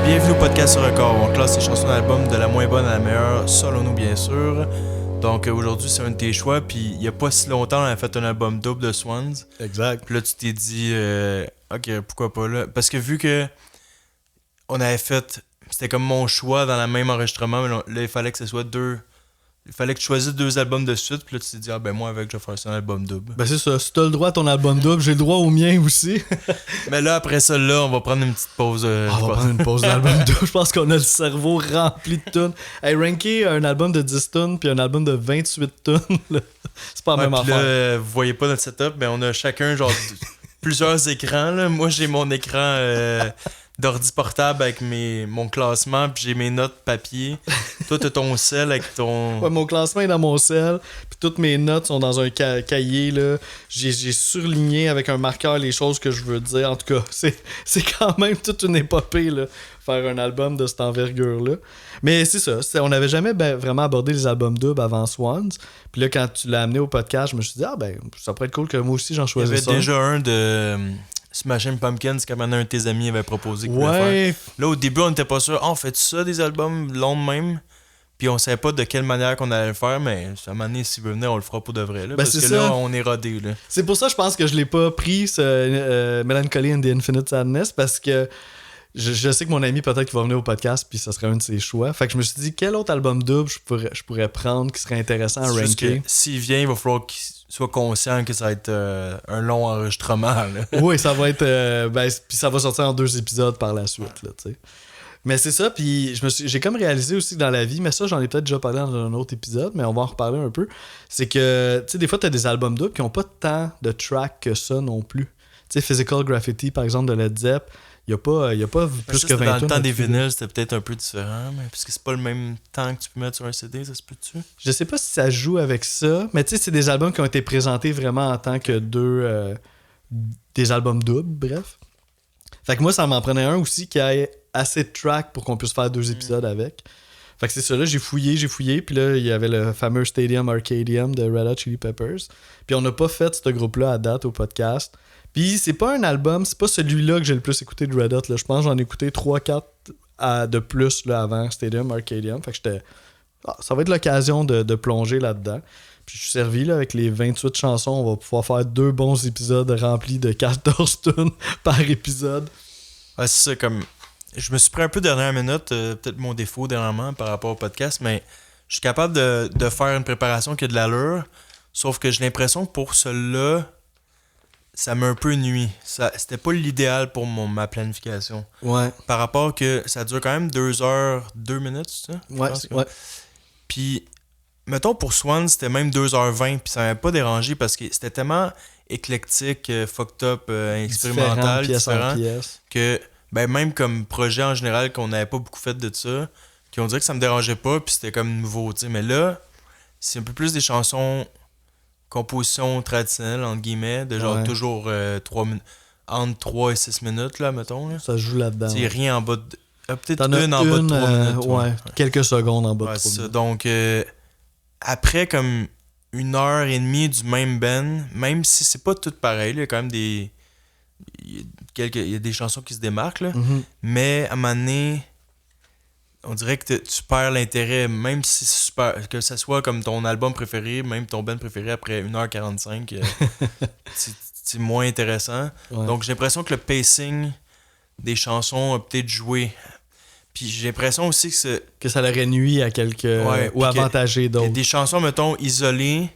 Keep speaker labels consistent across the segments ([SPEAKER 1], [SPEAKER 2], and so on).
[SPEAKER 1] Bienvenue au podcast sur Record. On classe les chansons d'album de la moins bonne à la meilleure, selon nous bien sûr. Donc aujourd'hui c'est un de tes choix, puis il y a pas si longtemps on a fait un album double de Swans.
[SPEAKER 2] Exact.
[SPEAKER 1] Puis là tu t'es dit, ok pourquoi pas là. Parce que vu que on avait fait, c'était comme mon choix dans le même enregistrement, mais là il fallait que ce soit deux. Il fallait que tu choisisses deux albums de suite, puis là tu t'es dit, ah ben moi avec je vais faire ça un album double.
[SPEAKER 2] Ben c'est ça, si t'as le droit à ton album double, j'ai le droit au mien aussi.
[SPEAKER 1] Mais là après ça, là on va prendre une petite pause.
[SPEAKER 2] On va prendre une pause d'album double, je pense qu'on a le cerveau rempli de tunes. Hey, ranker un album de 10 tunes puis un album de 28 tunes, là, c'est pas la même affaire.
[SPEAKER 1] Là, vous voyez pas notre setup, mais on a chacun genre plusieurs écrans. Là. Moi j'ai mon écran d'ordi portable avec mon classement, puis j'ai mes notes papier. Toi, t'as ton sel avec ton...
[SPEAKER 2] Ouais, mon classement est dans mon sel, puis toutes mes notes sont dans un cahier, là. J'ai surligné avec un marqueur les choses que je veux dire. En tout cas, c'est quand même toute une épopée, là, faire un album de cette envergure-là. Mais c'est ça, on n'avait jamais vraiment abordé les albums doubles avant Swans. Puis là, quand tu l'as amené au podcast, je me suis dit, ça pourrait être cool que moi aussi j'en choisisse ça.
[SPEAKER 1] Il y avait déjà un de... Smashing Pumpkins, comme un de tes amis avait proposé qu'il voulait faire. Là, au début, on n'était pas sûr. On fait ça, des albums longs de même? Puis on savait pas de quelle manière qu'on allait le faire, mais à un moment donné, s'il veut venir, on le fera pour de vrai. Là, parce que ça. Là, on est rodé. Là.
[SPEAKER 2] C'est pour ça, je pense que je l'ai pas pris, ce Melancholy and the Infinite Sadness, parce que je sais que mon ami, peut-être qu'il va venir au podcast, puis ça serait un de ses choix. Fait que je me suis dit, quel autre album double je pourrais prendre qui serait intéressant à ranker?
[SPEAKER 1] S'il vient, il va falloir qu'il soit conscient que ça va être un long enregistrement. Là.
[SPEAKER 2] Oui, ça va être... puis ça va sortir en 2 épisodes par la suite, là, tu sais. Mais c'est ça, puis j'ai comme réalisé aussi que dans la vie, mais ça, j'en ai peut-être déjà parlé dans un autre épisode, mais on va en reparler un peu, c'est que, tu sais, des fois, t'as des albums doubles qui n'ont pas tant de tracks que ça non plus. Tu sais, Physical Graffiti, par exemple, de Led Zepp, il n'y a pas plus que 20
[SPEAKER 1] dans le temps des vinyles, c'était peut-être un peu différent, mais puisque c'est pas le même temps que tu peux mettre sur un CD, ça se peut-tu?
[SPEAKER 2] Je sais pas si ça joue avec ça, mais tu sais, c'est des albums qui ont été présentés vraiment en tant que des albums doubles, bref. Fait que moi, ça m'en prenait un aussi qui ait assez de tracks pour qu'on puisse faire 2 épisodes avec. Fait que c'est ça, là, j'ai fouillé, puis là, il y avait le fameux Stadium Arcadium de Red Hot Chili Peppers. Puis on n'a pas fait ce groupe-là à date au podcast. Puis c'est pas un album, c'est pas celui-là que j'ai le plus écouté de Red Hot. Là. Je pense que j'en ai écouté 3-4 de plus là, avant Stadium Arcadium. Fait que j'étais... ça va être l'occasion de plonger là-dedans. Puis je suis servi là, avec les 28 chansons. On va pouvoir faire 2 bons épisodes remplis de 14 tunes par épisode.
[SPEAKER 1] Ouais, c'est ça, comme... Je me suis pris un peu dernière minute, peut-être mon défaut dernièrement par rapport au podcast, mais je suis capable de faire une préparation qui a de l'allure, sauf que j'ai l'impression que pour celui-là, ça m'a un peu nuit. C'était pas l'idéal pour ma planification.
[SPEAKER 2] Ouais.
[SPEAKER 1] Par rapport que ça dure quand même 2 heures, 2 minutes, c'est ça?
[SPEAKER 2] Ouais.
[SPEAKER 1] Puis, mettons pour Swan, c'était même 2h20, puis ça m'avait pas dérangé parce que c'était tellement éclectique, fucked up, expérimental, différent que... Ben même comme projet en général qu'on n'avait pas beaucoup fait de ça, qu'on dirait que ça me dérangeait pas, puis c'était comme nouveau, tu sais. Mais là, c'est un peu plus des chansons composition traditionnelle, entre guillemets, de genre toujours entre 3 et 6 minutes, là, mettons. Là.
[SPEAKER 2] Ça joue là-dedans.
[SPEAKER 1] C'est rien en bas de... peut-être
[SPEAKER 2] une
[SPEAKER 1] en bas de 3 minutes.
[SPEAKER 2] Ouais, quelques secondes en bas de 3 minutes.
[SPEAKER 1] Donc, après comme 1h30 du même band, même si c'est pas tout pareil, il y a quand même des... Il y a des chansons qui se démarquent, là.
[SPEAKER 2] Mm-hmm.
[SPEAKER 1] Mais à un moment donné, on dirait que tu perds l'intérêt, même si c'est super, que ça soit comme ton album préféré, même ton band préféré après 1h45, c'est moins intéressant.
[SPEAKER 2] Ouais.
[SPEAKER 1] Donc j'ai l'impression que le pacing des chansons a peut-être joué. Puis j'ai l'impression aussi
[SPEAKER 2] que ça l'aurait nuit à quelques... ou avantagé d'autres.
[SPEAKER 1] Il y a des chansons, mettons, isolées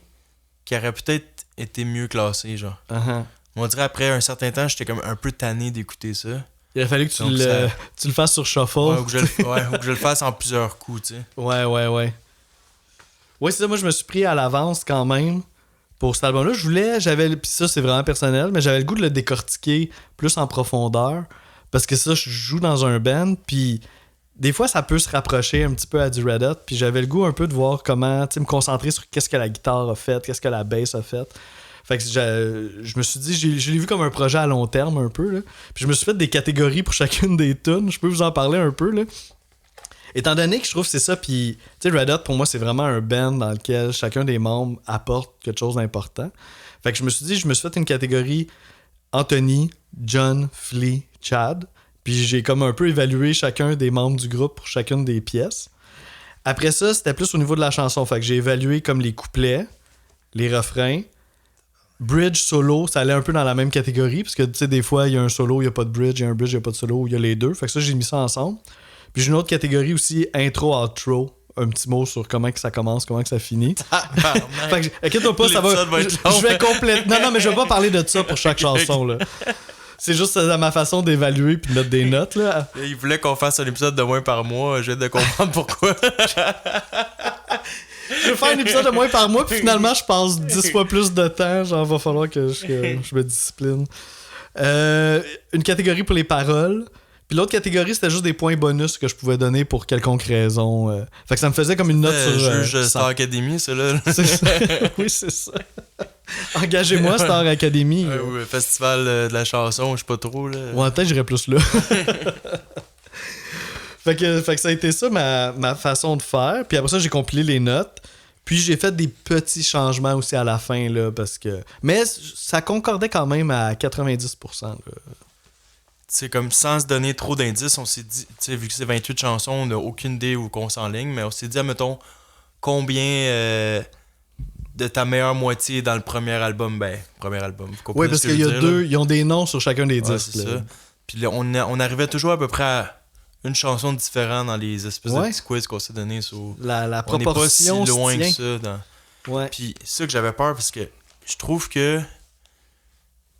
[SPEAKER 1] qui auraient peut-être été mieux classées, genre.
[SPEAKER 2] Uh-huh.
[SPEAKER 1] On dirait après un certain temps, j'étais comme un peu tanné d'écouter ça.
[SPEAKER 2] Il a fallu que tu le fasses sur shuffle.
[SPEAKER 1] Ou que je le fasse en plusieurs coups, tu sais.
[SPEAKER 2] Ouais. Ouais, c'est ça, moi je me suis pris à l'avance quand même pour cet album-là. Puis ça c'est vraiment personnel, mais j'avais le goût de le décortiquer plus en profondeur. Parce que ça, je joue dans un band, puis des fois ça peut se rapprocher un petit peu à du Red Hot. Puis j'avais le goût un peu de voir comment, tu sais, me concentrer sur qu'est-ce que la guitare a fait, qu'est-ce que la bass a fait. Fait que je me suis dit, je l'ai vu comme un projet à long terme un peu, là. Puis je me suis fait des catégories pour chacune des tunes. Je peux vous en parler un peu, là. Étant donné que je trouve que c'est ça, puis tu sais, Red Hot pour moi c'est vraiment un band dans lequel chacun des membres apporte quelque chose d'important. Fait que je me suis fait une catégorie Anthony, John, Flea, Chad. Puis j'ai comme un peu évalué chacun des membres du groupe pour chacune des pièces. Après ça, c'était plus au niveau de la chanson. Fait que j'ai évalué comme les couplets, les refrains. Bridge, solo, ça allait un peu dans la même catégorie. Parce que, tu sais, des fois, il y a un solo, il n'y a pas de bridge. Il y a un bridge, il n'y a pas de solo. Il y a les deux. Fait que ça, j'ai mis ça ensemble. Puis j'ai une autre catégorie aussi, intro, outro. Un petit mot sur comment que ça commence, comment que ça finit. Fait que, inquiète-toi pas, ça va. Je vais complètement. Non, mais je vais pas parler de ça pour chaque chanson, là. C'est juste ma façon d'évaluer puis de mettre des notes, là.
[SPEAKER 1] Il voulait qu'on fasse un épisode de moins par mois. Je viens de comprendre pourquoi.
[SPEAKER 2] Je vais faire un épisode de moins par mois, puis finalement, je passe 10 fois plus de temps. Genre, va falloir que je me discipline. Une catégorie pour les paroles. Puis l'autre catégorie, c'était juste des points bonus que je pouvais donner pour quelconque raison. Fait que ça me faisait comme une note sur...
[SPEAKER 1] Juge Star Academy, c'est là.
[SPEAKER 2] C'est ça. Oui, c'est ça. Engagez-moi, Star Academy.
[SPEAKER 1] Oui, festival de la chanson, je sais pas trop. Là.
[SPEAKER 2] Ouais, peut-être j'irais plus là. Fait que ça a été ça ma façon de faire. Puis après ça, j'ai compilé les notes. Puis j'ai fait des petits changements aussi à la fin, là, parce que... Mais ça concordait quand même à 90%. Là.
[SPEAKER 1] C'est comme sans se donner trop d'indices, on s'est dit, tu sais, vu que c'est 28 chansons, on n'a aucune idée où qu'on s'enligne, mais on s'est dit, admettons, combien de ta meilleure moitié dans le premier album?
[SPEAKER 2] Oui, parce qu'il y a deux, ils ont des noms sur chacun des disques.
[SPEAKER 1] C'est ça. Puis là, on arrivait toujours à peu près à une chanson différente dans les espèces de petits quiz qu'on s'est donnés.
[SPEAKER 2] La proportion,
[SPEAKER 1] on n'est pas si loin que ça.
[SPEAKER 2] Ouais.
[SPEAKER 1] Puis c'est ça que j'avais peur, parce que je trouve que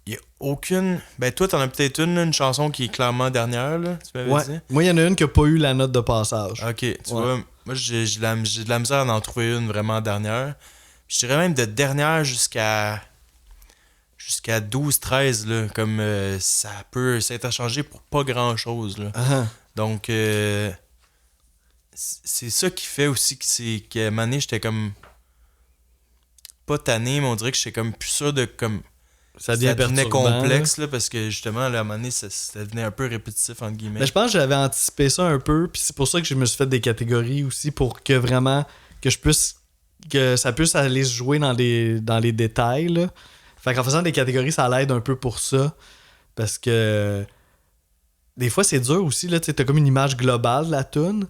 [SPEAKER 1] il y a aucune... Ben toi, t'en as peut-être une chanson qui est clairement dernière, là, tu m'avais dit.
[SPEAKER 2] Moi, il y en a une qui n'a pas eu la note de passage.
[SPEAKER 1] Ok, tu vois, moi j'ai de la misère à en trouver une vraiment dernière. Je dirais même de dernière jusqu'à 12-13, là, comme ça peut s'interchanger pour pas grand-chose, là.
[SPEAKER 2] Uh-huh.
[SPEAKER 1] Donc, c'est ça qui fait aussi qu'à un moment donné, j'étais comme... Pas tanné, mais on dirait que j'étais comme plus sûr de... comme
[SPEAKER 2] ça devenait
[SPEAKER 1] complexe, là, parce que justement, là, à un moment donné, ça devenait un peu répétitif, entre guillemets.
[SPEAKER 2] Mais je pense que j'avais anticipé ça un peu, puis c'est pour ça que je me suis fait des catégories aussi, pour que vraiment, que ça puisse aller se jouer dans les détails, là. Fait qu'en faisant des catégories, ça l'aide un peu pour ça, parce que des fois, c'est dur aussi, là, tu sais, t'as comme une image globale de la toune,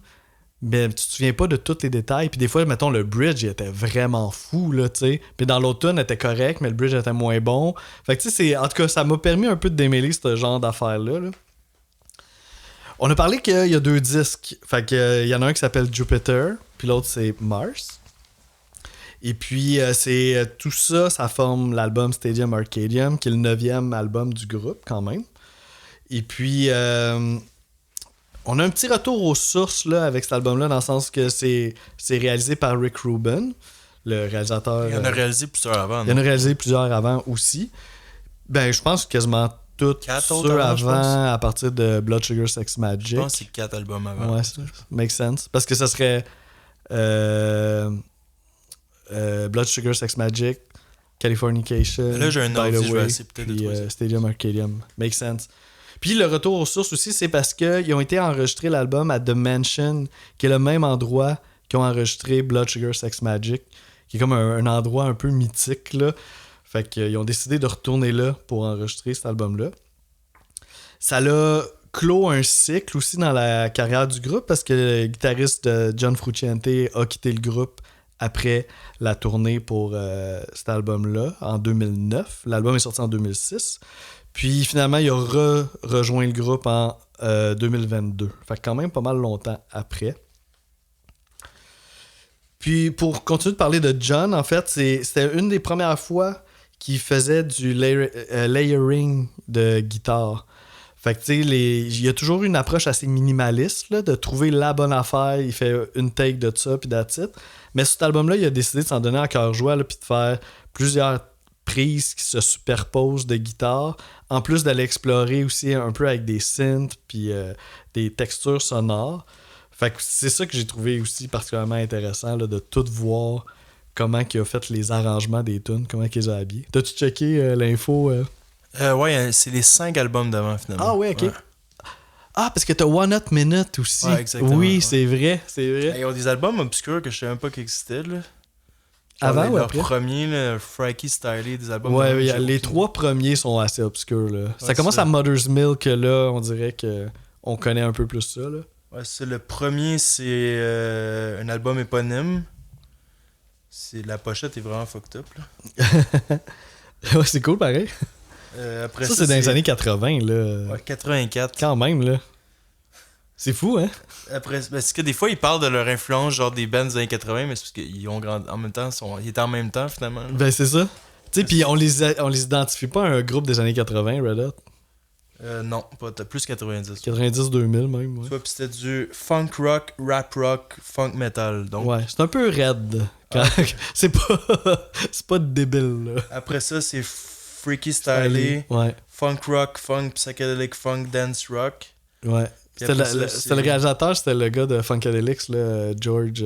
[SPEAKER 2] mais tu te souviens pas de tous les détails. Puis des fois, mettons, le bridge, il était vraiment fou, là, tu sais. Puis dans l'autre tune, il était correct, mais le bridge était moins bon. Fait que, tu sais, en tout cas, ça m'a permis un peu de démêler ce genre d'affaires-là, là. On a parlé qu'il y a 2 disques. Fait que, il y en a un qui s'appelle Jupiter, puis l'autre, c'est Mars. Et puis, c'est tout ça, ça forme l'album Stadium Arcadium, qui est le 9e album du groupe, quand même. Et puis... on a un petit retour aux sources là, avec cet album-là, dans le sens que c'est réalisé par Rick Rubin, le réalisateur.
[SPEAKER 1] Il en a réalisé plusieurs avant.
[SPEAKER 2] Il en a réalisé plusieurs avant aussi. Ben, je pense quasiment tous ceux avant, à partir de Blood Sugar Sex Magic.
[SPEAKER 1] Je pense que c'est 4 albums avant.
[SPEAKER 2] Ouais, ça makes sense. Parce que ça serait Blood Sugar Sex Magic, Californication,
[SPEAKER 1] là, j'ai un
[SPEAKER 2] By the
[SPEAKER 1] je vais
[SPEAKER 2] Way,
[SPEAKER 1] essayer peut-être
[SPEAKER 2] puis
[SPEAKER 1] de trouver ça.
[SPEAKER 2] Stadium Arcadium. Makes sense. Puis le retour aux sources aussi, c'est parce qu'ils ont été enregistrés l'album à The Mansion, qui est le même endroit qu'ils ont enregistré Blood Sugar Sex Magic, qui est comme un endroit un peu mythique, là. Fait qu'ils ont décidé de retourner là pour enregistrer cet album-là. Ça l'a clos un cycle aussi dans la carrière du groupe, parce que le guitariste John Frusciante a quitté le groupe après la tournée pour cet album-là, en 2009. L'album est sorti en 2006. Puis finalement, il a rejoint le groupe en 2022. Fait que quand même pas mal longtemps après. Puis pour continuer de parler de John, en fait, c'était une des premières fois qu'il faisait du layering de guitare. Fait que tu sais, il y a toujours une approche assez minimaliste, là, de trouver la bonne affaire. Il fait une take de ça, puis that's it. Mais sur cet album-là, il a décidé de s'en donner à cœur joie, puis de faire plusieurs prises qui se superposent de guitare, en plus d'aller explorer aussi un peu avec des synths puis des textures sonores. Fait que c'est ça que j'ai trouvé aussi particulièrement intéressant, là, de tout voir comment il a fait les arrangements des tunes, comment il les a habillés. T'as-tu checké l'info?
[SPEAKER 1] Ouais, c'est les 5 albums d'avant, finalement.
[SPEAKER 2] Ah ouais, ok.
[SPEAKER 1] Ouais.
[SPEAKER 2] Ah, parce que t'as One Hot Minute aussi.
[SPEAKER 1] Ouais, exactement.
[SPEAKER 2] Oui,
[SPEAKER 1] ouais.
[SPEAKER 2] c'est vrai.
[SPEAKER 1] Ils ont des albums obscurs que je savais même pas qu'ils existaient, là.
[SPEAKER 2] Avant ou
[SPEAKER 1] leur
[SPEAKER 2] après?
[SPEAKER 1] premier, le Frankie Styley des albums.
[SPEAKER 2] Ouais, les 3 premiers sont assez obscurs. Là. Ça commence à Mother's Milk, là, on dirait que on connaît un peu plus ça. Là.
[SPEAKER 1] Ouais, le premier, c'est un album éponyme. La pochette est vraiment fucked up. Là.
[SPEAKER 2] Ouais, c'est cool pareil.
[SPEAKER 1] Après
[SPEAKER 2] ça, c'est dans les années 80. Là.
[SPEAKER 1] Ouais, 84.
[SPEAKER 2] Quand même, là. C'est fou, hein?
[SPEAKER 1] Après, parce que des fois, ils parlent de leur influence, genre des bands des années 80, mais c'est parce qu'ils ont grandi en même temps, ils étaient en même temps, finalement. Là.
[SPEAKER 2] Ben, c'est ça. Tu sais, puis on les identifie pas à un groupe des années 80, Red Hot.
[SPEAKER 1] Non, pas plus 90.
[SPEAKER 2] 90-2000 même, ouais.
[SPEAKER 1] Tu vois, puis c'était du funk rock, rap rock, funk metal. Donc...
[SPEAKER 2] Ouais, c'est un peu raide. C'est pas débile, là.
[SPEAKER 1] Après ça, c'est Freaky Styley,
[SPEAKER 2] ouais.
[SPEAKER 1] funk rock, funk, psychedelic funk, dance rock.
[SPEAKER 2] Ouais. C'était le réalisateur, c'était le gars de Funkadelics, là, George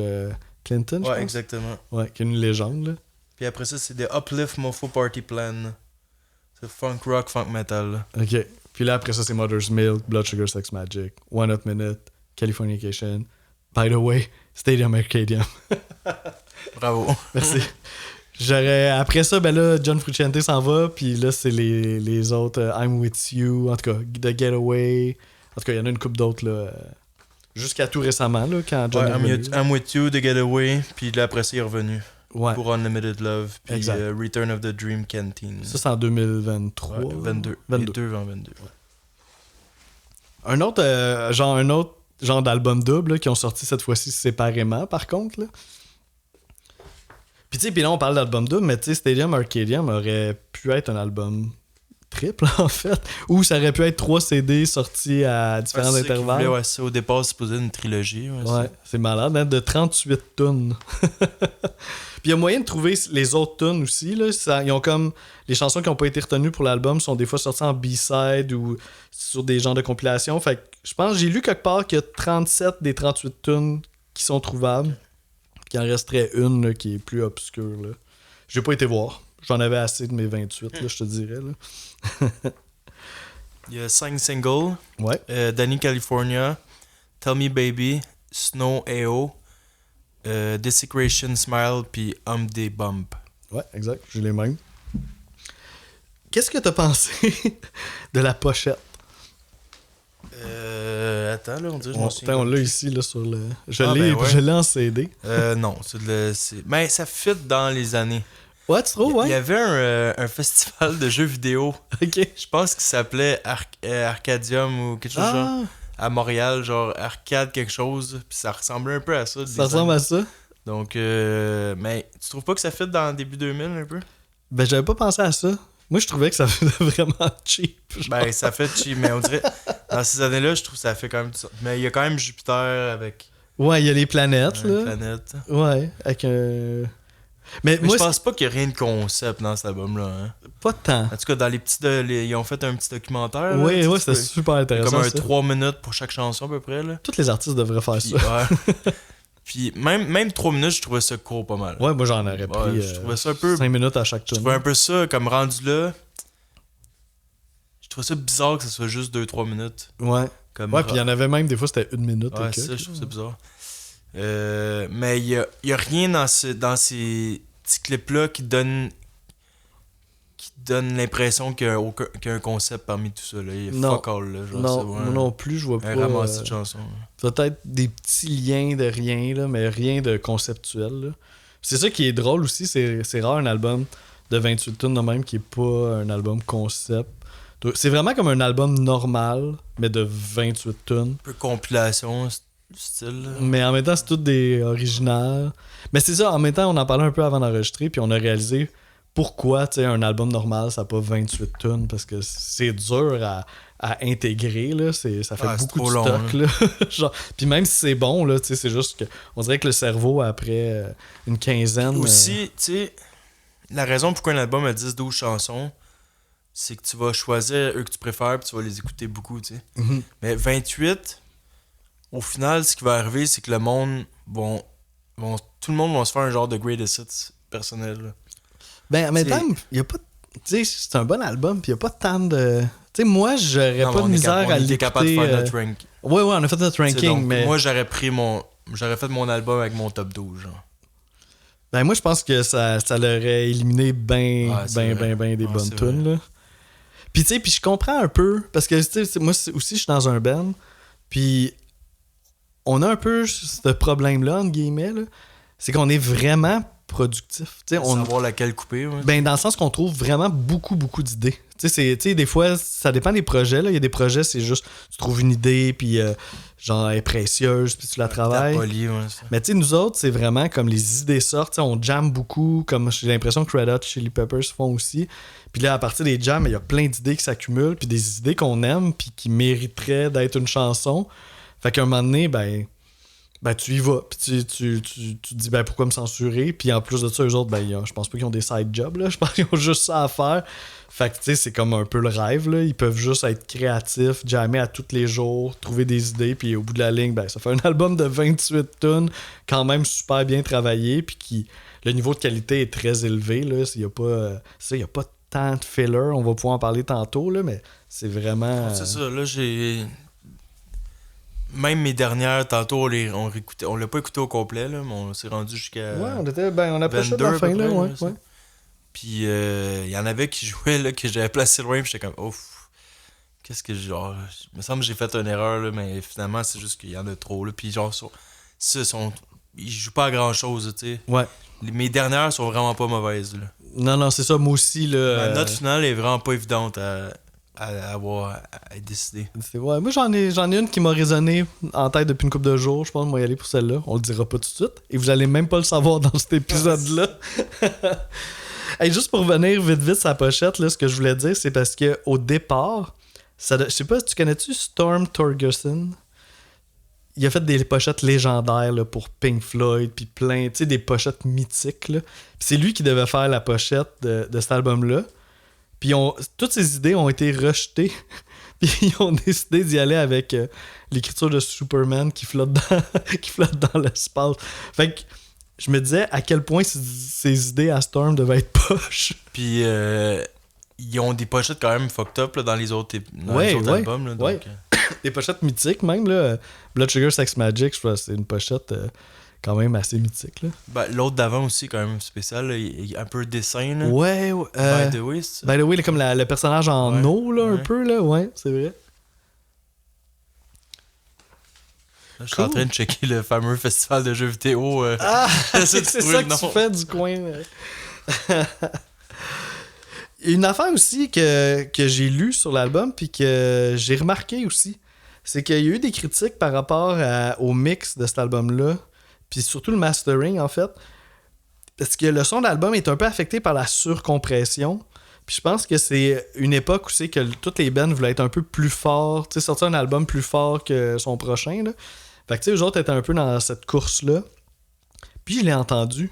[SPEAKER 2] Clinton, je pense.
[SPEAKER 1] Exactement.
[SPEAKER 2] Ouais, qui est une légende, là.
[SPEAKER 1] Puis après ça, c'est The Uplift Mofo Party Plan. C'est funk rock, funk metal. Là.
[SPEAKER 2] Ok. Puis là, après ça, c'est Mother's Milk, Blood Sugar Sex Magic, One Up Minute, Californication. By the way, Stadium Arcadium.
[SPEAKER 1] Bravo.
[SPEAKER 2] Merci. Après ça, ben là, John Frusciante s'en va, puis là, c'est les autres, I'm With You, en tout cas, The Getaway. En tout cas, il y en a une couple d'autres, là. Jusqu'à tout récemment, là, quand John est revenu.
[SPEAKER 1] I'm With You, The Getaway, puis là, après ça, il est revenu.
[SPEAKER 2] Ouais.
[SPEAKER 1] Pour Unlimited Love, puis Return of the Dream Canteen.
[SPEAKER 2] Ça, c'est en 2023. Ouais,
[SPEAKER 1] 22. 22 en 22. Ouais.
[SPEAKER 2] Un autre genre d'album double là, qui ont sorti cette fois-ci séparément, par contre. Là. Puis tu sais, là, on parle d'album double, mais tu sais, Stadium Arcadium aurait pu être un album triple, en fait. Ou ça aurait pu être 3 CD sortis à différents intervalles.
[SPEAKER 1] Au départ, c'est supposé une trilogie.
[SPEAKER 2] Ouais, c'est malade, hein, de 38 tonnes. Puis il y a moyen de trouver les autres tunes aussi. Là. Ils ont comme. Les chansons qui n'ont pas été retenues pour l'album sont des fois sorties en B-side ou sur des genres de compilation. Fait que je pense, j'ai lu quelque part qu'il y a 37 des 38 tunes qui sont trouvables. Qu'il en resterait une là, qui est plus obscure. Là. J'ai pas été voir. J'en avais assez de mes 28, là, je te dirais. Là.
[SPEAKER 1] Il y a 5 singles.
[SPEAKER 2] Ouais.
[SPEAKER 1] Danny California, Tell Me Baby, Snow A.O., Desecration Smile, puis Humday Bump.
[SPEAKER 2] Ouais, exact. J'ai les mêmes. Qu'est-ce que t'as pensé de la pochette?
[SPEAKER 1] Attends, là, on dirait que je m'en souviens.
[SPEAKER 2] On l'a ici, là, sur le... Je l'ai en CD.
[SPEAKER 1] Non, mais ça fit dans les années.
[SPEAKER 2] Ouais, tu trouves, ouais?
[SPEAKER 1] Il y avait un festival de jeux vidéo.
[SPEAKER 2] OK.
[SPEAKER 1] Je pense qu'il s'appelait Arcadium ou quelque chose genre. À Montréal, genre arcade quelque chose, puis ça ressemblait un peu à ça.
[SPEAKER 2] Ça ressemble à ça?
[SPEAKER 1] Donc, mais tu trouves pas que ça fit dans le début 2000 un peu?
[SPEAKER 2] Ben, j'avais pas pensé à ça. Moi, je trouvais que ça faisait vraiment cheap. Genre.
[SPEAKER 1] Ben, ça fait cheap, mais on dirait, dans ces années-là, je trouve que ça fait quand même... Mais il y a quand même Jupiter avec...
[SPEAKER 2] Ouais, il y a les planètes, là.
[SPEAKER 1] Planète.
[SPEAKER 2] Ouais, avec un...
[SPEAKER 1] Mais moi, je pense pas qu'il y a rien de concept dans cet album-là. Hein.
[SPEAKER 2] Pas tant.
[SPEAKER 1] En tout cas, dans les petits... ils ont fait un petit documentaire.
[SPEAKER 2] Oui, ouais, c'était super intéressant.
[SPEAKER 1] Comme 3 minutes pour chaque chanson, à peu près. Là.
[SPEAKER 2] Tous les artistes devraient faire ça.
[SPEAKER 1] Ouais. Puis même 3 minutes, je trouvais ça court pas mal.
[SPEAKER 2] Ouais, moi, j'en aurais pris
[SPEAKER 1] je trouvais ça un peu...
[SPEAKER 2] 5 minutes à chaque tour.
[SPEAKER 1] Je trouvais un peu ça, comme rendu là... Je trouvais ça bizarre que ce soit juste 2-3 minutes.
[SPEAKER 2] Ouais. Ouais, puis il y en avait même, des fois, c'était 1 minute.
[SPEAKER 1] Ouais, ça, je trouve ça bizarre. Mais il y a rien dans ces petits clips-là qui donne l'impression qu'il y a un concept parmi tout ça. Là. Il y a fuck all. Là, genre,
[SPEAKER 2] non, moi non plus, je vois pas.
[SPEAKER 1] Un ramassis de chansons.
[SPEAKER 2] Peut-être des petits liens de rien, là, mais rien de conceptuel. Là. C'est ça qui est drôle aussi, c'est rare un album de 28 tunes de même qui est pas un album concept. C'est vraiment comme un album normal, mais de 28 tunes.
[SPEAKER 1] Un peu compilation style. Là.
[SPEAKER 2] Mais en même temps, c'est tout des originales. Mais c'est ça, en même temps, on en parlait un peu avant d'enregistrer, puis on a réalisé pourquoi un album normal, ça n'a pas 28 tunes, parce que c'est dur à intégrer, là. Ça fait beaucoup de stock. Là. Genre, puis même si c'est bon, là, c'est juste que on dirait que le cerveau, après une quinzaine...
[SPEAKER 1] Aussi, tu sais, la raison pourquoi un album a 10-12 chansons, c'est que tu vas choisir eux que tu préfères puis tu vas les écouter beaucoup, tu sais.
[SPEAKER 2] Mm-hmm. Mais
[SPEAKER 1] 28, au final, ce qui va arriver, c'est que le monde tout le monde va se faire un genre de greatest hits personnel. Là.
[SPEAKER 2] Ben, en même temps, il y a pas... Tu sais, c'est un bon album, puis il n'y a pas tant de... Tu sais, moi, j'aurais pas de misère à l'écouter... On était capable de faire
[SPEAKER 1] notre ranking.
[SPEAKER 2] Ouais, on a fait notre ranking,
[SPEAKER 1] donc,
[SPEAKER 2] mais...
[SPEAKER 1] Moi, j'aurais fait mon album avec mon top 12, genre.
[SPEAKER 2] Ben moi, je pense que ça l'aurait éliminé ben des bonnes tunes, là. Puis tu sais, puis je comprends un peu, parce que tu sais, moi aussi, je suis dans un band, puis on a un peu ce problème-là, entre guillemets, là, c'est qu'on est vraiment productif.
[SPEAKER 1] Savoir laquelle couper. Ouais.
[SPEAKER 2] Ben, dans le sens qu'on trouve vraiment beaucoup d'idées. Tu sais, des fois, ça dépend des projets. Là. Il y a des projets, c'est juste, tu trouves une idée, puis genre, elle est précieuse, puis tu la travailles. Mais tu sais, nous autres, c'est vraiment comme les idées sortent. On jamme beaucoup, comme j'ai l'impression que Red Hot Chili Peppers font aussi. Puis là, à partir des jams, il y a plein d'idées qui s'accumulent, puis des idées qu'on aime, puis qui mériteraient d'être une chanson. Fait qu'à un moment donné, ben tu y vas, puis tu te dis ben pourquoi me censurer, puis en plus de ça, eux autres, ben je pense pas qu'ils ont des side jobs, là, je pense qu'ils ont juste ça à faire. Fait que tu sais, c'est comme un peu le rêve, là. Ils peuvent juste être créatifs, jammer à tous les jours, trouver des idées, puis au bout de la ligne, ben ça fait un album de 28 tonnes, quand même super bien travaillé, puis qui le niveau de qualité est très élevé, là. Il y a pas tant de filler, on va pouvoir en parler tantôt, là, mais c'est vraiment...
[SPEAKER 1] C'est ça, là, j'ai... Même mes dernières, tantôt, on l'a pas écouté au complet, là, mais on s'est rendu jusqu'à...
[SPEAKER 2] Ouais, on approchait de la fin, là, ouais.
[SPEAKER 1] Puis, il y en avait qui jouaient, là, que j'avais placé loin, puis j'étais comme, ouf, qu'est-ce que genre... Il me semble que j'ai fait une erreur, là, mais finalement, c'est juste qu'il y en a trop, là. Puis, genre, ils jouent pas à grand-chose, tu sais.
[SPEAKER 2] Ouais.
[SPEAKER 1] Mes dernières sont vraiment pas mauvaises, là.
[SPEAKER 2] Non, c'est ça, moi aussi, là...
[SPEAKER 1] La note finale est vraiment pas évidente à décider.
[SPEAKER 2] Ouais, moi, j'en ai une qui m'a résonné en tête depuis une couple de jours. Je pense que moi y aller pour celle-là. On le dira pas tout de suite. Et vous allez même pas le savoir dans cet épisode-là. Hey, juste pour revenir vite sur la pochette, là, ce que je voulais dire, c'est parce que au départ, je sais pas, tu connais-tu Storm Thorgerson? Il a fait des pochettes légendaires là, pour Pink Floyd, puis plein, tu sais, des pochettes mythiques. Là. Puis c'est lui qui devait faire la pochette de cet album-là. Puis toutes ces idées ont été rejetées. Puis ils ont décidé d'y aller avec l'écriture de Superman qui flotte dans l'espace. Fait que je me disais à quel point ces idées à Storm devaient être poches.
[SPEAKER 1] Puis ils ont des pochettes quand même fucked up là, dans les autres albums. Là, donc,
[SPEAKER 2] des pochettes mythiques même. Là. Blood Sugar Sex Magic, je crois que c'est une pochette... quand même assez mythique. Là.
[SPEAKER 1] Ben, l'autre d'avant aussi, quand même spécial. Là. Il y a un peu de dessin. Là.
[SPEAKER 2] Ouais.
[SPEAKER 1] By the way, c'est ça?
[SPEAKER 2] By the way, là, comme le personnage en eau, là, un peu. Là. Ouais, c'est vrai.
[SPEAKER 1] Là, je suis en train de checker le fameux festival de jeux vidéo.
[SPEAKER 2] C'est ça que tu fais du coin. Une affaire aussi que j'ai lue sur l'album puis que j'ai remarqué aussi, c'est qu'il y a eu des critiques par rapport au mix de cet album-là. Puis surtout le mastering, en fait. Parce que le son de l'album est un peu affecté par la surcompression. Puis je pense que c'est une époque où c'est que toutes les bands voulaient être un peu plus forts. Tu sais, sortir un album plus fort que son prochain. Là. Fait que tu sais, eux autres étaient un peu dans cette course-là. Puis je l'ai entendu.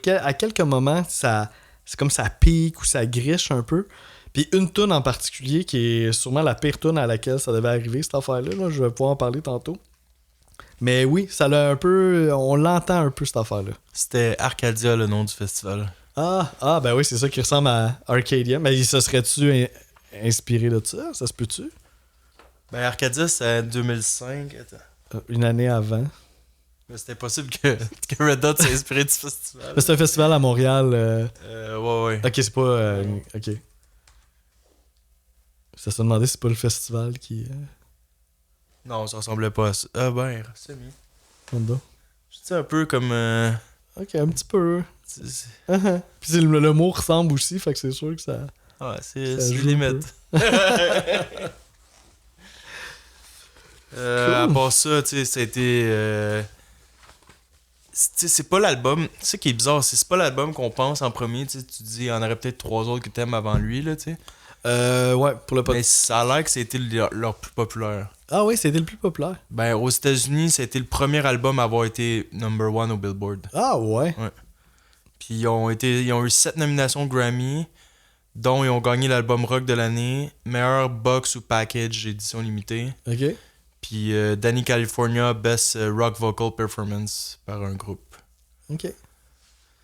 [SPEAKER 2] À quelques moments, c'est comme ça pique ou ça griche un peu. Puis une toune en particulier qui est sûrement la pire toune à laquelle ça devait arriver, cette affaire-là. Là. Je vais pouvoir en parler tantôt. Mais oui, ça l'a un peu... On l'entend un peu, cette affaire-là.
[SPEAKER 1] C'était Arcadia, le nom du festival.
[SPEAKER 2] Ah ben oui, c'est ça qui ressemble à Arcadia. Mais ça serait-tu inspiré de ça? Ça se peut-tu?
[SPEAKER 1] Ben Arcadia, c'est 2005. Attends.
[SPEAKER 2] Une année avant.
[SPEAKER 1] Mais c'était possible que Red Hot s'est inspiré du festival.
[SPEAKER 2] Mais c'est un festival à Montréal.
[SPEAKER 1] Ouais.
[SPEAKER 2] Ok, c'est pas... ok. Ça se demandait si c'est pas le festival qui...
[SPEAKER 1] Non, ça ressemblait pas à ça. Ah ben, c'est mieux.
[SPEAKER 2] Je
[SPEAKER 1] dis un peu comme...
[SPEAKER 2] Ok, un petit peu. Puis le mot ressemble aussi, fait que c'est sûr que ça...
[SPEAKER 1] Ouais, c'est limite. À part ça, tu sais, ça a été... c'est pas l'album... Tu sais qui est bizarre, c'est pas l'album qu'on pense en premier, tu te dis, il y en aurait peut-être 3 autres que t'aimes avant lui, là, tu sais.
[SPEAKER 2] Ouais, pour le
[SPEAKER 1] Mais ça a l'air que c'était leur plus populaire.
[SPEAKER 2] Ah oui, c'était le plus populaire.
[SPEAKER 1] Ben, aux États-Unis, c'était le premier album à avoir été number 1 au Billboard.
[SPEAKER 2] Ah ouais?
[SPEAKER 1] Ouais. Puis ils ont eu 7 nominations Grammy, dont ils ont gagné l'album rock de l'année, meilleur box ou package édition limitée.
[SPEAKER 2] Ok.
[SPEAKER 1] Puis Danny California, best rock vocal performance par un groupe.
[SPEAKER 2] Ok.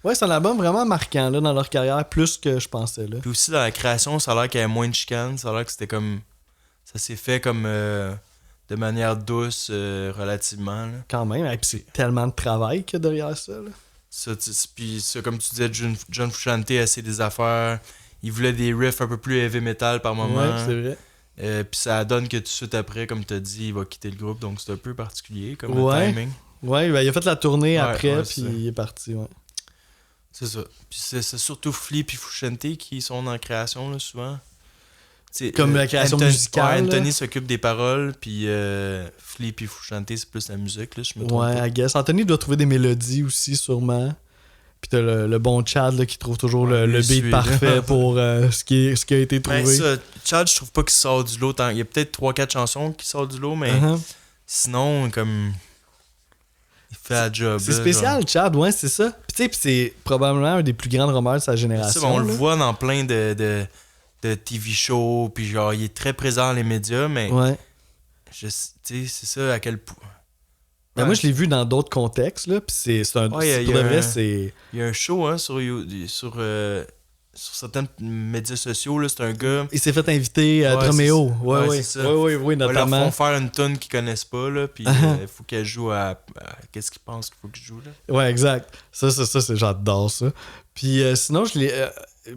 [SPEAKER 2] Ouais, c'est un album vraiment marquant là, dans leur carrière, plus que je pensais. Là.
[SPEAKER 1] Puis aussi dans la création, ça a l'air qu'il y avait moins de chicanes, ça a l'air que c'était comme... Ça s'est fait comme de manière douce, relativement. Là.
[SPEAKER 2] Quand même, et puis c'est tellement de travail qu'il y a derrière ça. Là.
[SPEAKER 1] Puis ça, comme tu disais, John Frusciante a essayé des affaires. Il voulait des riffs un peu plus heavy metal par moment.
[SPEAKER 2] Ouais, c'est vrai.
[SPEAKER 1] Puis ça donne que tout de suite après, comme tu as dit, il va quitter le groupe. Donc c'est un peu particulier comme timing.
[SPEAKER 2] Ouais, ben, il a fait la tournée après, puis il est parti. Ouais.
[SPEAKER 1] C'est ça. Puis c'est surtout Flea et Frusciante qui sont en création, là, souvent. T'sais,
[SPEAKER 2] comme la création musicale.
[SPEAKER 1] Anthony s'occupe des paroles, puis Flea et Frusciante, c'est plus la musique, là, je me trompe pas.
[SPEAKER 2] Ouais, I guess. Anthony doit trouver des mélodies aussi, sûrement. Puis t'as le bon Chad là, qui trouve toujours le beat parfait pour ce qui a été trouvé.
[SPEAKER 1] Ben ça, Chad, je trouve pas qu'il sort du lot. Il y a peut-être 3-4 chansons qui sortent du lot, mais sinon, comme... Il fait la job.
[SPEAKER 2] C'est spécial, genre. Chad, ouais, c'est ça. Puis tu sais, c'est probablement un des plus grands drummers de sa génération.
[SPEAKER 1] Ça, on le voit dans plein de TV shows, puis genre, il est très présent dans les médias, mais...
[SPEAKER 2] Ouais.
[SPEAKER 1] Tu sais, c'est ça, à quel point...
[SPEAKER 2] Ben moi, je l'ai vu dans d'autres contextes, là, puis c'est un... pour de vrai, c'est...
[SPEAKER 1] Il y a un show, hein, sur certains médias sociaux, là, c'est un gars...
[SPEAKER 2] Il s'est fait inviter à Dromeo. Oui, notamment.
[SPEAKER 1] Ils leur font faire une tune qu'ils connaissent pas, là, puis il faut qu'elle joue à... Qu'est-ce qu'ils pensent qu'il faut qu'ils jouent, là?
[SPEAKER 2] Ouais, exact. Ça, j'adore ça. Puis sinon,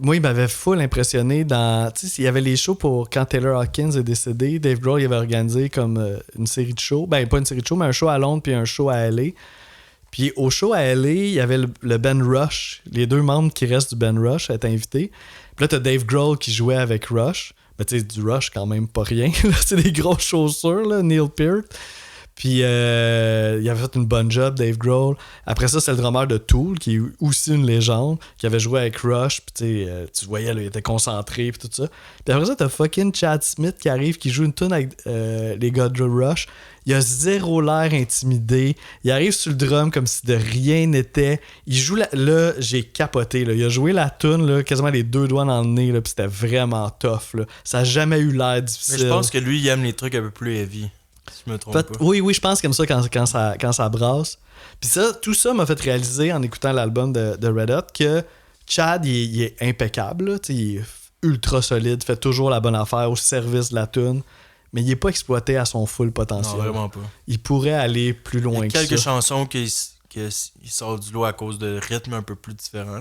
[SPEAKER 2] moi, il m'avait full impressionné dans... Tu sais, il y avait les shows pour quand Taylor Hawkins est décédé. Dave Grohl, il avait organisé comme une série de shows. Ben, pas une série de shows, mais un show à Londres puis un show à LA. Puis au show à LA, il y avait le band Rush. Les 2 membres qui restent du band Rush étaient invités. Puis là, t'as Dave Grohl qui jouait avec Rush. Mais tu sais, du Rush, quand même pas rien. C'est des grosses chaussures, là, Neil Peart. Puis il avait fait une bonne job, Dave Grohl. Après ça, c'est le drummer de Tool, qui est aussi une légende, qui avait joué avec Rush. Puis tu voyais, là, il était concentré, puis tout ça. Puis après ça, t'as fucking Chad Smith qui arrive, qui joue une tune avec les gars de Rush. Il a zéro l'air intimidé. Il arrive sur le drum comme si de rien n'était. Il joue là, j'ai capoté. Là. Il a joué la tune, là, quasiment les 2 doigts dans le nez, là, puis c'était vraiment tough. Là. Ça n'a jamais eu l'air difficile.
[SPEAKER 1] Mais je pense que lui, il aime les trucs un peu plus heavy. Si je me trompe pas.
[SPEAKER 2] Oui, je pense comme ça quand ça brasse. Puis ça, tout ça m'a fait réaliser en écoutant l'album de Red Hot que Chad, il est impeccable. Là, il est ultra solide, fait toujours la bonne affaire au service de la tune. Mais il n'est pas exploité à son full potentiel.
[SPEAKER 1] Non, vraiment pas.
[SPEAKER 2] Il pourrait aller plus loin que ça.
[SPEAKER 1] Il y a quelques chansons qu'il sort du lot à cause de rythmes un peu plus différents.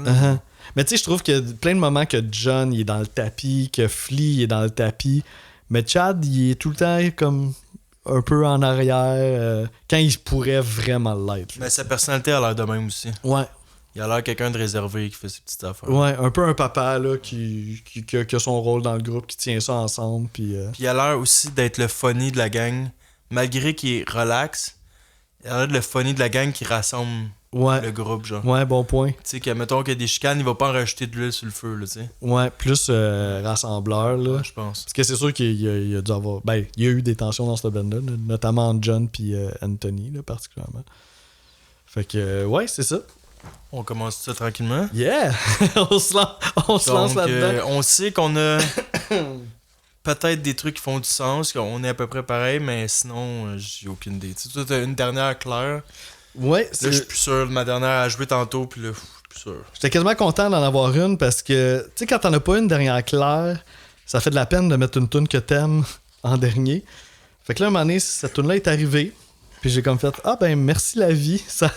[SPEAKER 2] Mais tu sais, je trouve qu'il y a plein de moments que John il est dans le tapis, que Flea est dans le tapis. Mais Chad, il est tout le temps comme un peu en arrière quand il pourrait vraiment l'être.
[SPEAKER 1] Mais sa personnalité a l'air de même aussi.
[SPEAKER 2] Ouais.
[SPEAKER 1] Il a l'air quelqu'un de réservé qui fait ses petites affaires.
[SPEAKER 2] Ouais, un peu un papa là, qui a son rôle dans le groupe, qui tient ça ensemble. Puis
[SPEAKER 1] il a l'air aussi d'être le funny de la gang. Malgré qu'il est relax, il a l'air de le funny de la gang qui rassemble le groupe. Genre.
[SPEAKER 2] Ouais, bon point. Tu
[SPEAKER 1] sais, que mettons qu'il y a des chicanes, il va pas en rajouter de l'huile sur le feu. Là, t'sais.
[SPEAKER 2] Ouais, plus rassembleur. Là.
[SPEAKER 1] Ouais, je pense.
[SPEAKER 2] Parce que c'est sûr qu'il a dû avoir. Ben, il y a eu des tensions dans ce band-là, notamment entre John et Anthony, là, particulièrement. Fait que, ouais, c'est ça.
[SPEAKER 1] On commence ça tranquillement.
[SPEAKER 2] Yeah! on se lance là-dedans.
[SPEAKER 1] On sait qu'on a peut-être des trucs qui font du sens, qu'on est à peu près pareil, mais sinon, j'ai aucune idée. Tu sais, t'as une dernière claire.
[SPEAKER 2] Ouais.
[SPEAKER 1] Là, je suis plus sûr. Ma dernière a joué tantôt, puis là, je suis plus sûr.
[SPEAKER 2] J'étais quasiment content d'en avoir une parce que, tu sais, quand t'en as pas une dernière claire, ça fait de la peine de mettre une tune que t'aimes en dernier. Fait que là, un moment donné, cette tune-là est arrivée. Puis j'ai comme fait, merci la vie, ça,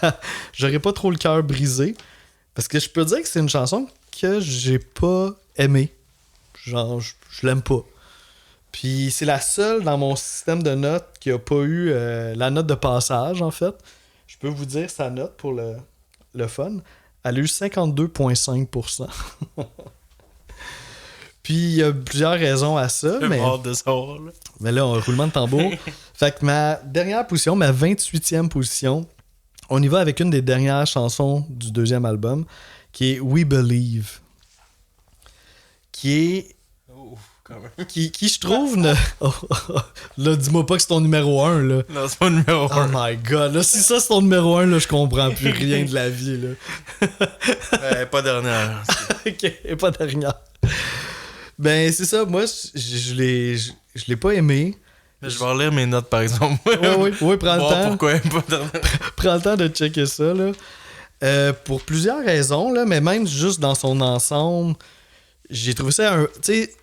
[SPEAKER 2] j'aurais pas trop le cœur brisé. Parce que je peux dire que c'est une chanson que j'ai pas aimée. Genre, je l'aime pas. Puis c'est la seule dans mon système de notes qui a pas eu la note de passage, en fait. Je peux vous dire sa note pour le fun. Elle a eu 52,5%. Puis il y a plusieurs raisons à ça. Mais là, on a un roulement de tambour. Fait que ma dernière position, ma 28e position, on y va avec une des dernières chansons du 2e album, qui est We Believe. Qui est... Qui je trouve... Là, dis-moi pas que c'est ton numéro 1, là.
[SPEAKER 1] Non, c'est pas numéro 1.
[SPEAKER 2] Oh my god. Là, si ça, c'est ton numéro 1, là, je comprends plus rien de la vie, là.
[SPEAKER 1] Pas dernière.
[SPEAKER 2] Ok, pas dernière. Ben, c'est ça. Moi, je l'ai pas aimé.
[SPEAKER 1] Mais je vais relire mes notes, par exemple.
[SPEAKER 2] Oui, prends le temps.
[SPEAKER 1] Pourquoi pas dernière?
[SPEAKER 2] Prends le temps de checker ça, là. Pour plusieurs raisons, là, mais même juste dans son ensemble, j'ai trouvé ça tu sais,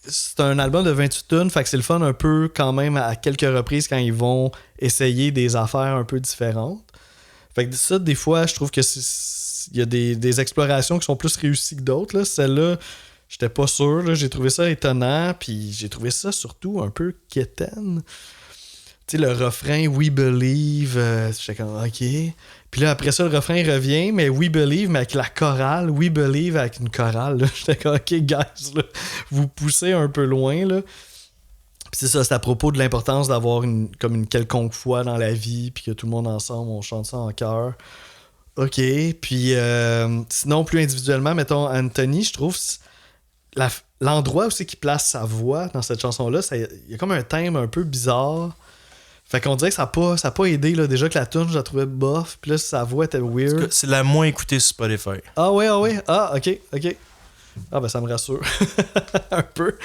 [SPEAKER 2] c'est un album de 28 tunes, fait que c'est le fun un peu quand même à quelques reprises quand ils vont essayer des affaires un peu différentes. Fait que ça, des fois, je trouve que il y a des explorations qui sont plus réussies que d'autres. Là. Celle-là, j'étais pas sûr. Là. J'ai trouvé ça étonnant. Puis j'ai trouvé ça surtout un peu quétaine. Tu sais, le refrain We Believe, j'étais comme OK. Puis là, après ça, le refrain revient, mais We Believe, mais avec la chorale. We Believe avec une chorale. Là. J'étais comme OK, guys, là, vous poussez un peu loin. Là. Puis c'est ça, c'est à propos de l'importance d'avoir comme une quelconque foi dans la vie, puis que tout le monde ensemble, on chante ça en chœur. OK. Puis sinon, plus individuellement, mettons, Anthony, je trouve l'endroit où c'est qu'il place sa voix dans cette chanson-là, il y a comme un thème un peu bizarre. Fait qu'on dirait que ça a pas aidé. Là. Déjà que la tune, je la trouvais bof. Puis là, sa voix était weird.
[SPEAKER 1] C'est la moins écoutée sur Spotify.
[SPEAKER 2] Ah ouais. Ah, OK. Ah ben ça me rassure. un peu.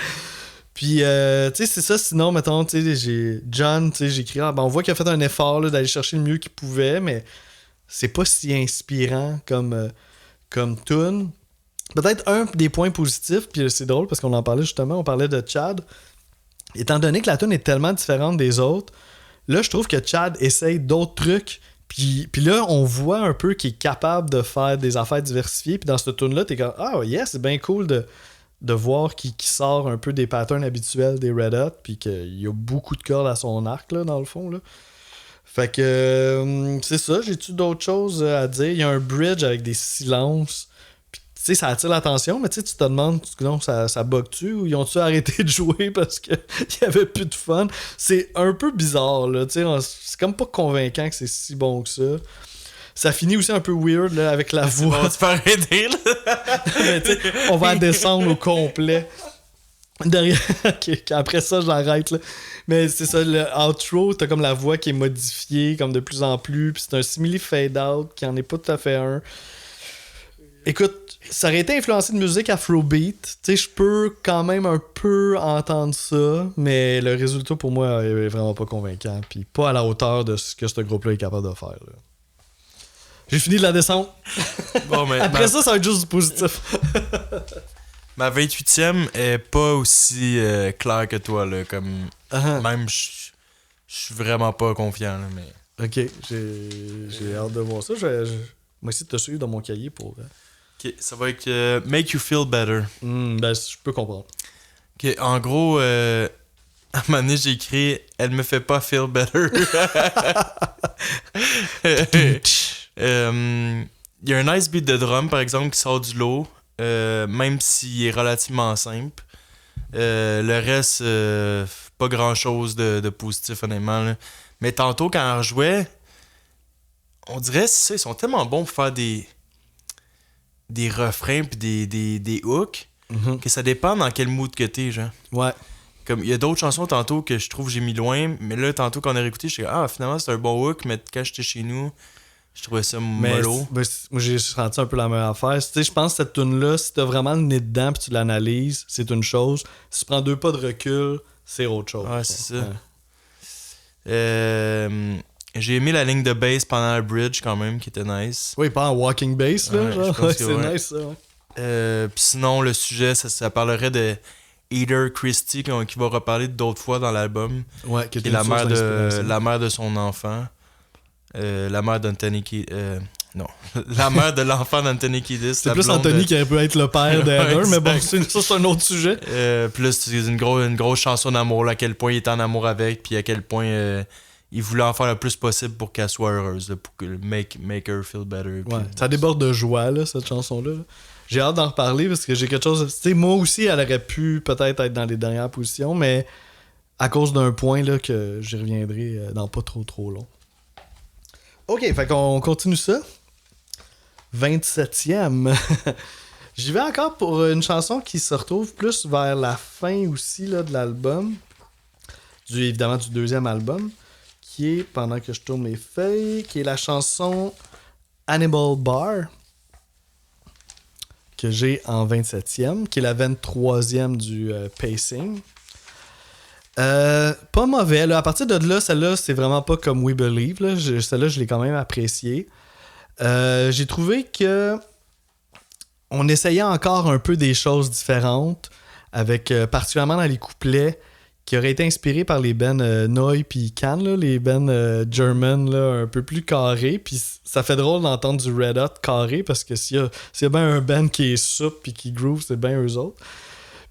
[SPEAKER 2] Puis, tu sais, c'est ça. Sinon, mettons, tu sais, John, tu sais, j'ai écrit, on voit qu'il a fait un effort là, d'aller chercher le mieux qu'il pouvait, mais c'est pas si inspirant comme tune. Peut-être un des points positifs, puis c'est drôle parce qu'on en parlait justement, on parlait de Chad. Étant donné que la tune est tellement différente des autres, là, je trouve que Chad essaye d'autres trucs. Puis là, on voit un peu qu'il est capable de faire des affaires diversifiées. Puis dans cette tune-là, t'es comme, ah, yes, c'est bien cool de voir qu'il sort un peu des patterns habituels des Red Hot. Puis qu'il y a beaucoup de cordes à son arc, là, dans le fond. Là. Fait que, c'est ça. J'ai-tu d'autres choses à dire? Il y a un bridge avec des silences. Tu sais, ça attire l'attention, mais tu te demandes, non, ça bug-tu ou ils ont-tu arrêté de jouer parce qu'il y avait plus de fun? C'est un peu bizarre, là. Tu sais, c'est comme pas convaincant que c'est si bon que ça. Ça finit aussi un peu weird, là, avec la voix.
[SPEAKER 1] Bon, tu peux arrêter, là.
[SPEAKER 2] Mais tu sais, on va descendre au complet. Derrière, ok, après ça, je l'arrête, là. Mais c'est ça, le outro, t'as comme la voix qui est modifiée, comme de plus en plus, puis c'est un simili fade-out qui en est pas tout à fait un. Écoute, ça aurait été influencé de musique afrobeat. Tu sais, je peux quand même un peu entendre ça, mais le résultat pour moi est vraiment pas convaincant. Puis pas à la hauteur de ce que ce groupe-là est capable de faire. Là. J'ai fini de la descente.
[SPEAKER 1] Bon, mais
[SPEAKER 2] après ça va être juste du positif.
[SPEAKER 1] Ma 28e est pas aussi claire que toi. Là, comme même, je suis vraiment pas confiant. Là, mais...
[SPEAKER 2] Ok, j'ai hâte de voir ça. Moi aussi, de te suivre dans mon cahier pour...
[SPEAKER 1] Ok, ça va être Make You Feel Better.
[SPEAKER 2] Ben, je peux comprendre.
[SPEAKER 1] Ok, en gros, à un moment donné, j'ai écrit Elle me fait pas feel better. Il y a un nice beat de drum, par exemple, qui sort du lot, même s'il est relativement simple. Le reste, pas grand-chose de positif, honnêtement. Là. Mais tantôt, quand on rejouait, on dirait, c'est ça, ils sont tellement bons pour faire des refrains puis des hooks que ça dépend dans quel mood que t'es, genre.
[SPEAKER 2] Ouais.
[SPEAKER 1] Comme il y a d'autres chansons tantôt que je trouve que j'ai mis loin, mais là tantôt qu'on a réécouté, je suis finalement c'est un bon hook, mais quand j'étais chez nous, je trouvais ça mollo.
[SPEAKER 2] Moi j'ai senti un peu la même affaire. Tu sais, je pense que cette tune là, si t'as vraiment le nez dedans puis tu l'analyses, c'est une chose. Si tu prends 2 pas de recul, c'est autre chose.
[SPEAKER 1] Ouais, c'est ça. Ouais. J'ai aimé la ligne de bass pendant le bridge quand même, qui était nice.
[SPEAKER 2] Oui, pas en walking bass, là.
[SPEAKER 1] Ouais,
[SPEAKER 2] genre.
[SPEAKER 1] ouais,
[SPEAKER 2] c'est nice, ça. Ouais.
[SPEAKER 1] Puis sinon, le sujet, ça parlerait de Heather Christie, qui va reparler d'autres fois dans l'album.
[SPEAKER 2] Ouais, qui
[SPEAKER 1] est la mère de son enfant. La mère d'Anthony Kiedis. Non. La mère de l'enfant d'Anthony Kiedis.
[SPEAKER 2] C'est plus Anthony qui aurait pu être le père d'Heather, mais bon, ça c'est un autre sujet.
[SPEAKER 1] Puis là, c'est une grosse chanson d'amour, là, à quel point il est en amour avec, puis à quel point il voulait en faire le plus possible pour qu'elle soit heureuse, là, pour que make her feel better.
[SPEAKER 2] Ouais, ça déborde de joie, là, cette chanson-là. J'ai hâte d'en reparler parce que j'ai quelque chose. Tu sais, moi aussi, elle aurait pu peut-être être dans les dernières positions, mais à cause d'un point là, que j'y reviendrai dans pas trop long. Ok, fait qu'on continue ça. 27e. J'y vais encore pour une chanson qui se retrouve plus vers la fin aussi là, de l'album. Évidemment du deuxième album. Qui est, pendant que je tourne mes feuilles, qui est la chanson Animal Bar. Que j'ai en 27e, qui est la 23e du pacing. Pas mauvais. Là. À partir de là, celle-là, c'est vraiment pas comme We Believe. Là. Celle-là, je l'ai quand même appréciée. J'ai trouvé que on essayait encore un peu des choses différentes, avec particulièrement dans les couplets, qui aurait été inspiré par les bands Noi puis Can, là, les bands German là, un peu plus carrés. Puis ça fait drôle d'entendre du Red Hot carré parce que s'il y a bien un band qui est souple puis qui groove, c'est bien eux autres.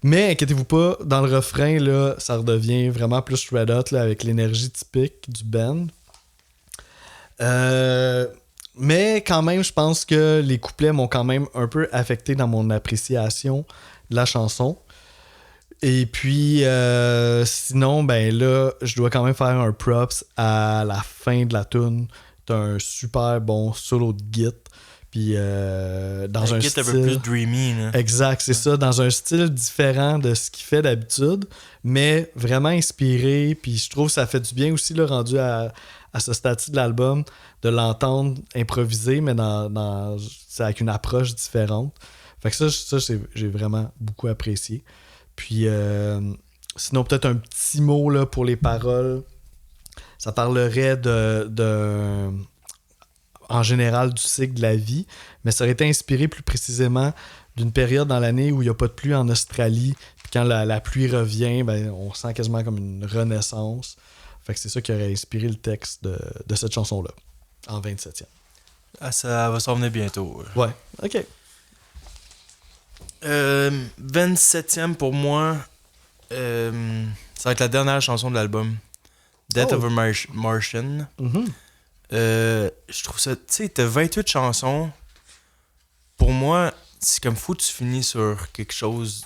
[SPEAKER 2] Mais inquiétez-vous pas, dans le refrain, là, ça redevient vraiment plus Red Hot là, avec l'énergie typique du band. Mais quand même, je pense que les couplets m'ont quand même un peu affecté dans mon appréciation de la chanson. Et puis, sinon, ben là, je dois quand même faire un props à la fin de la tune. T'as un super bon solo de git. Puis, dans un style...
[SPEAKER 1] un peu plus dreamy. Là.
[SPEAKER 2] Exact, c'est ça. Dans un style différent de ce qu'il fait d'habitude, mais vraiment inspiré. Puis, je trouve que ça fait du bien aussi, là, rendu à ce statut de l'album, de l'entendre improviser, mais c'est avec une approche différente. Fait que ça j'ai vraiment beaucoup apprécié. Puis, sinon, peut-être un petit mot là, pour les paroles. Ça parlerait en général du cycle de la vie, mais ça aurait été inspiré plus précisément d'une période dans l'année où il n'y a pas de pluie en Australie. Puis quand la pluie revient, ben, on sent quasiment comme une renaissance. Fait que c'est ça qui aurait inspiré le texte de cette chanson-là, en 27e.
[SPEAKER 1] Ah, ça va s'en venir bientôt.
[SPEAKER 2] Ouais, ok.
[SPEAKER 1] 27e pour moi, ça va être la dernière chanson de l'album. Death of a Martian.
[SPEAKER 2] Mm-hmm.
[SPEAKER 1] Je trouve ça, tu sais, t'as 28 chansons. Pour moi, c'est comme faut que tu finis sur quelque chose.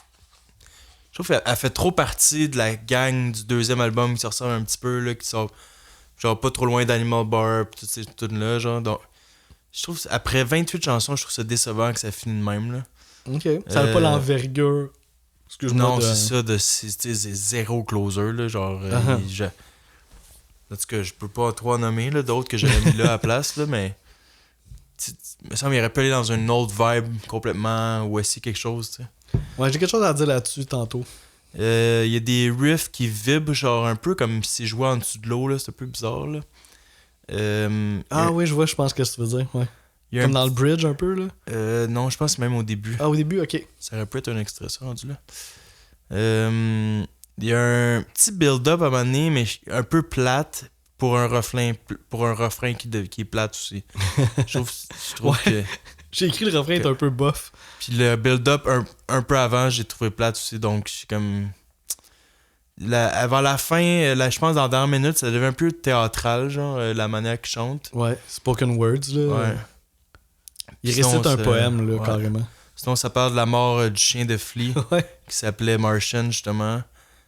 [SPEAKER 1] Je trouve qu'elle fait trop partie de la gang du deuxième album qui se ressemble un petit peu, là, qui sort genre pas trop loin d'Animal Bar pis toutes ces tunes-là, genre. Donc, je trouve, après 28 chansons, je trouve ça décevant que ça finit de même, là.
[SPEAKER 2] Ok. Ça n'a pas l'envergure. Excuse-moi.
[SPEAKER 1] Non, c'est zéro closer, là, genre. En tout cas, je peux pas trop en nommer, là, d'autres que j'aurais mis là à la place, là, mais. Il me semble qu'il aurait pu aller dans une autre vibe complètement, ou aussi quelque chose, tu sais.
[SPEAKER 2] Ouais, j'ai quelque chose à dire là-dessus tantôt.
[SPEAKER 1] Il y a des riffs qui vibrent, genre un peu comme si je jouais en dessous de l'eau, là, c'est un peu bizarre, là.
[SPEAKER 2] Oui, je pense que tu veux dire, ouais. Comme dans le bridge un peu, là?
[SPEAKER 1] Non, je pense même au début.
[SPEAKER 2] Ah, au début, ok.
[SPEAKER 1] Ça aurait pu être un extrait, ça, rendu là. Il y a un petit build-up à un moment donné, mais un peu plate pour un refrain qui est plate aussi. Je trouve que...
[SPEAKER 2] J'ai écrit le refrain est un peu bof.
[SPEAKER 1] Puis le build-up un peu avant, j'ai trouvé plate aussi, donc je suis comme... avant la fin, je pense dans la dernière minute, ça devient un peu théâtral, genre, la manière qu'il chante.
[SPEAKER 2] Ouais, spoken words, là.
[SPEAKER 1] Ouais.
[SPEAKER 2] Il récite un poème, là, carrément.
[SPEAKER 1] Sinon, ça parle de la mort du chien de Flea, qui s'appelait Martian, justement.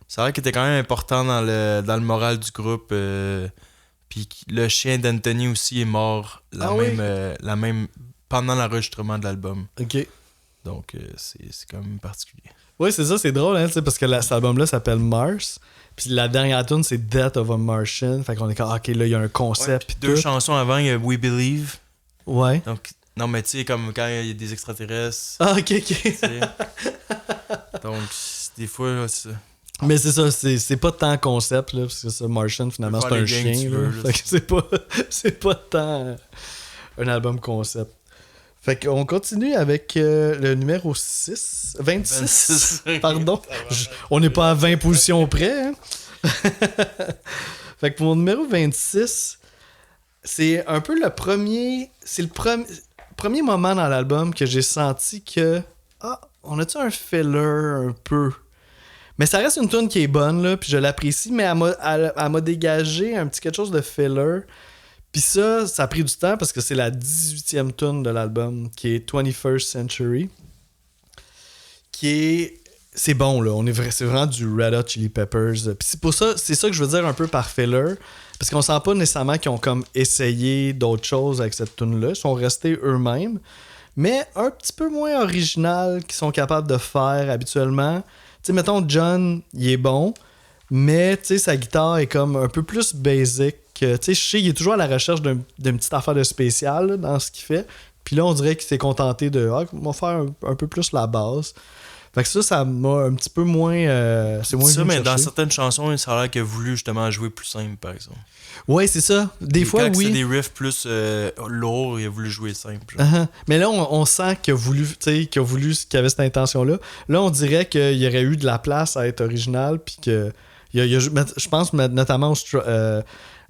[SPEAKER 1] C'est vrai qu'il était quand même important dans le moral du groupe. Puis le chien d'Anthony aussi est mort la même pendant l'enregistrement de l'album.
[SPEAKER 2] Ok.
[SPEAKER 1] Donc, c'est quand même particulier.
[SPEAKER 2] Oui, c'est ça, c'est drôle, hein, parce que cet album-là s'appelle Mars. Puis la dernière tune c'est Death of a Martian. Fait qu'on est comme, ok, là, il y a un concept.
[SPEAKER 1] Puis deux chansons avant, il y a We Believe.
[SPEAKER 2] Ouais.
[SPEAKER 1] Donc, non, mais tu sais, comme quand il y a des extraterrestres.
[SPEAKER 2] Ah, ok.
[SPEAKER 1] Donc, des fois, là, c'est ça.
[SPEAKER 2] Mais c'est ça, c'est pas tant concept, là, parce que ça, Martian, finalement, c'est un chien. Fait que c'est pas tant un album concept. Fait qu'on continue avec le numéro 6. 26. Pardon. On n'est pas à 20 positions près. Hein? Fait que pour mon numéro 26, c'est un peu le premier... C'est le premier moment dans l'album que j'ai senti que... Ah, on a-tu un filler un peu? Mais ça reste une tune qui est bonne, là, puis je l'apprécie, mais elle m'a dégagé un petit quelque chose de filler. Puis ça a pris du temps parce que c'est la 18e tune de l'album, qui est 21st Century. C'est bon, là. C'est vraiment du Red Hot Chili Peppers. Puis c'est ça que je veux dire un peu par filler. Parce qu'on sent pas nécessairement qu'ils ont comme essayé d'autres choses avec cette tune-là. Ils sont restés eux-mêmes. Mais un petit peu moins original qu'ils sont capables de faire habituellement. Tu sais, mettons, John, il est bon. Mais, tu sais, sa guitare est comme un peu plus basic. Tu sais, je sais, il est toujours à la recherche d'une petite affaire de spécial là, dans ce qu'il fait. Puis là, on dirait qu'il s'est contenté de on va faire un peu plus la base. Fait que ça m'a un petit peu moins. C'est moins
[SPEAKER 1] ça, mais dans certaines chansons, ça a l'air qu'il a voulu justement jouer plus simple, par exemple.
[SPEAKER 2] Ouais, c'est ça. Des fois,
[SPEAKER 1] quand
[SPEAKER 2] oui.
[SPEAKER 1] c'est des riffs plus lourds, il a voulu jouer simple.
[SPEAKER 2] Mais là, on sent qu'il a voulu, qu'il avait cette intention-là. Là, on dirait qu'il y aurait eu de la place à être original, puis que Je pense notamment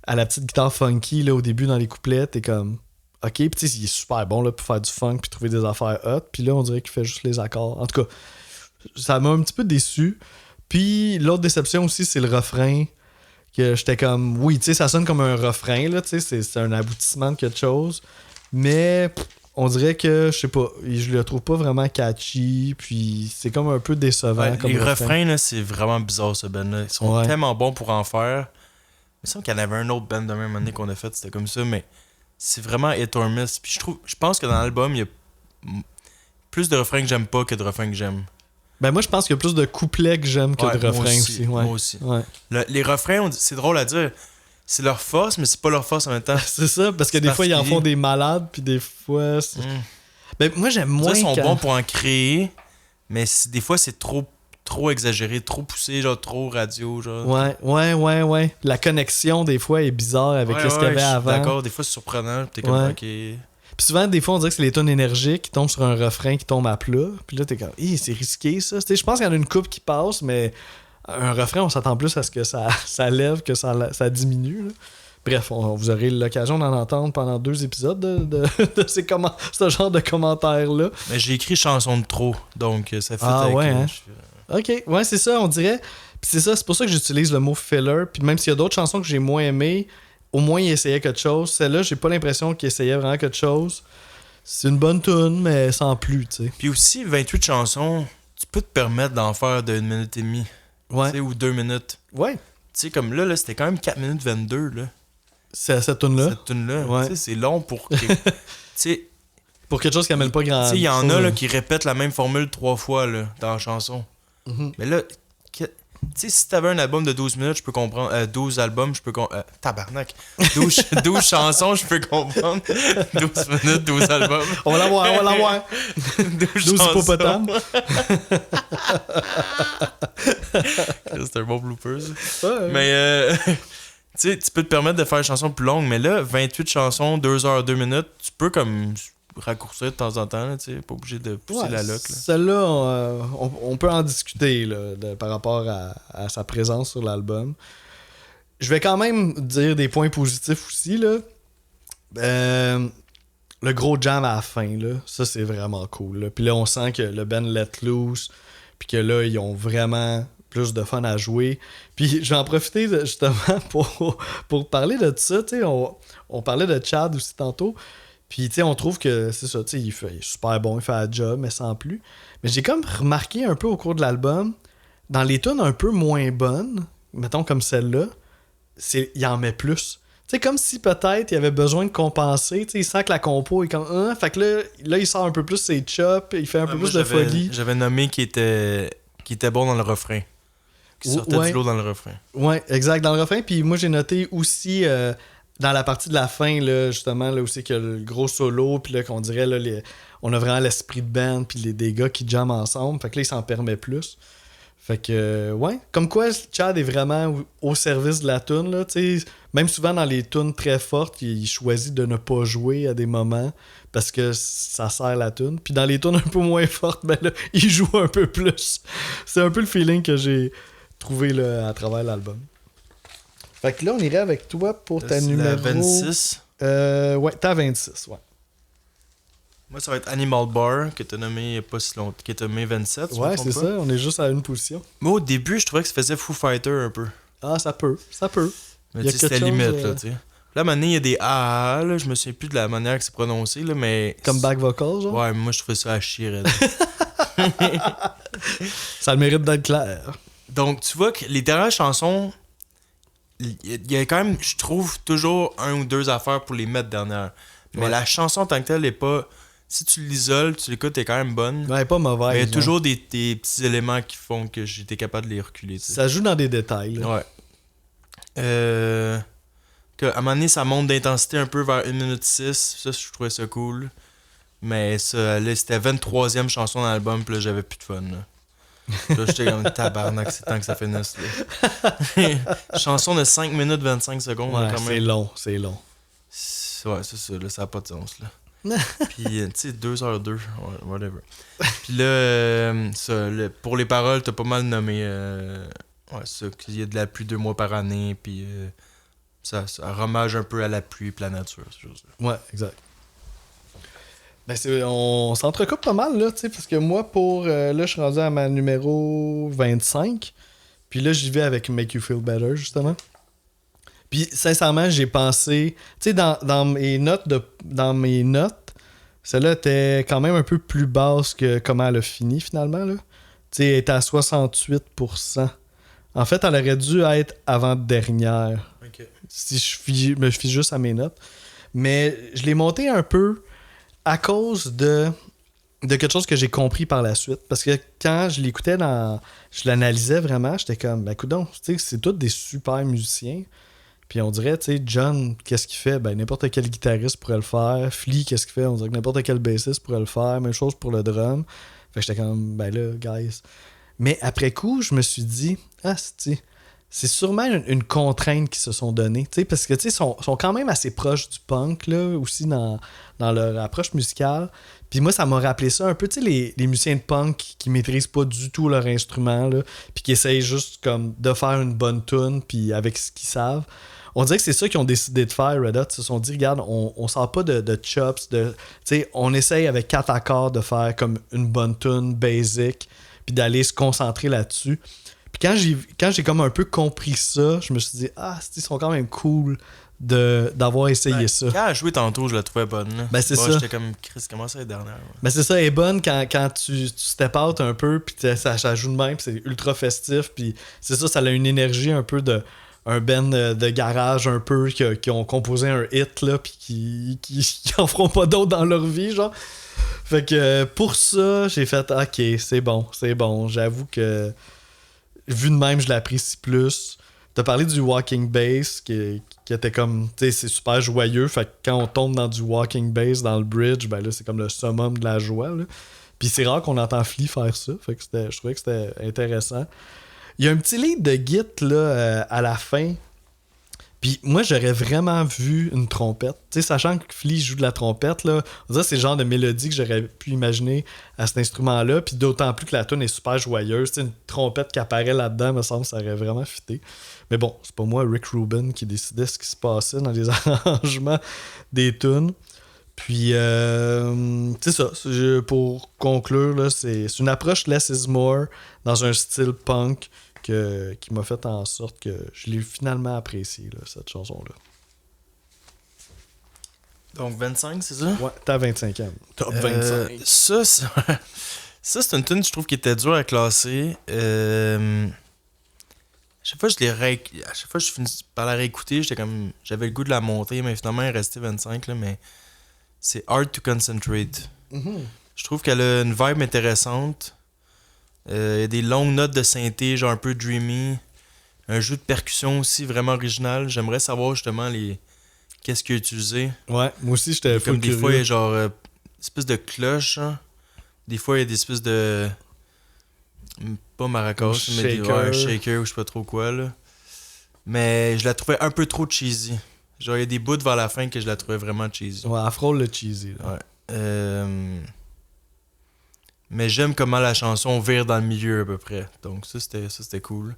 [SPEAKER 2] à la petite guitare funky là, au début dans les couplets, t'es comme ok, puis tu sais, il est super bon là, pour faire du funk puis trouver des affaires hot, puis là on dirait qu'il fait juste les accords. En tout cas, ça m'a un petit peu déçu. Puis l'autre déception aussi, c'est le refrain, que j'étais comme oui, tu sais, ça sonne comme un refrain là, tu sais, c'est un aboutissement de quelque chose, mais on dirait que je sais pas, je le trouve pas vraiment catchy, puis c'est comme un peu décevant.
[SPEAKER 1] Ouais,
[SPEAKER 2] comme
[SPEAKER 1] les refrains là, c'est vraiment bizarre ce band là, ils sont tellement bons pour en faire. Il me semble qu'il y en avait un autre band de même année qu'on a fait, c'était comme ça, mais c'est vraiment hit or miss. Puis je pense que dans l'album, il y a plus de refrains que j'aime pas que de refrains que j'aime.
[SPEAKER 2] Ben moi, je pense qu'il y a plus de couplets que j'aime que de refrains aussi. Ouais.
[SPEAKER 1] Moi aussi. Ouais. Les refrains, c'est drôle à dire, c'est leur force, mais c'est pas leur force en même temps.
[SPEAKER 2] C'est ça, parce que des fois, ils en font des malades, puis des fois... Ben moi, j'aime moins
[SPEAKER 1] ils sont bons pour en créer, mais des fois, c'est trop exagéré, trop poussé, genre trop radio, genre.
[SPEAKER 2] Ouais. La connexion, des fois, est bizarre avec ce qu'il y avait avant.
[SPEAKER 1] D'accord, des fois, c'est surprenant. T'es comme, ok.
[SPEAKER 2] Puis souvent, des fois, on dirait que c'est les tonnes énergiques qui tombent sur un refrain qui tombe à plat. Puis là, t'es comme, c'est risqué, ça. Je pense qu'il y en a une coupe qui passe, mais un refrain, on s'attend plus à ce que ça lève que ça diminue. Là. Bref, vous aurez l'occasion d'en entendre pendant 2 épisodes de ce genre de commentaires-là.
[SPEAKER 1] Mais j'ai écrit chanson de trop, donc ça fait...
[SPEAKER 2] Ok, ouais, c'est ça, on dirait. Puis c'est pour ça que j'utilise le mot filler. Puis même s'il y a d'autres chansons que j'ai moins aimées, au moins il essayait quelque chose. Celle-là, j'ai pas l'impression qu'il essayait vraiment quelque chose. C'est une bonne tune, mais sans plus, tu sais.
[SPEAKER 1] Puis aussi, 28 chansons, tu peux te permettre d'en faire de 1 minute et demie.
[SPEAKER 2] Ouais.
[SPEAKER 1] Ou 2 minutes.
[SPEAKER 2] Ouais.
[SPEAKER 1] Tu sais, comme là, c'était quand même 4 minutes 22, là.
[SPEAKER 2] C'est cette tune-là?
[SPEAKER 1] Cette tune-là.
[SPEAKER 2] Ouais.
[SPEAKER 1] Tu sais, c'est long pour... tu sais...
[SPEAKER 2] Pour quelque chose qui amène pas grand chose.
[SPEAKER 1] Tu sais, il y en a là, qui répètent la même formule 3 fois, là, dans la chanson.
[SPEAKER 2] Mm-hmm.
[SPEAKER 1] Mais là, tu sais, si t'avais un album de 12 minutes, je peux comprendre. 12 albums, je peux comprendre. Tabarnak. 12 chansons, je peux comprendre. 12 minutes, 12 albums.
[SPEAKER 2] On va l'avoir. 12 hippopotames.
[SPEAKER 1] C'est un bon blooper, ça. Ouais. Mais, tu sais, tu peux te permettre de faire une chanson plus longue, mais là, 28 chansons, 2 heures, 2 minutes, tu peux comme raccourcir de temps en temps, tu sais, pas obligé de pousser la loque.
[SPEAKER 2] Celle-là, on peut en discuter là, par rapport à sa présence sur l'album. Je vais quand même dire des points positifs aussi, là. Le gros jam à la fin, là, ça c'est vraiment cool. Là. Puis là, on sent que le band let loose, puis que là, ils ont vraiment plus de fun à jouer. Puis je vais en profiter justement pour parler de ça. Tu sais, on parlait de Chad aussi tantôt. Puis, tu sais, on trouve que c'est ça, tu sais, il est super bon, il fait la job, mais sans plus. Mais j'ai comme remarqué un peu au cours de l'album, dans les tunes un peu moins bonnes, mettons comme celle-là, il en met plus. Tu sais, comme si peut-être il avait besoin de compenser, tu sais, il sent que la compo est comme... fait que là, il sort un peu plus ses chops, il fait un peu plus de folie.
[SPEAKER 1] J'avais nommé qui était bon dans le refrain. Qui sortait du lot dans le refrain.
[SPEAKER 2] Ouais, exact, dans le refrain. Puis moi, j'ai noté aussi... dans la partie de la fin, là, justement, là aussi, qu'il y a le gros solo, puis là, qu'on dirait, là, on a vraiment l'esprit de band, puis des gars qui jamment ensemble. Fait que là, il s'en permet plus. Fait que, ouais. Comme quoi, Chad est vraiment au service de la tune, là, tu sais. Même souvent, dans les tunes très fortes, il choisit de ne pas jouer à des moments parce que ça sert la tune. Puis dans les tunes un peu moins fortes, ben là, il joue un peu plus. C'est un peu le feeling que j'ai trouvé, là, à travers l'album. Fait que là, on irait avec toi pour ta numéro...
[SPEAKER 1] 26.
[SPEAKER 2] Ouais, t'as 26, ouais.
[SPEAKER 1] Moi, ça va être Animal Bar, que t'as nommé il n'y a pas si longtemps, qui est nommé 27.
[SPEAKER 2] Ouais, c'est ça, on est juste à une position.
[SPEAKER 1] Moi, au début, je trouvais que ça faisait Foo Fighter un peu.
[SPEAKER 2] Ah, ça peut.
[SPEAKER 1] Mais tu sais, c'était limite, là, tu sais. Là, à un moment donné, il y a des ah, là, je me souviens plus de la manière que c'est prononcé, là, mais...
[SPEAKER 2] Comme back vocal, genre?
[SPEAKER 1] Ouais, moi, je trouvais ça à chier.
[SPEAKER 2] Ça a le mérite d'être clair.
[SPEAKER 1] Donc, tu vois que les dernières chansons... Il y a quand même, je trouve, toujours 1 ou 2 affaires pour les mettre dernières. Mais la chanson en tant que telle n'est pas... Si tu l'isoles, tu l'écoutes, t'es quand même bonne.
[SPEAKER 2] Ouais, elle est pas mauvaise.
[SPEAKER 1] Mais il y a toujours des petits éléments qui font que j'étais capable de les reculer. T'sais.
[SPEAKER 2] Ça joue dans des détails. Là.
[SPEAKER 1] Ouais. À un moment donné, ça monte d'intensité un peu vers 1 minute 6. Ça, je trouvais ça cool. Mais ça, là, c'était 23e chanson dans l'album, puis là, j'avais plus de fun. Là, j'étais comme tabarnak, c'est temps que ça finisse. Chanson de 5 minutes 25 secondes.
[SPEAKER 2] Ouais,
[SPEAKER 1] quand même.
[SPEAKER 2] c'est long.
[SPEAKER 1] Ouais, c'est ça, là, ça n'a pas de sens. Là. Puis, tu sais, 2h02, whatever. Puis là, pour les paroles, t'as pas mal nommé Ouais, c'est ça, qu'il y a de la pluie 2 mois par année, puis ça hommage un peu à la pluie et la nature, ces choses-là.
[SPEAKER 2] Ouais, exact. Ben on s'entrecoupe pas mal, là, tu sais, parce que moi, là, je suis rendu à ma numéro 25, puis là, j'y vais avec Make You Feel Better, justement. Puis, sincèrement, j'ai pensé, tu sais, dans mes notes, celle-là était quand même un peu plus basse que comment elle a fini, finalement, là. Tu sais, elle était à 68%. En fait, elle aurait dû être avant-dernière.
[SPEAKER 1] Okay.
[SPEAKER 2] Si je me fie juste à mes notes. Mais je l'ai monté un peu à cause de quelque chose que j'ai compris par la suite. Parce que quand je l'écoutais, je l'analysais vraiment, j'étais comme, ben écoute donc, c'est tous des super musiciens. Puis on dirait, tu sais, John, qu'est-ce qu'il fait? Ben n'importe quel guitariste pourrait le faire. Flea, qu'est-ce qu'il fait? On dirait que n'importe quel bassiste pourrait le faire. Même chose pour le drum. Fait que j'étais comme, ben là, guys. Mais après coup, je me suis dit, c'est sûrement une contrainte qu'ils se sont données. Parce que ils sont quand même assez proches du punk, là, aussi dans leur approche musicale. Puis moi, ça m'a rappelé ça un peu, les musiciens de punk qui maîtrisent pas du tout leur instrument, là, puis qui essayent juste comme de faire une bonne tune, puis avec ce qu'ils savent. On dirait que c'est ça qu'ils ont décidé de faire, Red Hot. Ils se sont dit, regarde, on sort pas de chops, on essaye avec 4 accords de faire comme une bonne tune basic, puis d'aller se concentrer là-dessus. Puis quand j'ai comme un peu compris ça, je me suis dit, ils sont quand même cool d'avoir essayé ça.
[SPEAKER 1] Quand elle a joué tantôt, je la trouvais bonne. Là.
[SPEAKER 2] Ben c'est ça.
[SPEAKER 1] J'étais comme, Chris, comment ça est dernière? Ouais.
[SPEAKER 2] Ben c'est ça, elle est bonne quand tu step out un peu, puis ça joue de même, puis c'est ultra festif, puis c'est ça, ça a une énergie un peu un band de garage un peu qui ont composé un hit, là, puis qui en feront pas d'autres dans leur vie, genre. Fait que pour ça, j'ai fait, ok, c'est bon. J'avoue que vu de même, je l'apprécie plus. T'as parlé du walking bass qui était comme, tu sais, c'est super joyeux. Fait que quand on tombe dans du walking bass dans le bridge, ben là, c'est comme le summum de la joie, là. Puis c'est rare qu'on entend Flea faire ça. Fait que je trouvais que c'était intéressant. Il y a un petit lead de git là, à la fin. Puis moi, j'aurais vraiment vu une trompette. Tu sais, sachant que Flea joue de la trompette, là, on dirait que c'est le genre de mélodie que j'aurais pu imaginer à cet instrument-là. Puis d'autant plus que la tune est super joyeuse. Tu sais, une trompette qui apparaît là-dedans, me semble, ça aurait vraiment fité. Mais bon, c'est pas moi, Rick Rubin, qui décidait ce qui se passait dans les arrangements des tunes. Puis, c'est ça. Pour conclure, là, c'est une approche less is more dans un style punk qui m'a fait en sorte que je l'ai finalement apprécié, là, cette chanson-là.
[SPEAKER 1] Donc 25, c'est ça?
[SPEAKER 2] Ouais, t'as 25 ans. Top 25.
[SPEAKER 1] Ça, c'est une tune, je trouve, qui était dure à classer. Chaque fois que je finis par la réécouter, j'avais le goût de la monter, mais finalement, elle est restée 25, là, mais c'est Hard to Concentrate.
[SPEAKER 2] Mm-hmm.
[SPEAKER 1] Je trouve qu'elle a une vibe intéressante. Il y a des longues notes de synthé, genre un peu dreamy. Un jeu de percussion aussi vraiment original. J'aimerais savoir justement qu'est-ce qu'il a utilisé.
[SPEAKER 2] Ouais, moi aussi j'étais
[SPEAKER 1] comme des fois, il y a genre une espèce de cloche. Hein. Des fois, il y a des espèces de... Pas maracas, mais des shaker ou je sais pas trop quoi. Là. Mais je la trouvais un peu trop cheesy. Genre, il y a des bouts vers la fin que je la trouvais vraiment cheesy.
[SPEAKER 2] Ouais, elle frôle le cheesy. Là.
[SPEAKER 1] Ouais. Mais j'aime comment la chanson vire dans le milieu à peu près. Donc ça c'était cool.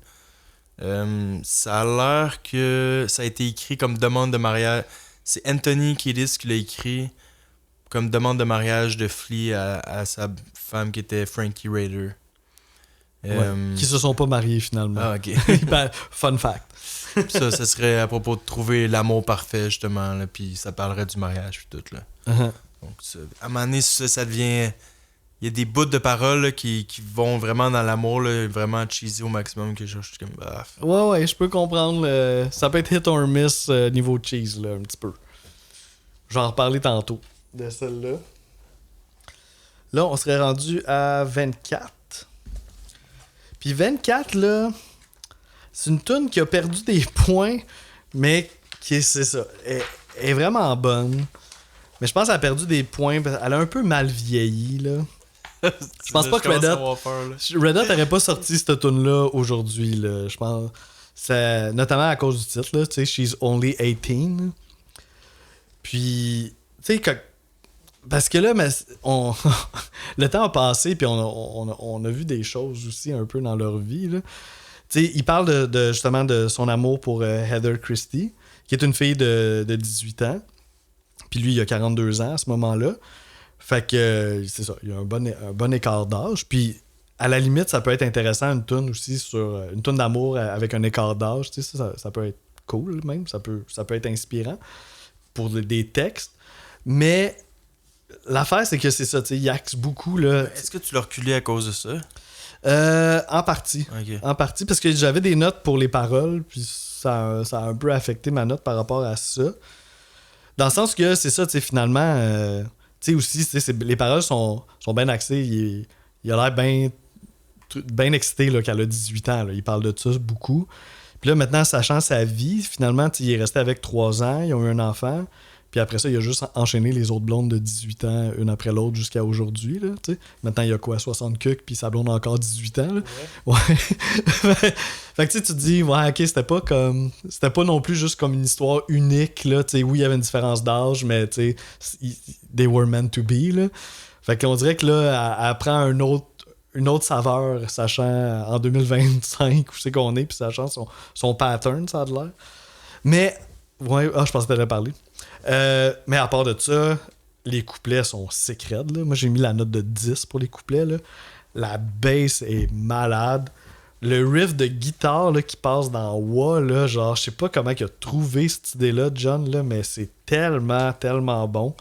[SPEAKER 1] Ça a l'air que ça a été écrit comme demande de mariage. C'est Anthony Kiedis qui l'a écrit comme demande de mariage de Flea à sa femme qui était Frankie Raider.
[SPEAKER 2] Qui se sont pas mariés finalement.
[SPEAKER 1] Ah ok.
[SPEAKER 2] Ben, fun fact.
[SPEAKER 1] Ça serait à propos de trouver l'amour parfait justement. Là, puis ça parlerait du mariage puis tout là.
[SPEAKER 2] Uh-huh.
[SPEAKER 1] Donc à un moment donné ça devient... Il y a des bouts de paroles là, qui vont vraiment dans l'amour, là, vraiment cheesy au maximum, que je suis comme...
[SPEAKER 2] Ouais, je peux comprendre. Ça peut être hit or miss niveau cheese, là, un petit peu. Je vais en reparler tantôt de celle-là. Là, on serait rendu à 24. Puis 24, là, c'est une toune qui a perdu des points, mais c'est ça. Elle est vraiment bonne. Mais je pense qu'elle a perdu des points. Elle a un peu mal vieilli, là. Je pense pas que Red Hot n'aurait pas sorti cette tune-là aujourd'hui, là. Je pense. Notamment à cause du titre, là. Tu sais, She's Only 18. Puis, tu sais, parce que là, le temps a passé, puis on a vu des choses aussi un peu dans leur vie, là. Tu sais, il parle justement de son amour pour Heather Christie, qui est une fille de 18 ans. Puis lui, il a 42 ans à ce moment-là. Fait que, c'est ça, il y a un bon écart d'âge. Puis, à la limite, ça peut être intéressant, une toune aussi, sur une toune d'amour avec un écart d'âge. Tu sais, ça peut être cool, même. Ça peut être inspirant pour des textes. Mais l'affaire, c'est que c'est ça, tu sais, il axe beaucoup, là.
[SPEAKER 1] Est-ce que tu l'as reculé à cause de ça?
[SPEAKER 2] En partie.
[SPEAKER 1] Okay.
[SPEAKER 2] En partie, parce que j'avais des notes pour les paroles, puis ça a un peu affecté ma note par rapport à ça. Dans le sens que c'est ça, tu sais, finalement, tu sais, aussi, les paroles sont bien axées. Il a l'air bien excité là, qu'elle a 18 ans. Là. Il parle de ça beaucoup. Puis là, maintenant, sachant sa vie, finalement, il est resté avec 3 ans. Ils ont eu un enfant. Puis après ça, il a juste enchaîné les autres blondes de 18 ans, une après l'autre, jusqu'à aujourd'hui. Là, maintenant, il y a quoi, 60 cucs, puis sa blonde a encore 18 ans. Là. Ouais. Fait que tu te dis, ouais, ok, c'était pas non plus juste comme une histoire unique. Là, oui, il y avait une différence d'âge, mais they were meant to be. Là. Fait qu'on dirait que là, elle prend une autre saveur, sachant en 2025 où c'est qu'on est, puis sachant son pattern, ça a de l'air. Mais, ouais, je pensais que t'allais parler. Mais à part de ça, les couplets sont secrètes. Moi, j'ai mis la note de 10 pour les couplets. Là. La bass est malade. Le riff de guitare là, qui passe dans Wa, là, genre, je sais pas comment il a trouvé cette idée-là, John, là, mais c'est tellement, tellement bon.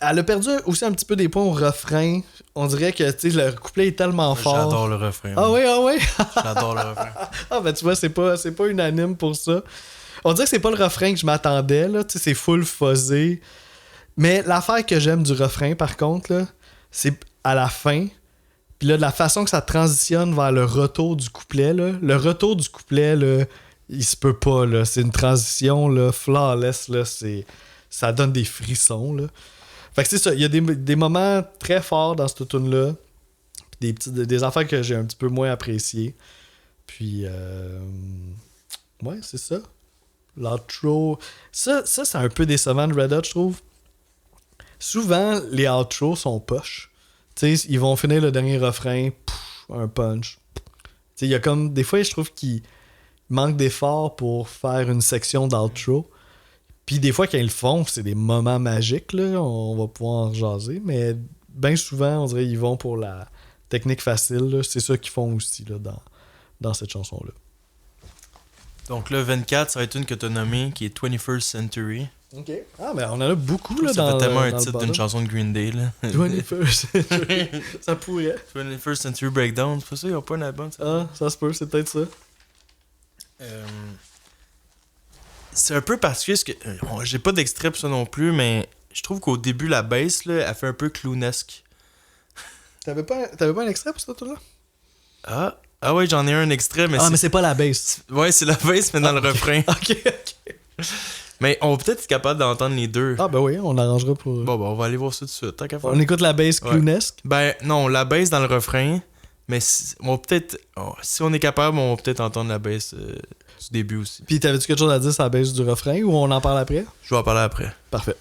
[SPEAKER 2] Elle a perdu aussi un petit peu des points au refrain. On dirait que le couplet est tellement fort.
[SPEAKER 1] J'adore le refrain.
[SPEAKER 2] Ah oui, ah oui.
[SPEAKER 1] J'adore le refrain.
[SPEAKER 2] Ah ben tu vois, c'est pas unanime pour ça. On dirait que c'est pas le refrain que je m'attendais, là. Tu sais, c'est full fuzzé. Mais l'affaire que j'aime du refrain, par contre, là, c'est à la fin. Puis là, de la façon que ça transitionne vers le retour du couplet, là. Le retour du couplet, là, il se peut pas, là. C'est une transition, là, flawless, là. Ça donne des frissons, là. Fait que c'est ça. Il y a des moments très forts dans cette tune-là. Puis des affaires que j'ai un petit peu moins appréciées. Puis, ouais, c'est ça. L'outro. Ça c'est un peu décevant de Red Hot, je trouve. Souvent, les outros sont poches. Tu sais, ils vont finir le dernier refrain, un punch. Tu sais, il y a comme. Des fois, je trouve qu'il manque d'effort pour faire une section d'outro. Puis des fois, quand ils le font, c'est des moments magiques, là. On va pouvoir en jaser. Mais bien souvent, on dirait qu'ils vont pour la technique facile, là. C'est ça qu'ils font aussi, là, dans cette chanson-là.
[SPEAKER 1] Donc là, 24, ça va être une que tu as nommée, qui est 21st Century.
[SPEAKER 2] OK. Ah, mais on en a beaucoup, là,
[SPEAKER 1] ça
[SPEAKER 2] dans
[SPEAKER 1] fait tellement
[SPEAKER 2] dans
[SPEAKER 1] un titre d'une chanson de Green Day, là.
[SPEAKER 2] 21st Century. Ça pourrait.
[SPEAKER 1] 21st Century Breakdown, c'est pas ça, ils ont pas un album, ça.
[SPEAKER 2] Ah, ça se peut, c'est peut-être ça.
[SPEAKER 1] C'est un peu particulier, parce que j'ai pas d'extrait pour ça non plus, mais je trouve qu'au début, la bass, là, elle fait un peu clownesque.
[SPEAKER 2] T'avais pas un extrait pour ça, toi, là?
[SPEAKER 1] Ah ouais, j'en ai un extrait, mais
[SPEAKER 2] mais c'est pas la bass.
[SPEAKER 1] Ouais, c'est la bass, mais dans le refrain.
[SPEAKER 2] OK.
[SPEAKER 1] Mais on va peut-être être capable d'entendre les deux.
[SPEAKER 2] Ah ben oui, on l'arrangera pour...
[SPEAKER 1] Bon, on va aller voir ça tout de suite, tant qu'à faire.
[SPEAKER 2] On écoute la bass clownesque?
[SPEAKER 1] Ben non, la bass dans le refrain, mais on va peut-être... si on est capable, on va peut-être entendre la bass du début aussi.
[SPEAKER 2] Puis t'avais-tu quelque chose à dire sur la bass du refrain ou on en parle après?
[SPEAKER 1] Je vais en parler après.
[SPEAKER 2] Parfait.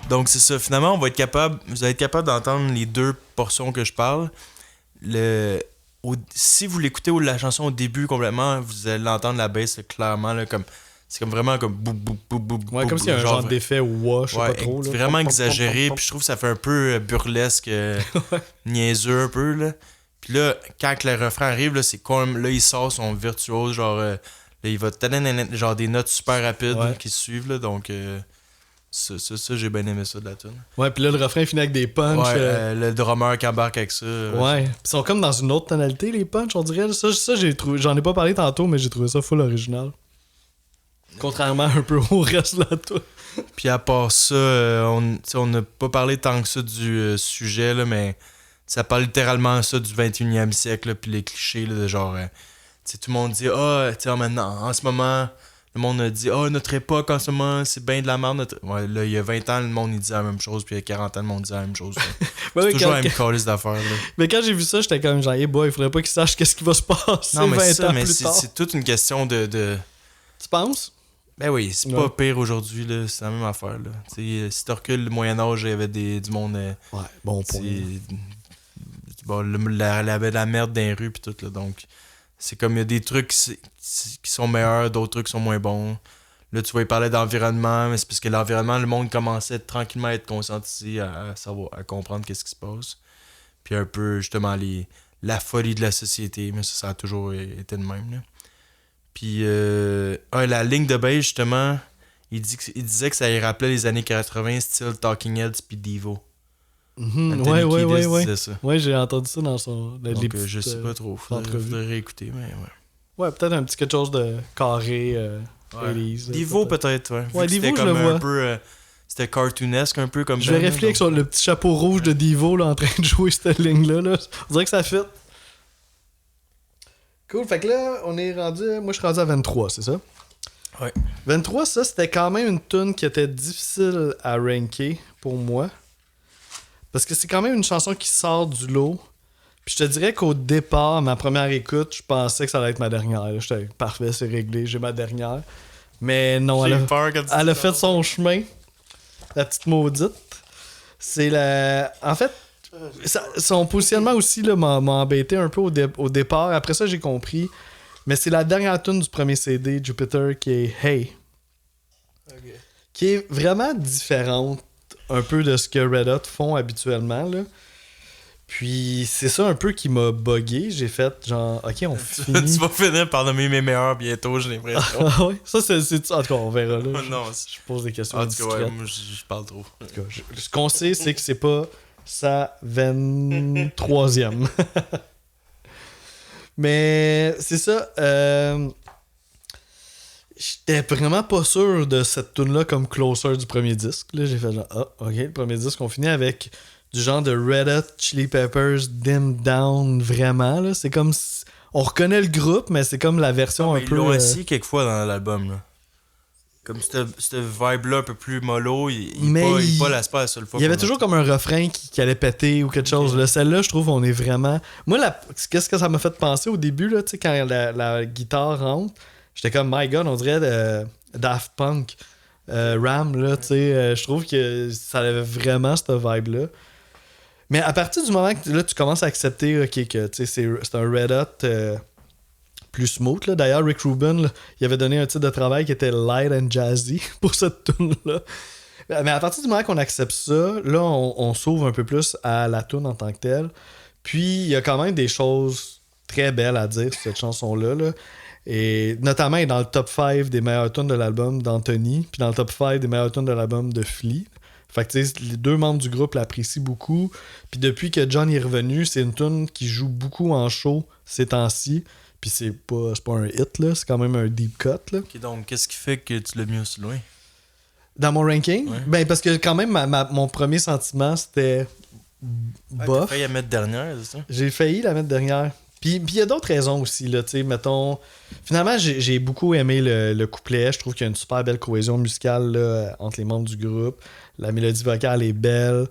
[SPEAKER 1] Donc c'est ça, finalement vous allez être capable d'entendre les deux portions que je parle. Si vous l'écoutez la chanson au début complètement, vous allez l'entendre la bass clairement là, comme c'est comme vraiment comme boum boum boum boum.
[SPEAKER 2] Ouais, comme s'il y a un genre d'effet je sais pas trop là.
[SPEAKER 1] Vraiment exagéré, puis je trouve que ça fait un peu burlesque, niaiseux un peu là. Puis là quand le refrain arrive là, c'est comme là il sort son virtuose genre là, il va genre des notes super rapides qui suivent là, donc Ça, j'ai bien aimé ça de la tune.
[SPEAKER 2] Ouais, puis là, le refrain finit avec des punchs.
[SPEAKER 1] Ouais, le drummer qui embarque avec ça.
[SPEAKER 2] Ouais, puis ils sont comme dans une autre tonalité, les punchs, on dirait. Ça j'ai trouvé. J'en ai pas parlé tantôt, mais j'ai trouvé ça full original. Contrairement un peu au reste de la tune.
[SPEAKER 1] Puis à part ça, on n'a pas parlé tant que ça du sujet, là, mais ça parle littéralement ça du 21e siècle, là, puis les clichés, là, de genre, tout le monde dit, maintenant, en ce moment, le monde a dit, notre époque en ce moment, c'est bien de la merde. Ouais, là, il y a 20 ans, le monde il disait la même chose, puis il y a 40 ans, le monde disait la même chose. C'est toujours la même calice d'affaires. Là.
[SPEAKER 2] Mais quand j'ai vu ça, j'étais comme genre, hey boy, il faudrait pas qu'il sache qu'est-ce qui va se passer 20 ans plus tard.
[SPEAKER 1] C'est toute une question de...
[SPEAKER 2] Tu penses?
[SPEAKER 1] Ben oui, c'est pas pire aujourd'hui, là, c'est la même affaire. Là. Si tu recules le Moyen-Âge, il y avait du monde.
[SPEAKER 2] Ouais, bon point.
[SPEAKER 1] La merde dans les rues pis tout, là. Donc, c'est comme il y a des trucs qui sont meilleurs, d'autres trucs qui sont moins bons. Là, tu vas y parler d'environnement, mais c'est parce que l'environnement, le monde commençait tranquillement à être conscientisé, à comprendre qu'est-ce qui se passe. Puis un peu, justement, la folie de la société, mais ça a toujours été de même, là. Puis, la ligne de bass, justement, il disait que ça lui rappelait les années 80, style Talking Heads puis Devo.
[SPEAKER 2] Ouais. Ouais, j'ai entendu ça dans son...
[SPEAKER 1] Donc, je sais pas trop. Faudrait réécouter, mais ouais.
[SPEAKER 2] Ouais, peut-être un petit quelque chose de carré.
[SPEAKER 1] Devo, peut-être, ouais.
[SPEAKER 2] Ouais, Devo, je le vois.
[SPEAKER 1] Un peu, c'était cartoonesque, un peu comme
[SPEAKER 2] je vérifie avec le petit chapeau rouge de Devo là, en train de jouer cette ligne-là. Là. On dirait que ça fit. Cool, fait que là, on est rendu... Moi, je suis rendu à 23, c'est ça?
[SPEAKER 1] Ouais.
[SPEAKER 2] 23, ça, c'était quand même une tune qui était difficile à ranker pour moi. Parce que c'est quand même une chanson qui sort du lot. Puis je te dirais qu'au départ, ma première écoute, je pensais que ça allait être ma dernière. J'étais parfait, c'est réglé, j'ai ma dernière. Mais non, elle a fait son chemin. La petite maudite. C'est la... En fait... son positionnement aussi là, m'a embêté un peu au départ. Après ça, j'ai compris. Mais c'est la dernière tune du premier CD, Jupiter, qui est Hey. Okay. Qui est vraiment différente un peu de ce que Red Hot font habituellement. Là. Puis c'est ça un peu qui m'a buggé. J'ai fait genre, ok, on finit.
[SPEAKER 1] Tu vas finir par nommer mes meilleurs bientôt, j'ai l'impression.
[SPEAKER 2] Ah ouais? Ça, c'est. En tout cas, on verra là.
[SPEAKER 1] Non,
[SPEAKER 2] je pose des questions.
[SPEAKER 1] En tout cas, ouais, moi, je parle trop.
[SPEAKER 2] En tout cas, ce qu'on sait, c'est que c'est pas sa 23e. Mais c'est ça. J'étais vraiment pas sûr de cette tune-là comme closer du premier disque. Là, j'ai fait genre, ok, le premier disque, on finit avec du genre de Red Hot Chili Peppers Dim Down, vraiment. Là. C'est comme... On reconnaît le groupe, mais c'est comme la version un peu...
[SPEAKER 1] Ils l'ont essayé quelquefois dans l'album, là. Comme cette vibe-là un peu plus mollo, il pas la seule fois.
[SPEAKER 2] Il y avait toujours comme un refrain qui allait péter ou quelque chose. Là, celle-là, je trouve, on est vraiment... Moi, qu'est-ce que ça m'a fait penser au début, là, quand la guitare rentre, j'étais comme, my God, on dirait Daft Punk, Ram, là, tu sais. Je trouve que ça avait vraiment cette vibe-là. Mais à partir du moment que là, tu commences à accepter que c'est un Red Hot... plus smooth. Là. D'ailleurs, Rick Rubin, là, il avait donné un titre de travail qui était Light and Jazzy pour cette tune-là. Mais à partir du moment qu'on accepte ça, là, on s'ouvre un peu plus à la tune en tant que telle. Puis, il y a quand même des choses très belles à dire sur cette chanson-là. Là. Et notamment, elle est dans le top 5 des meilleures tunes de l'album d'Anthony, puis dans le top 5 des meilleures tunes de l'album de Flea. Fait que, tu sais, les deux membres du groupe l'apprécient beaucoup. Puis depuis que John est revenu, c'est une tune qui joue beaucoup en show ces temps-ci. Puis c'est pas un hit, là. C'est quand même un deep cut, là.
[SPEAKER 1] Ok, donc, qu'est-ce qui fait que tu l'as mis aussi loin?
[SPEAKER 2] Dans mon ranking?
[SPEAKER 1] Ouais.
[SPEAKER 2] Ben, parce que quand même, mon premier sentiment, c'était bof.
[SPEAKER 1] T'as failli la mettre dernière, c'est ça?
[SPEAKER 2] J'ai failli la mettre dernière. Puis il y a d'autres raisons aussi, là, tu sais, mettons... Finalement, j'ai beaucoup aimé le couplet. Je trouve qu'il y a une super belle cohésion musicale, là, entre les membres du groupe. La mélodie vocale est belle.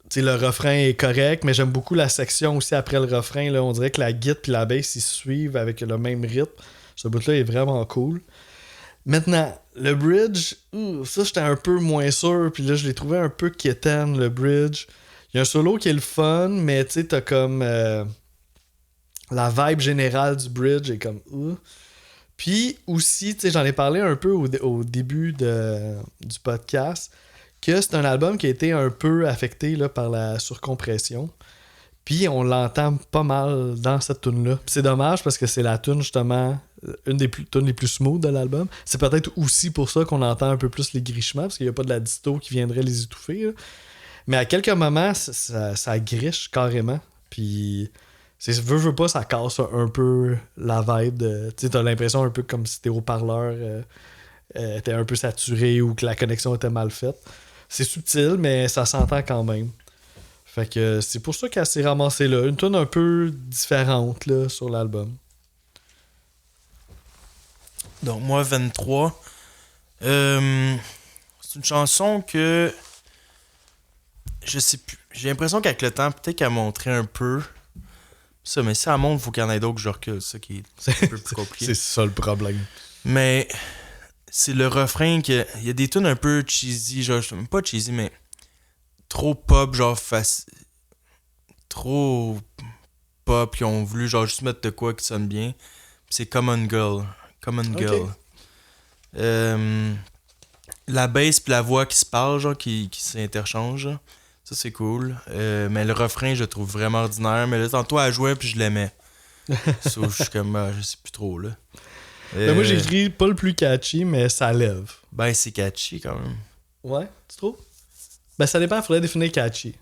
[SPEAKER 2] T'sais, le refrain est correct, mais j'aime beaucoup la section aussi après le refrain. Là, on dirait que la guitare et la bass ils suivent avec le même rythme. Ce bout-là est vraiment cool. Maintenant, le bridge, ça j'étais un peu moins sûr. Puis là, je l'ai trouvé un peu quétaine, le bridge. Il y a un solo qui est le fun, mais tu sais, t'as comme la vibe générale du bridge est comme Puis aussi, tu sais, j'en ai parlé un peu au début du podcast. Que c'est un album qui a été un peu affecté là, par la surcompression. Puis on l'entend pas mal dans cette tune-là. Puis c'est dommage parce que c'est la tune justement une des tunes les plus smooth de l'album. C'est peut-être aussi pour ça qu'on entend un peu plus les grichements, parce qu'il n'y a pas de la disto qui viendrait les étouffer. Là. Mais à quelques moments, ça griche carrément. Puis, veux pas, ça casse un peu la vibe. Tu sais, t'as l'impression un peu comme si tes haut-parleurs étaient un peu saturés ou que la connexion était mal faite. C'est subtil, mais ça s'entend quand même. Fait que c'est pour ça qu'elle s'est ramassée là. Une tune un peu différente là, sur l'album.
[SPEAKER 1] Donc, moi, 23. C'est une chanson que. Je sais plus. J'ai l'impression qu'avec le temps, peut-être qu'elle a montré un peu. Ça, mais si elle monte, il faut qu'il y en ait d'autres que je recule. C'est ça qui est un peu plus compliqué.
[SPEAKER 2] C'est ça le problème.
[SPEAKER 1] Mais c'est le refrain que. Il y a des tunes un peu cheesy, genre. Pas cheesy, mais. Trop pop, genre. Trop pop, qui ont voulu, genre, juste mettre de quoi qui sonne bien. Puis c'est Common Girl. Common Girl. La bass puis la voix qui se parlent, genre, qui s'interchangent. Ça, c'est cool. Mais le refrain, je le trouve vraiment ordinaire. Mais là, tantôt, elle jouait puis je l'aimais. So, je suis comme, je sais plus trop, là.
[SPEAKER 2] Moi, j'ai écrit pas le plus catchy, mais ça lève.
[SPEAKER 1] Ben, c'est catchy, quand même.
[SPEAKER 2] Ouais, tu trouves? Ben, ça dépend, il faudrait définir catchy.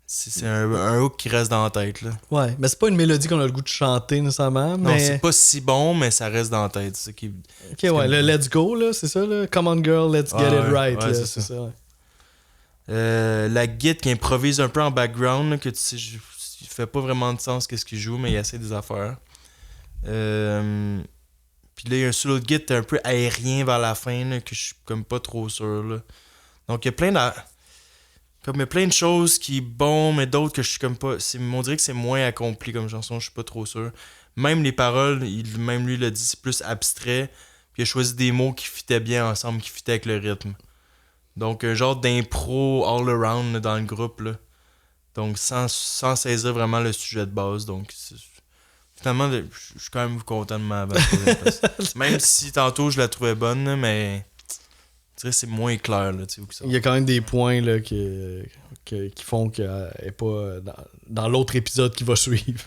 [SPEAKER 1] C'est un hook qui reste dans la tête, là.
[SPEAKER 2] Ouais, mais c'est pas une mélodie qu'on a le goût de chanter, nécessairement, mais...
[SPEAKER 1] Non, c'est pas si bon, mais ça reste dans la tête. C'est ça qui...
[SPEAKER 2] Ok, ouais, le Let's Go, là, c'est ça, là? Come on, girl, let's get it right,
[SPEAKER 1] ouais,
[SPEAKER 2] là,
[SPEAKER 1] c'est ça ouais. La guide qui improvise un peu en background, là, que tu sais, il fait pas vraiment de sens qu'est-ce qu'il joue, mais il essaie des affaires. Puis là, il y a un solo de guide un peu aérien vers la fin, là, que je suis comme pas trop sûr, là. Donc, il y a plein de choses qui sont bonnes, mais d'autres que je suis comme pas... On dirait que c'est moins accompli comme chanson, je suis pas trop sûr. Même les paroles, même lui l'a dit, c'est plus abstrait. Puis il a choisi des mots qui fitaient bien ensemble, qui fitaient avec le rythme. Donc un genre d'impro all around là, dans le groupe. Là. Donc sans saisir vraiment le sujet de base. Donc finalement, je suis quand même content de ma même si tantôt je la trouvais bonne, là, mais... c'est moins clair là, tu sais, que ça.
[SPEAKER 2] Il y a quand même des points là, qui font qu'elle n'est pas dans l'autre épisode qui va suivre.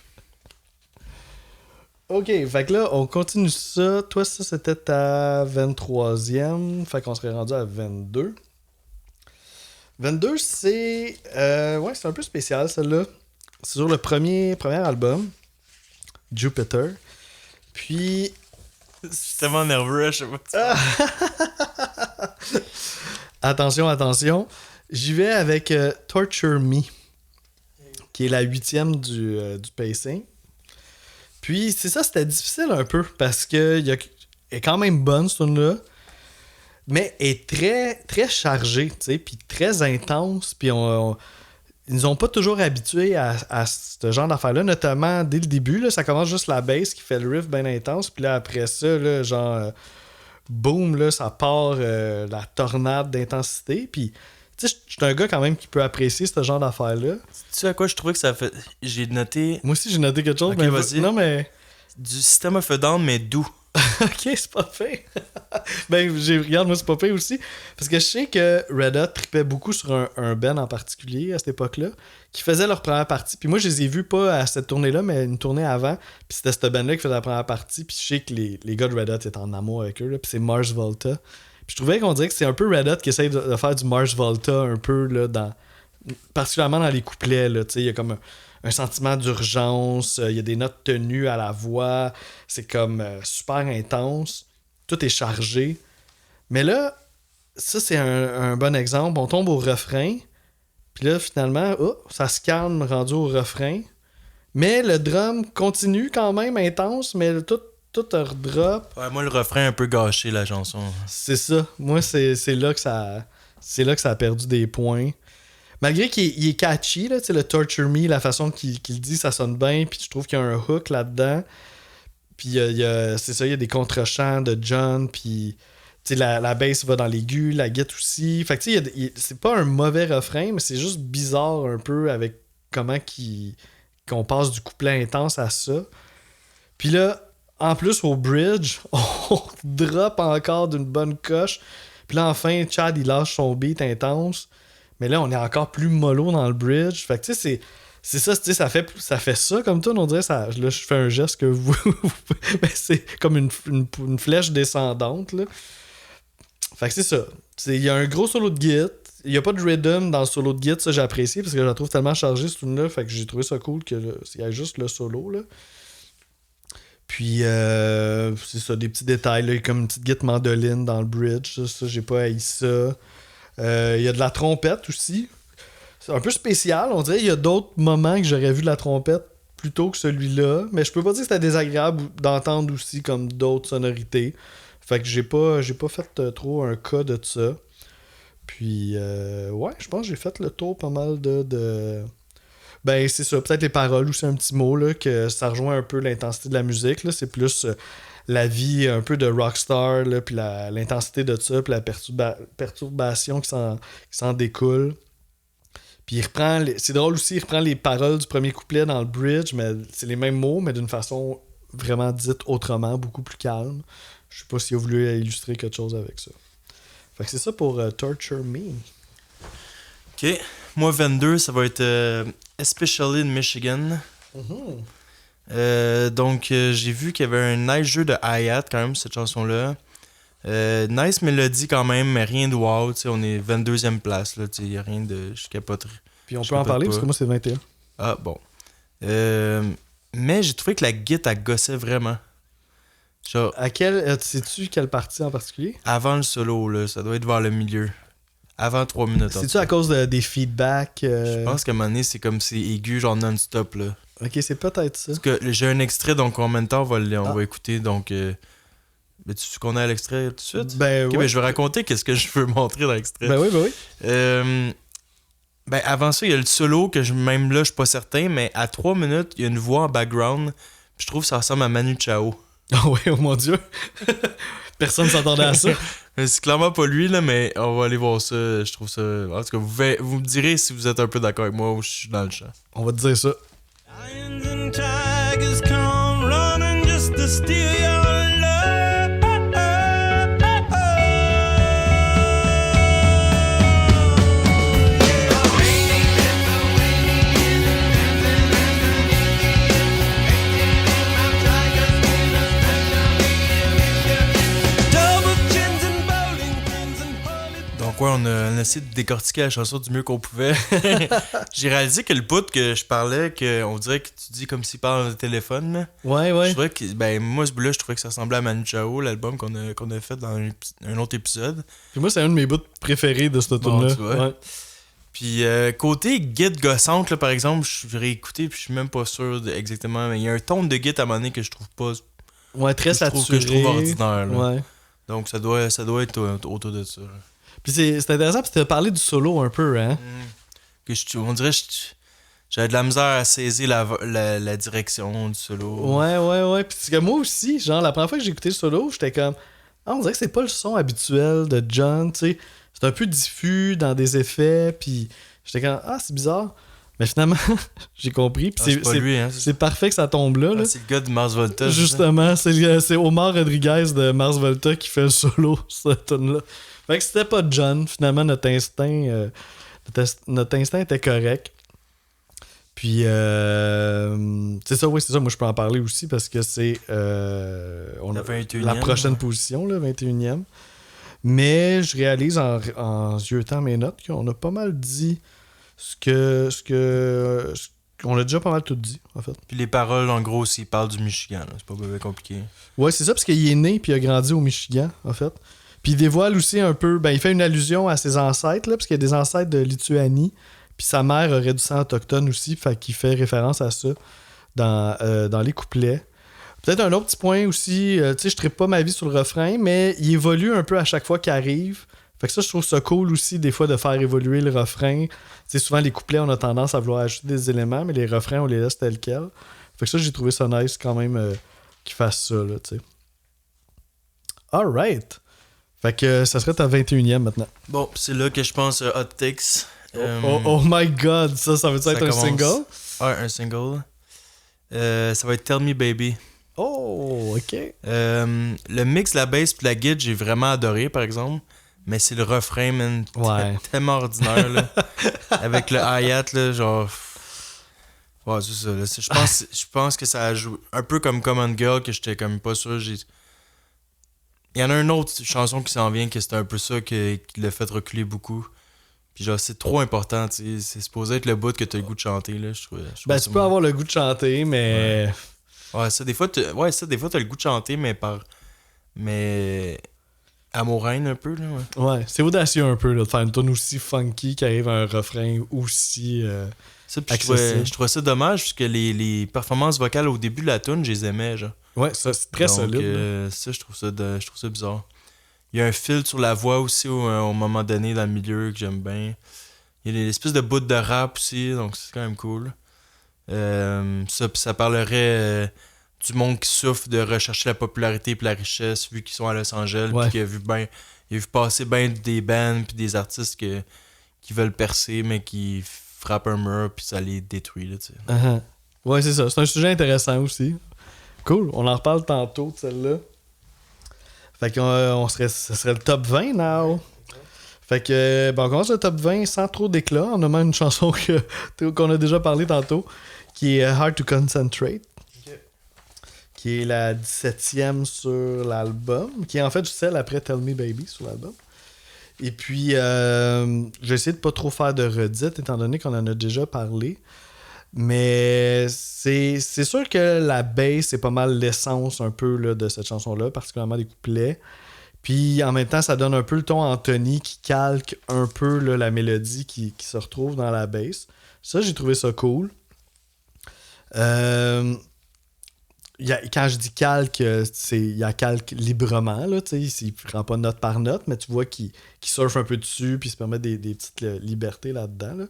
[SPEAKER 2] Ok, fait que là, on continue ça. Toi, ça, c'était ta 23e. Fait qu'on serait rendu à 22. 22, c'est... ouais, c'est un peu spécial, celle-là. C'est sur le premier album, Jupiter. Puis...
[SPEAKER 1] Je suis tellement nerveux, je sais pas.
[SPEAKER 2] Attention. J'y vais avec Torture Me, qui est la 8e du pacing. Puis, c'est ça, c'était difficile un peu, parce que elle est quand même bonne, cette tune-là, mais elle est très, très chargée, tu sais, puis très intense, puis ils nous ont pas toujours habitués à ce genre d'affaires-là, notamment dès le début, là, ça commence juste la bass qui fait le riff bien intense, puis là, après ça, là, genre... boom, là, ça part la tornade d'intensité. Puis, tu sais, je suis un gars quand même qui peut apprécier ce genre d'affaires-là.
[SPEAKER 1] Tu sais à quoi je trouvais que ça fait... J'ai noté...
[SPEAKER 2] Moi aussi, j'ai noté quelque chose.
[SPEAKER 1] Ok,
[SPEAKER 2] mais
[SPEAKER 1] vas-y.
[SPEAKER 2] Non, mais...
[SPEAKER 1] Du System of a Down, mais doux.
[SPEAKER 2] Ok, c'est pas fait. Ben, regarde, moi, c'est pas fait aussi. Parce que je sais que Red Hot trippait beaucoup sur un band en particulier à cette époque-là, qui faisait leur première partie. Puis moi, je les ai vus pas à cette tournée-là, mais une tournée avant. Puis c'était ce band-là qui faisait la première partie. Puis je sais que les gars de Red Hot étaient en amour avec eux. Là. Puis c'est Mars Volta. Puis je trouvais qu'on dirait que c'est un peu Red Hot qui essaye de faire du Mars Volta un peu, là, particulièrement dans les couplets. Là, il y a comme un sentiment d'urgence, il y a des notes tenues à la voix, c'est comme super intense, tout est chargé. Mais là, ça c'est un bon exemple, on tombe au refrain, puis là finalement, ça se calme rendu au refrain, mais le drum continue quand même intense, mais tout redrop.
[SPEAKER 1] Ouais, moi le refrain est un peu gâché la chanson.
[SPEAKER 2] C'est ça, moi c'est là que ça a perdu des points. Malgré qu'il est catchy, là, le Torture Me, la façon qu'il dit, ça sonne bien, puis je trouve qu'il y a un hook là-dedans. Puis c'est ça, il y a des contre-chants de John, puis la bass va dans l'aigu, la guitare aussi. Fait que c'est pas un mauvais refrain, mais c'est juste bizarre un peu avec comment qu'on passe du couplet intense à ça. Puis là, en plus, au bridge, on drop encore d'une bonne coche. Puis là, enfin, Chad, il lâche son beat intense. Mais là, on est encore plus mollo dans le bridge. Fait que tu sais, C'est ça, tu sais, ça fait ça comme toi, on dirait ça. Là, je fais un geste que vous. Ben, c'est comme une flèche descendante, là. Fait que c'est ça. Il y a un gros solo de git. Il n'y a pas de rhythm dans le solo de git, ça j'ai apprécié parce que je la trouve tellement chargée ce tune-là. Fait que j'ai trouvé ça cool qu'il y ait juste le solo, là. Puis, c'est ça, des petits détails, là, comme une petite guitare mandoline dans le bridge. Ça j'ai pas haï ça. Il y a de la trompette aussi. C'est un peu spécial. On dirait qu'il y a d'autres moments que j'aurais vu de la trompette plutôt que celui-là. Mais je peux pas dire que c'était désagréable d'entendre aussi comme d'autres sonorités. Fait que j'ai pas fait trop un cas de ça. Puis, ouais, je pense que j'ai fait le tour pas mal de... Ben, c'est ça. Peut-être les paroles aussi, un petit mot, là, que ça rejoint un peu l'intensité de la musique. Là. C'est plus la vie un peu de rockstar, là, puis l'intensité de ça, puis la perturbation qui s'en découle. Puis il reprend... C'est drôle aussi, il reprend les paroles du premier couplet dans le bridge, mais c'est les mêmes mots, mais d'une façon vraiment dite autrement, beaucoup plus calme. Je sais pas s'il a voulu illustrer quelque chose avec ça. Fait que c'est ça pour Torture Me.
[SPEAKER 1] Ok. Moi, 22, ça va être Especially in Michigan.
[SPEAKER 2] Mm-hmm.
[SPEAKER 1] Donc, j'ai vu qu'il y avait un nice jeu de hi-hat quand même, cette chanson-là. Nice mélodie quand même, mais rien de wow. On est 22e place. Il n'y a rien de... Je capoterai.
[SPEAKER 2] Puis on peut en parler parce que moi, c'est 21.
[SPEAKER 1] Ah, bon. Mais j'ai trouvé que la guitare, elle gossait vraiment. Genre,
[SPEAKER 2] sais-tu quelle partie en particulier?
[SPEAKER 1] Avant le solo, là, ça doit être vers le milieu. Avant 3 minutes.
[SPEAKER 2] C'est-tu à cause des feedbacks?
[SPEAKER 1] Je pense qu'à un moment donné, c'est comme c'est aigu, genre non-stop. Là.
[SPEAKER 2] Ok, c'est peut-être ça.
[SPEAKER 1] Parce que j'ai un extrait, donc en même temps, on va écouter. Donc, tu veux qu'on ait à l'extrait tout de suite?
[SPEAKER 2] Ben
[SPEAKER 1] okay,
[SPEAKER 2] ouais.
[SPEAKER 1] Ben, je vais raconter qu'est-ce que je veux montrer dans l'extrait.
[SPEAKER 2] Ben oui, ben oui.
[SPEAKER 1] Ben avant ça, il y a le solo que même là, je suis pas certain, mais à 3 minutes, il y a une voix en background. Puis je trouve que ça ressemble à Manu Chao.
[SPEAKER 2] Oh oui, oh mon Dieu. Personne s'attendait à ça.
[SPEAKER 1] C'est clairement pas lui, là, mais on va aller voir ça. Je trouve ça... En tout cas, vous me direz si vous êtes un peu d'accord avec moi ou je suis dans le champ.
[SPEAKER 2] On va te dire ça.
[SPEAKER 3] Lions and tigers come running just to steal your love.
[SPEAKER 1] Donc ouais, on a essayé de décortiquer la chanson du mieux qu'on pouvait. J'ai réalisé que le bout que je parlais, on dirait que tu dis comme s'il parle au téléphone. Là.
[SPEAKER 2] Ouais, ouais.
[SPEAKER 1] Je trouvais que, ben, moi, ce bout-là, je trouvais que ça ressemblait à Manu Chao, l'album qu'on a fait dans un autre épisode.
[SPEAKER 2] Puis moi, c'est un de mes bouts préférés de cette tune-là.
[SPEAKER 1] Ouais. Puis côté guide gossante, là, par exemple, je vais réécouter puis je suis même pas sûr exactement. Mais il y a un ton de guide à un moment donné que je trouve pas...
[SPEAKER 2] Ouais, très saturé.
[SPEAKER 1] Que je trouve ordinaire. Là.
[SPEAKER 2] Ouais.
[SPEAKER 1] Donc ça doit être autour de ça. Là.
[SPEAKER 2] Puis c'est intéressant parce que tu as parlé du solo un peu, hein?
[SPEAKER 1] On dirait que j'avais de la misère à saisir la direction du solo.
[SPEAKER 2] Ouais. Puis c'est que moi aussi, genre, la première fois que j'ai écouté le solo, j'étais comme... Ah, on dirait que c'est pas le son habituel de John, tu sais. C'est un peu diffus dans des effets, puis j'étais comme... Ah, c'est bizarre. Mais finalement, j'ai compris. Puis
[SPEAKER 1] c'est pas lui, hein?
[SPEAKER 2] C'est parfait que ça tombe là.
[SPEAKER 1] C'est le gars de Mars Volta.
[SPEAKER 2] Justement, c'est Omar Rodriguez de Mars Volta qui fait le solo sur cette tune-là. Fait que c'était pas John. Finalement, notre instinct était correct. Puis, c'est ça, moi je peux en parler aussi parce que c'est la prochaine position, là, 21e. Mais je réalise en yeux-temps mes notes qu'on a pas mal dit on a déjà pas mal tout dit, en fait.
[SPEAKER 1] Puis les paroles, en gros, s'il parle du Michigan, là. C'est pas compliqué.
[SPEAKER 2] Ouais, c'est ça, parce qu'il est né puis il a grandi au Michigan, en fait. Puis il dévoile aussi un peu... Ben, il fait une allusion à ses ancêtres, là, parce qu'il y a des ancêtres de Lituanie. Puis sa mère aurait du sang autochtone aussi, fait qu'il fait référence à ça dans les couplets. Peut-être un autre petit point aussi, tu sais, je trippe pas ma vie sur le refrain, mais il évolue un peu à chaque fois qu'il arrive. Fait que ça, je trouve ça cool aussi, des fois, de faire évoluer le refrain. Tu sais, souvent, les couplets, on a tendance à vouloir ajouter des éléments, mais les refrains, on les laisse tels quels. Fait que ça, j'ai trouvé ça nice quand même qu'ils fassent ça, là, tu sais. Alright. Fait que ça serait ta 21e maintenant.
[SPEAKER 1] Bon, c'est là que je pense Hot Takes.
[SPEAKER 2] Oh my god, ça veut être un single?
[SPEAKER 1] Ouais, un single. Ça va être Tell Me Baby.
[SPEAKER 2] Oh, ok.
[SPEAKER 1] Le mix, la bass puis la guitare, j'ai vraiment adoré, par exemple. Mais c'est le refrain, man,
[SPEAKER 2] ouais.
[SPEAKER 1] tellement ordinaire, là. Avec le hi-hat, là, genre... Ouais, c'est ça. Là. Je pense que ça a joué. Un peu comme Common Girl, que j'étais comme pas sûr. Il y en a une autre chanson qui s'en vient, que c'était un peu ça qui l'a fait reculer beaucoup. Puis genre, c'est trop important, tu sais. C'est supposé être le bout que t'as le goût de chanter, là. Je trouve
[SPEAKER 2] tu peux avoir le goût de chanter, mais...
[SPEAKER 1] Ouais, ça, des fois, t'as le goût de chanter, mais amouraine un peu, là,
[SPEAKER 2] ouais. C'est audacieux un peu, là, de faire une tune aussi funky qui arrive à un refrain aussi
[SPEAKER 1] ça, je trouvais ça dommage, parce que les performances vocales au début de la tune, je les aimais, genre.
[SPEAKER 2] Ouais, ça, c'est très solide.
[SPEAKER 1] Ça, je trouve ça bizarre. Il y a un filtre sur la voix aussi au moment donné dans le milieu que j'aime bien. Il y a l'espèce de bout de rap aussi, donc c'est quand même cool. Ça parlerait du monde qui souffre de rechercher la popularité et la richesse vu qu'ils sont à Los Angeles, puis qu'il a vu passer bien des bands puis des artistes qui veulent percer mais qui frappent un mur puis ça les détruit, là, tu sais.
[SPEAKER 2] Uh-huh. Ouais, c'est ça. C'est un sujet intéressant aussi. Cool. On en reparle tantôt de celle-là. Fait qu'on ce serait le top 20 now. Fait que on commence le top 20 sans trop d'éclat. On a même une chanson qu'on a déjà parlé tantôt, qui est Hard to Concentrate. Okay. Qui est la 17e sur l'album. Qui est en fait celle après Tell Me Baby sur l'album. Et puis j'ai essayé de pas trop faire de redites étant donné qu'on en a déjà parlé. Mais c'est sûr que la bass, c'est pas mal l'essence un peu là, de cette chanson-là, particulièrement des couplets. Puis en même temps, ça donne un peu le ton Anthony qui calque un peu là, la mélodie qui se retrouve dans la bass. Ça, j'ai trouvé ça cool. Quand je dis calque, il y a calque librement. Là, il ne prend pas note par note, mais tu vois qu'il surfe un peu dessus puis il se permet des petites libertés là-dedans. Là.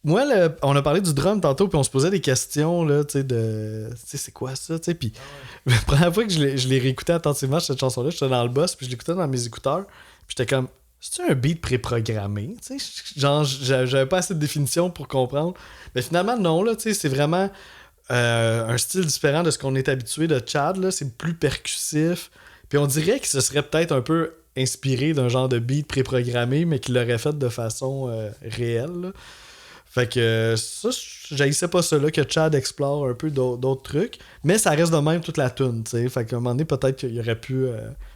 [SPEAKER 2] Moi, on a parlé du drum tantôt, puis on se posait des questions, là, tu sais, c'est quoi ça, tu sais, puis la première fois que je l'ai réécouté attentivement, cette chanson-là, j'étais dans le bus, puis je l'écoutais dans mes écouteurs, puis j'étais comme, c'est-tu un beat préprogrammé, tu sais, genre, j'avais pas assez de définition pour comprendre, mais finalement, non, là, tu sais, c'est vraiment un style différent de ce qu'on est habitué de Chad, là, c'est plus percussif, puis on dirait que ce serait peut-être un peu inspiré d'un genre de beat préprogrammé, mais qu'il l'aurait fait de façon réelle, là. Fait que ça, j'haïssais pas ça là, que Chad explore un peu d'autres trucs, mais ça reste de même toute la tune, tu sais. Fait qu'à un moment donné, peut-être qu'il aurait pu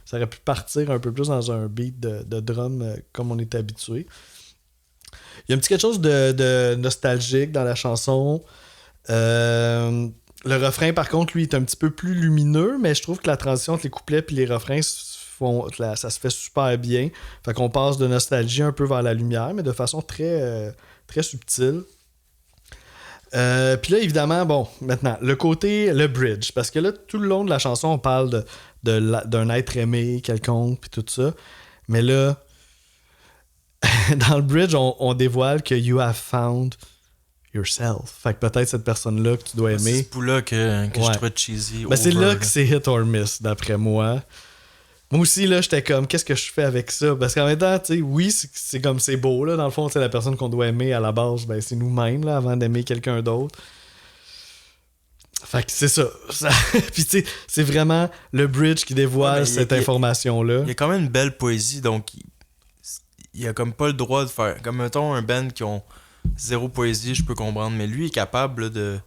[SPEAKER 2] ça aurait pu partir un peu plus dans un beat de drum comme on est habitué. Il y a un petit quelque chose de nostalgique dans la chanson. Le refrain, par contre, lui, est un petit peu plus lumineux, mais je trouve que la transition entre les couplets et les refrains ça se fait super bien. Fait qu'on passe de nostalgie un peu vers la lumière, mais de façon très subtil. Puis là, évidemment, maintenant, le bridge. Parce que là, tout le long de la chanson, on parle d'un être aimé quelconque, puis tout ça. Mais là, dans le bridge, on dévoile que you have found yourself. Fait que peut-être cette personne-là que tu dois aimer.
[SPEAKER 1] C'est ce bout-là que je trouve cheesy.
[SPEAKER 2] C'est là que c'est hit or miss, d'après moi. Moi aussi, là, j'étais comme, qu'est-ce que je fais avec ça? Parce qu'en même temps, tu sais, oui, c'est comme c'est beau, là. Dans le fond, c'est la personne qu'on doit aimer à la base, ben, c'est nous-mêmes, là, avant d'aimer quelqu'un d'autre. Fait que c'est ça. Puis, tu sais, c'est vraiment le bridge qui dévoile cette information-là.
[SPEAKER 1] Il y a quand même une belle poésie, donc il a comme pas le droit de faire. Comme, mettons, un band qui ont zéro poésie, je peux comprendre, mais lui, il est capable là,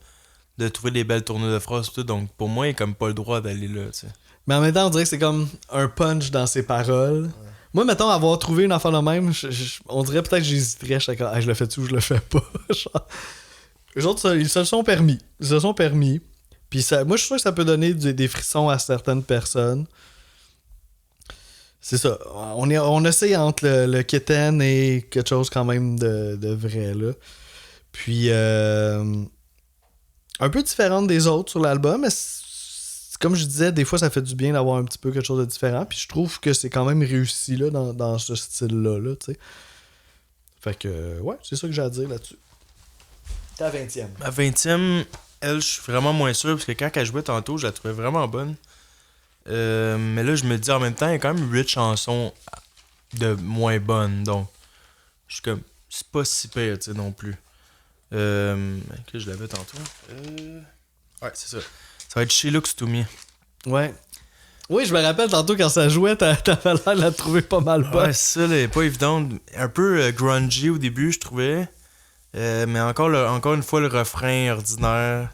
[SPEAKER 1] de trouver des belles tournures de phrases, tout. Donc, pour moi, il a comme pas le droit d'aller là, tu sais.
[SPEAKER 2] Mais en même temps, on dirait que c'est comme un punch dans ses paroles. Ouais. Moi, mettons, avoir trouvé une affaire de même, on dirait peut-être que j'hésiterais. Je le fais-tu ou je le fais pas? Les autres, ils se le sont permis. Puis ça, moi, je suis sûr que ça peut donner des frissons à certaines personnes. C'est ça. On essaie entre le kitten et quelque chose quand même de vrai, là. Puis, un peu différente des autres sur l'album, mais comme je disais, des fois, ça fait du bien d'avoir un petit peu quelque chose de différent. Puis je trouve que c'est quand même réussi là, dans ce style-là. Là, tu sais. Fait que, ouais, c'est ça que j'ai à dire là-dessus. T'es à 20e.
[SPEAKER 1] À 20e, elle, je suis vraiment moins sûr. Parce que quand elle jouait tantôt, je la trouvais vraiment bonne. Mais là, je me dis en même temps, il y a quand même 8 chansons de moins bonnes. Donc, je suis comme, c'est pas si pire, tu sais, non plus. Que je l'avais tantôt. Ouais, c'est ça. Ça va être She Looks to Me.
[SPEAKER 2] Ouais. Oui, je me rappelle tantôt quand ça jouait, t'avais l'air de la trouver pas mal bonne.
[SPEAKER 1] Ouais, ça, elle est pas évidente. Un peu grungy au début, je trouvais. Mais encore une fois, le refrain ordinaire.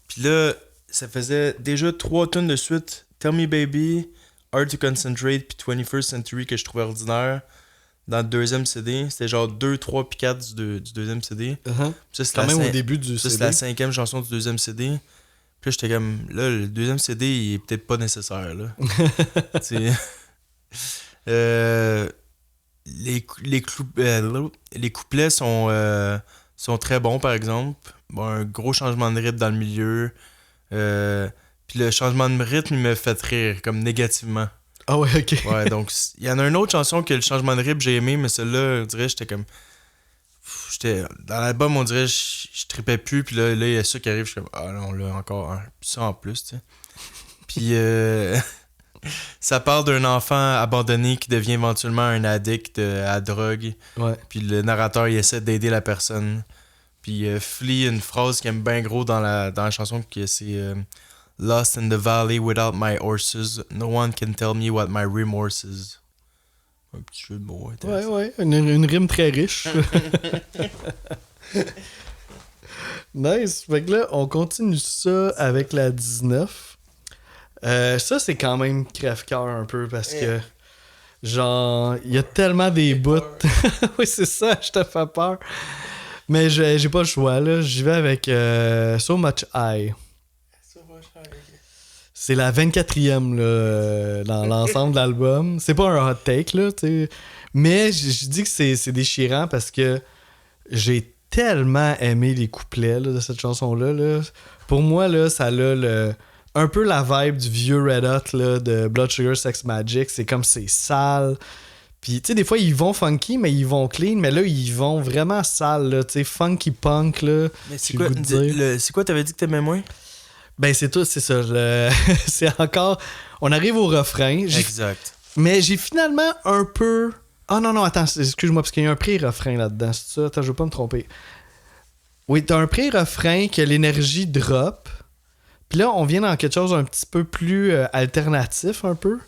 [SPEAKER 1] Puis là, ça faisait déjà 3 tunes de suite. Tell Me Baby, Hard to Concentrate, puis 21st Century que je trouvais ordinaire. Dans le deuxième CD. C'était genre 2, 3 puis 4 du deuxième CD.
[SPEAKER 2] Ça, c'est quand même au début du CD.
[SPEAKER 1] C'est la 5e chanson du deuxième CD. Puis là, j'étais comme... Là, le deuxième CD, il est peut-être pas nécessaire, là. Les couplets sont très bons, par exemple. Bon, un gros changement de rythme dans le milieu. Puis le changement de rythme, il me fait rire, comme négativement.
[SPEAKER 2] Ah ouais, ok.
[SPEAKER 1] Ouais, donc, il y en a une autre chanson que le changement de rythme, j'ai aimé, mais celle-là, je dirais, j'étais comme... Dans l'album, on dirait, je trippais plus, puis là, il y a ça qui arrive, je suis comme, ah non, là, encore ça en plus, tu sais. Puis, ça parle d'un enfant abandonné qui devient éventuellement un addict à drogue.
[SPEAKER 2] Ouais.
[SPEAKER 1] Puis le narrateur, il essaie d'aider la personne. Puis, Flea, une phrase qui aime bien gros dans la chanson, c'est Lost in the valley without my horses, no one can tell me what my remorse is. Un petit jeu de mots intéressant.
[SPEAKER 2] Ouais, une rime très riche. Nice. Fait que là, on continue ça avec la 19. Ça, c'est quand même crève-cœur un peu parce que, genre, il y a tellement des bouts. Oui, c'est ça, je te fais peur. Mais j'ai pas le choix, là. J'y vais avec So Much I. C'est la 24e là, dans l'ensemble de l'album. C'est pas un hot take, là, t'sais. Mais je dis que c'est déchirant parce que j'ai tellement aimé les couplets là, de cette chanson-là. Là. Pour moi, là, ça a un peu la vibe du vieux Red Hot là, de Blood Sugar Sex Magik. C'est comme c'est sale. Puis, tu sais, des fois, ils vont funky, mais ils vont clean. Mais là, ils vont vraiment sale, là, tu sais, funky punk, là.
[SPEAKER 1] Mais c'est quoi, t'avais dit que t'aimais moins?
[SPEAKER 2] Ben, c'est tout, c'est ça. C'est encore... On arrive au refrain.
[SPEAKER 1] Exact.
[SPEAKER 2] Mais j'ai finalement un peu... Ah non, attends, excuse-moi, parce qu'il y a un pré-refrain là-dedans, c'est ça? Attends, je veux pas me tromper. Oui, t'as un pré-refrain que l'énergie drop. Puis là, on vient dans quelque chose un petit peu plus alternatif, un peu.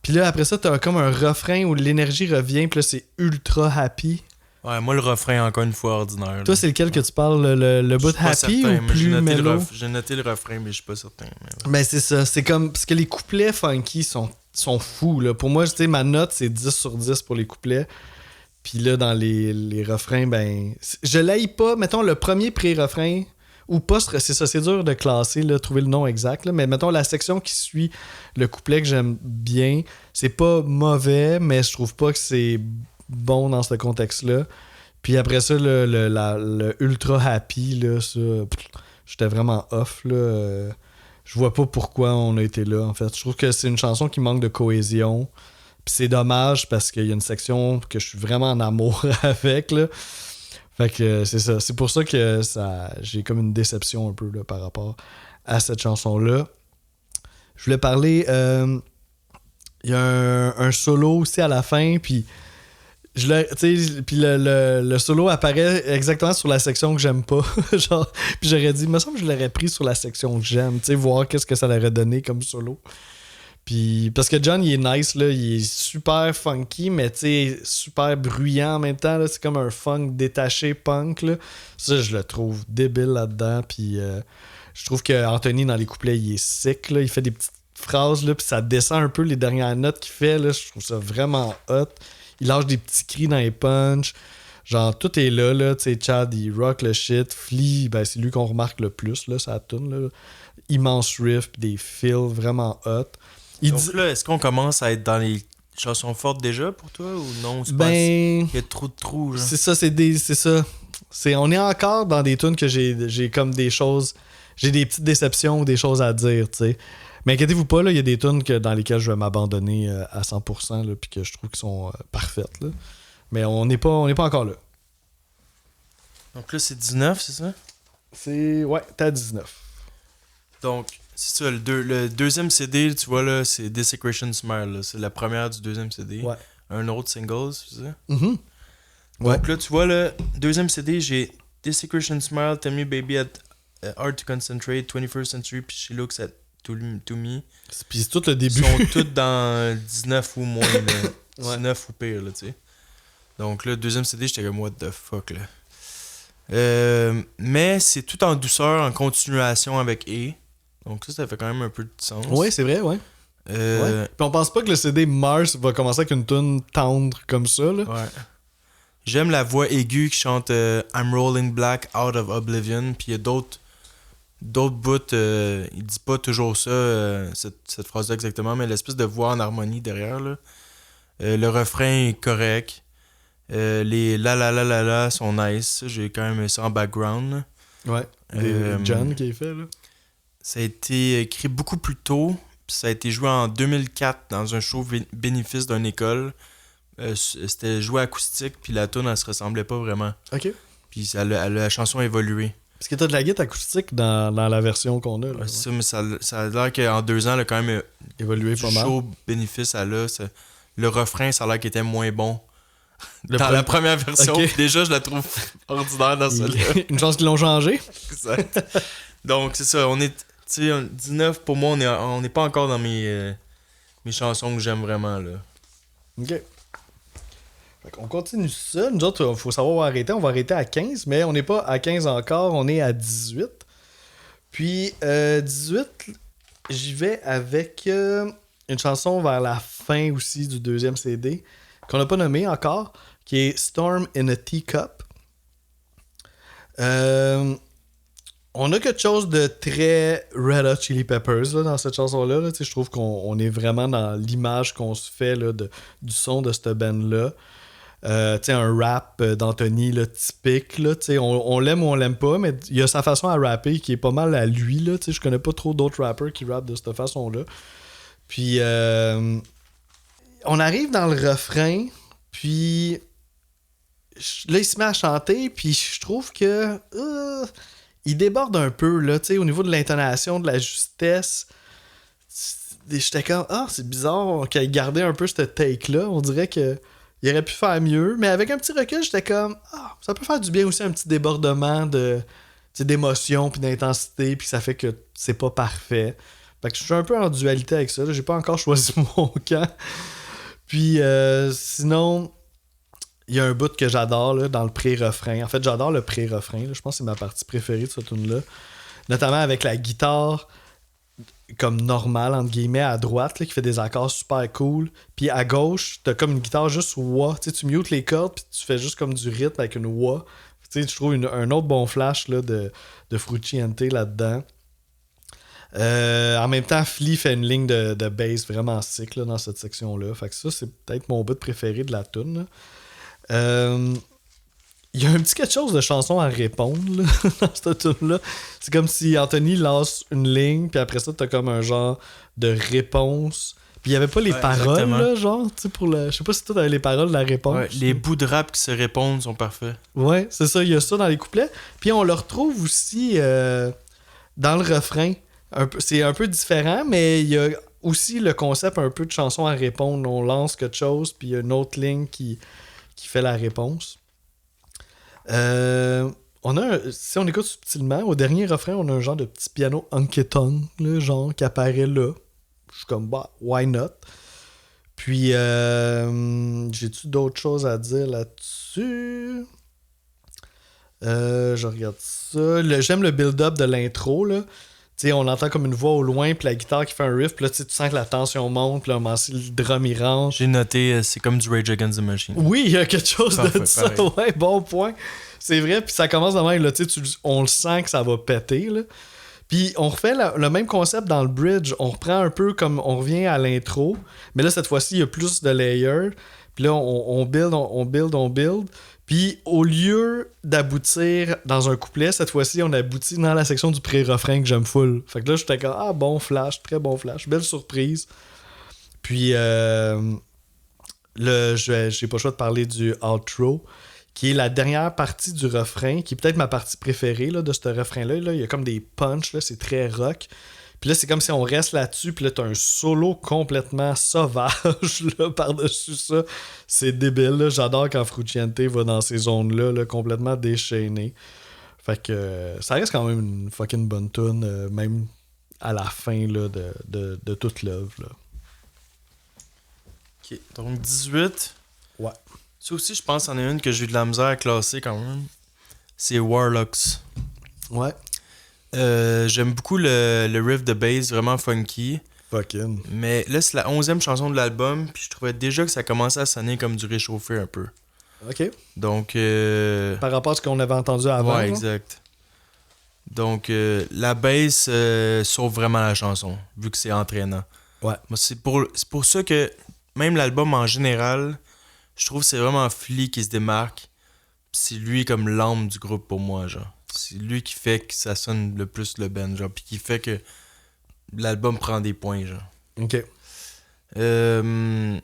[SPEAKER 2] Puis là, après ça, t'as comme un refrain où l'énergie revient, puis là, c'est ultra happy.
[SPEAKER 1] Ouais, moi, le refrain, encore une fois, ordinaire.
[SPEAKER 2] Toi, c'est lequel que tu parles, le bout happy
[SPEAKER 1] certain,
[SPEAKER 2] ou plus mellow?
[SPEAKER 1] J'ai noté le refrain, mais je suis pas certain.
[SPEAKER 2] Ben, c'est ça. C'est comme... Parce que les couplets funky sont fous, là. Pour moi, tu sais, ma note, c'est 10 sur 10 pour les couplets. Puis là, dans les refrains, ben... Je l'aille pas. Mettons, le premier pré-refrain... Ou post, c'est ça, c'est dur de classer, là, trouver le nom exact. Là, mais mettons, la section qui suit le couplet que j'aime bien, c'est pas mauvais, mais je trouve pas que c'est bon dans ce contexte-là. Puis après ça, le ultra happy, là, ça, j'étais vraiment off, là. Je vois pas pourquoi on a été là, en fait. Je trouve que c'est une chanson qui manque de cohésion. Puis c'est dommage parce qu'il y a une section que je suis vraiment en amour avec, là. Fait que c'est ça. C'est pour ça que j'ai comme une déception un peu là, par rapport à cette chanson-là. Je voulais parler... Il y a un solo aussi à la fin, puis le solo apparaît exactement sur la section que j'aime pas. Genre, puis j'aurais dit, il me semble que je l'aurais pris sur la section que j'aime, voir qu'est-ce que ça aurait donné comme solo. Puis, parce que John, il est nice, là, il est super funky, mais super bruyant en même temps. Là, c'est comme un funk détaché punk. Là. Ça, je le trouve débile là-dedans. Puis, je trouve que Anthony, dans les couplets, il est sick. Là, il fait des petites phrases, là, puis ça descend un peu les dernières notes qu'il fait. Là, je trouve ça vraiment hot. Il lâche des petits cris dans les punchs. Genre, tout est là. Là, Chad, il rock le shit. Flea, ben, c'est lui qu'on remarque le plus, là, ça tourne. Là. Immense riff, puis des fills vraiment hot.
[SPEAKER 1] Donc là, est-ce qu'on commence à être dans les chansons fortes déjà pour toi ou non?
[SPEAKER 2] Ben,
[SPEAKER 1] il y a trop de trous. Genre.
[SPEAKER 2] C'est ça, c'est ça. On est encore dans des tunes que j'ai comme des choses... J'ai des petites déceptions ou des choses à dire, tu sais. Mais inquiétez-vous pas, il y a des tunes dans lesquelles je vais m'abandonner à 100% puis que je trouve qu'ils sont parfaites. Là. Mais on n'est pas encore là.
[SPEAKER 1] Donc là, c'est 19, c'est ça?
[SPEAKER 2] Ouais, t'es à 19.
[SPEAKER 1] Donc... C'est ça, le deuxième CD, tu vois, là, c'est Desecration Smile. Là. C'est la première du deuxième CD.
[SPEAKER 2] Ouais.
[SPEAKER 1] Un autre single, c'est ça?
[SPEAKER 2] Mm-hmm. Ouais.
[SPEAKER 1] Donc là, tu vois, le deuxième CD, j'ai Desecration Smile, Tell Me Baby, Hard to Concentrate, 21st Century, puis She Looks at to Me.
[SPEAKER 2] Puis c'est tout le début.
[SPEAKER 1] Ils sont tous dans 19 ou moins, là. 19 ou pire, là, tu sais. Donc là, le deuxième CD, j'étais comme, what the fuck, là. Mais c'est tout en douceur, en continuation avec E. Donc ça fait quand même un peu de sens.
[SPEAKER 2] Ouais, c'est vrai, ouais. Ouais. Puis on pense pas que le CD Mars va commencer avec une tune tendre comme ça, là.
[SPEAKER 1] Ouais. J'aime la voix aiguë qui chante I'm Rolling Black Out of Oblivion. Puis il y a d'autres bouts, il dit pas toujours ça, cette phrase-là exactement, mais l'espèce de voix en harmonie derrière, là. Le refrain est correct. Les la la la la la sont nice. J'ai quand même ça en background, là.
[SPEAKER 2] Ouais. John qui est fait, là.
[SPEAKER 1] Ça a été écrit beaucoup plus tôt. Puis ça a été joué en 2004 dans un show bénéfice d'une école. C'était joué acoustique, puis la tune elle se ressemblait pas vraiment.
[SPEAKER 2] Ok.
[SPEAKER 1] Puis la chanson a évolué.
[SPEAKER 2] Parce que t'as de la guitare acoustique dans la version qu'on a. Là,
[SPEAKER 1] ouais. Ça, mais ça a l'air qu'en 2 ans, elle a quand même
[SPEAKER 2] évolué pas mal.
[SPEAKER 1] show bénéfice, le refrain, ça a l'air qu'il était moins bon. Dans la première version, okay. Déjà je la trouve ordinaire dans celle-là.
[SPEAKER 2] Une chance qu'ils l'ont changé.
[SPEAKER 1] Exact. Donc c'est ça, on est, tu sais, 19 pour moi, on n'est pas encore dans mes chansons que j'aime vraiment là.
[SPEAKER 2] Ok. On continue ça. Nous autres, il faut savoir où arrêter. On va arrêter à 15, mais on n'est pas à 15 encore, on est à 18. Puis 18, j'y vais avec une chanson vers la fin aussi du deuxième CD, qu'on n'a pas nommé encore, qui est Storm in a Teacup. On a quelque chose de très Red Hot Chili Peppers là, dans cette chanson-là. Là. Je trouve qu'on est vraiment dans l'image qu'on se fait là, du son de cette band-là. Un rap d'Anthony là, typique. Là, on l'aime ou on l'aime pas, mais il y a sa façon à rapper qui est pas mal à lui. Là, je connais pas trop d'autres rappers qui rappent de cette façon-là. Puis on arrive dans le refrain, puis là, il se met à chanter, puis je trouve que il déborde un peu, là, au niveau de l'intonation, de la justesse. J'étais comme, c'est bizarre qu'il ait gardé un peu cette take-là. On dirait que il aurait pu faire mieux, mais avec un petit recul, j'étais comme, ça peut faire du bien aussi un petit débordement d'émotion puis d'intensité, puis ça fait que c'est pas parfait. Fait que je suis un peu en dualité avec ça. Là. J'ai pas encore choisi mon camp. Puis sinon, il y a un bout que j'adore là, dans le pré-refrain. En fait, j'adore le pré-refrain. Là. Je pense que c'est ma partie préférée de cette tune-là. Notamment avec la guitare comme normale, entre guillemets, à droite, là, qui fait des accords super cool. Puis à gauche, t'as comme une guitare juste wah. Tu mutes les cordes, puis tu fais juste comme du rythme avec une wah. Je trouve un autre bon flash là, de Frusciante là-dedans. En même temps, Flea fait une ligne de bass vraiment sick là, dans cette section-là. Fait que ça, c'est peut-être mon bout préféré de la tune. Il y a un petit quelque chose de chanson à répondre là, dans cette tune-là. C'est comme si Anthony lance une ligne, puis après ça, t'as comme un genre de réponse. Puis il n'y avait pas les paroles, exactement. Là, genre, tu sais, pour le. Je sais pas si toi t'avais les paroles de la réponse.
[SPEAKER 1] Ouais, les bouts de rap qui se répondent sont parfaits.
[SPEAKER 2] Ouais, c'est ça, il y a ça dans les couplets. Puis on le retrouve aussi dans le refrain. C'est un peu différent, mais il y a aussi le concept un peu de chanson à répondre. On lance quelque chose, puis il y a une autre ligne qui fait la réponse. Si on écoute subtilement, au dernier refrain, on a un genre de petit piano hunky-tonk, genre qui apparaît là. Je suis comme, why not? Puis, j'ai-tu d'autres choses à dire là-dessus? Je regarde ça. J'aime le build-up de l'intro, là. Tu sais, on entend comme une voix au loin, puis la guitare qui fait un riff, puis là, tu sens que la tension monte, puis là, le drum, il rentre.
[SPEAKER 1] J'ai noté, c'est comme du Rage Against the Machine.
[SPEAKER 2] Oui, il y a quelque chose de ça.
[SPEAKER 1] Pareil.
[SPEAKER 2] Ouais, bon point. C'est vrai, puis ça commence de même, là, on le sent que ça va péter, là. Puis on refait le même concept dans le bridge. On reprend un peu comme on revient à l'intro, mais là, cette fois-ci, il y a plus de layers. Puis là, on build. Puis au lieu d'aboutir dans un couplet, cette fois-ci, on aboutit dans la section du pré-refrain que j'aime full. Fait que là, j'étais comme, bon flash, très bon flash, belle surprise. Puis j'ai pas le choix de parler du outro, qui est la dernière partie du refrain, qui est peut-être ma partie préférée là, de ce refrain-là. Là. Il y a comme des punchs, là, c'est très rock. Puis là, c'est comme si on reste là-dessus, puis là, t'as un solo complètement sauvage là, par-dessus ça. C'est débile, là. J'adore quand Frusciante va dans ces zones-là, là, complètement déchaîné. Fait que ça reste quand même une fucking bonne tune, même à la fin là, de toute l'œuvre. Là.
[SPEAKER 1] Ok, donc 18.
[SPEAKER 2] Ouais.
[SPEAKER 1] Ça aussi, je pense qu'il y en a une que j'ai eu de la misère à classer quand même. c'est Warlocks.
[SPEAKER 2] Ouais.
[SPEAKER 1] J'aime beaucoup le riff de bass, vraiment funky.
[SPEAKER 2] Fucking.
[SPEAKER 1] Mais là, c'est la 11e chanson de l'album, puis je trouvais déjà que ça commençait à sonner comme du réchauffé un peu.
[SPEAKER 2] OK.
[SPEAKER 1] Donc...
[SPEAKER 2] Par rapport à ce qu'on avait entendu avant.
[SPEAKER 1] Ouais, exact. Donc, la bass sauve vraiment la chanson, vu que c'est entraînant.
[SPEAKER 2] Ouais.
[SPEAKER 1] Moi, c'est pour ça que, même l'album en général, je trouve que c'est vraiment Flea qui se démarque. C'est lui comme l'âme du groupe pour moi, genre. C'est lui qui fait que ça sonne le plus le band, genre, puis qui fait que l'album prend des points, genre.
[SPEAKER 2] OK.
[SPEAKER 1] Le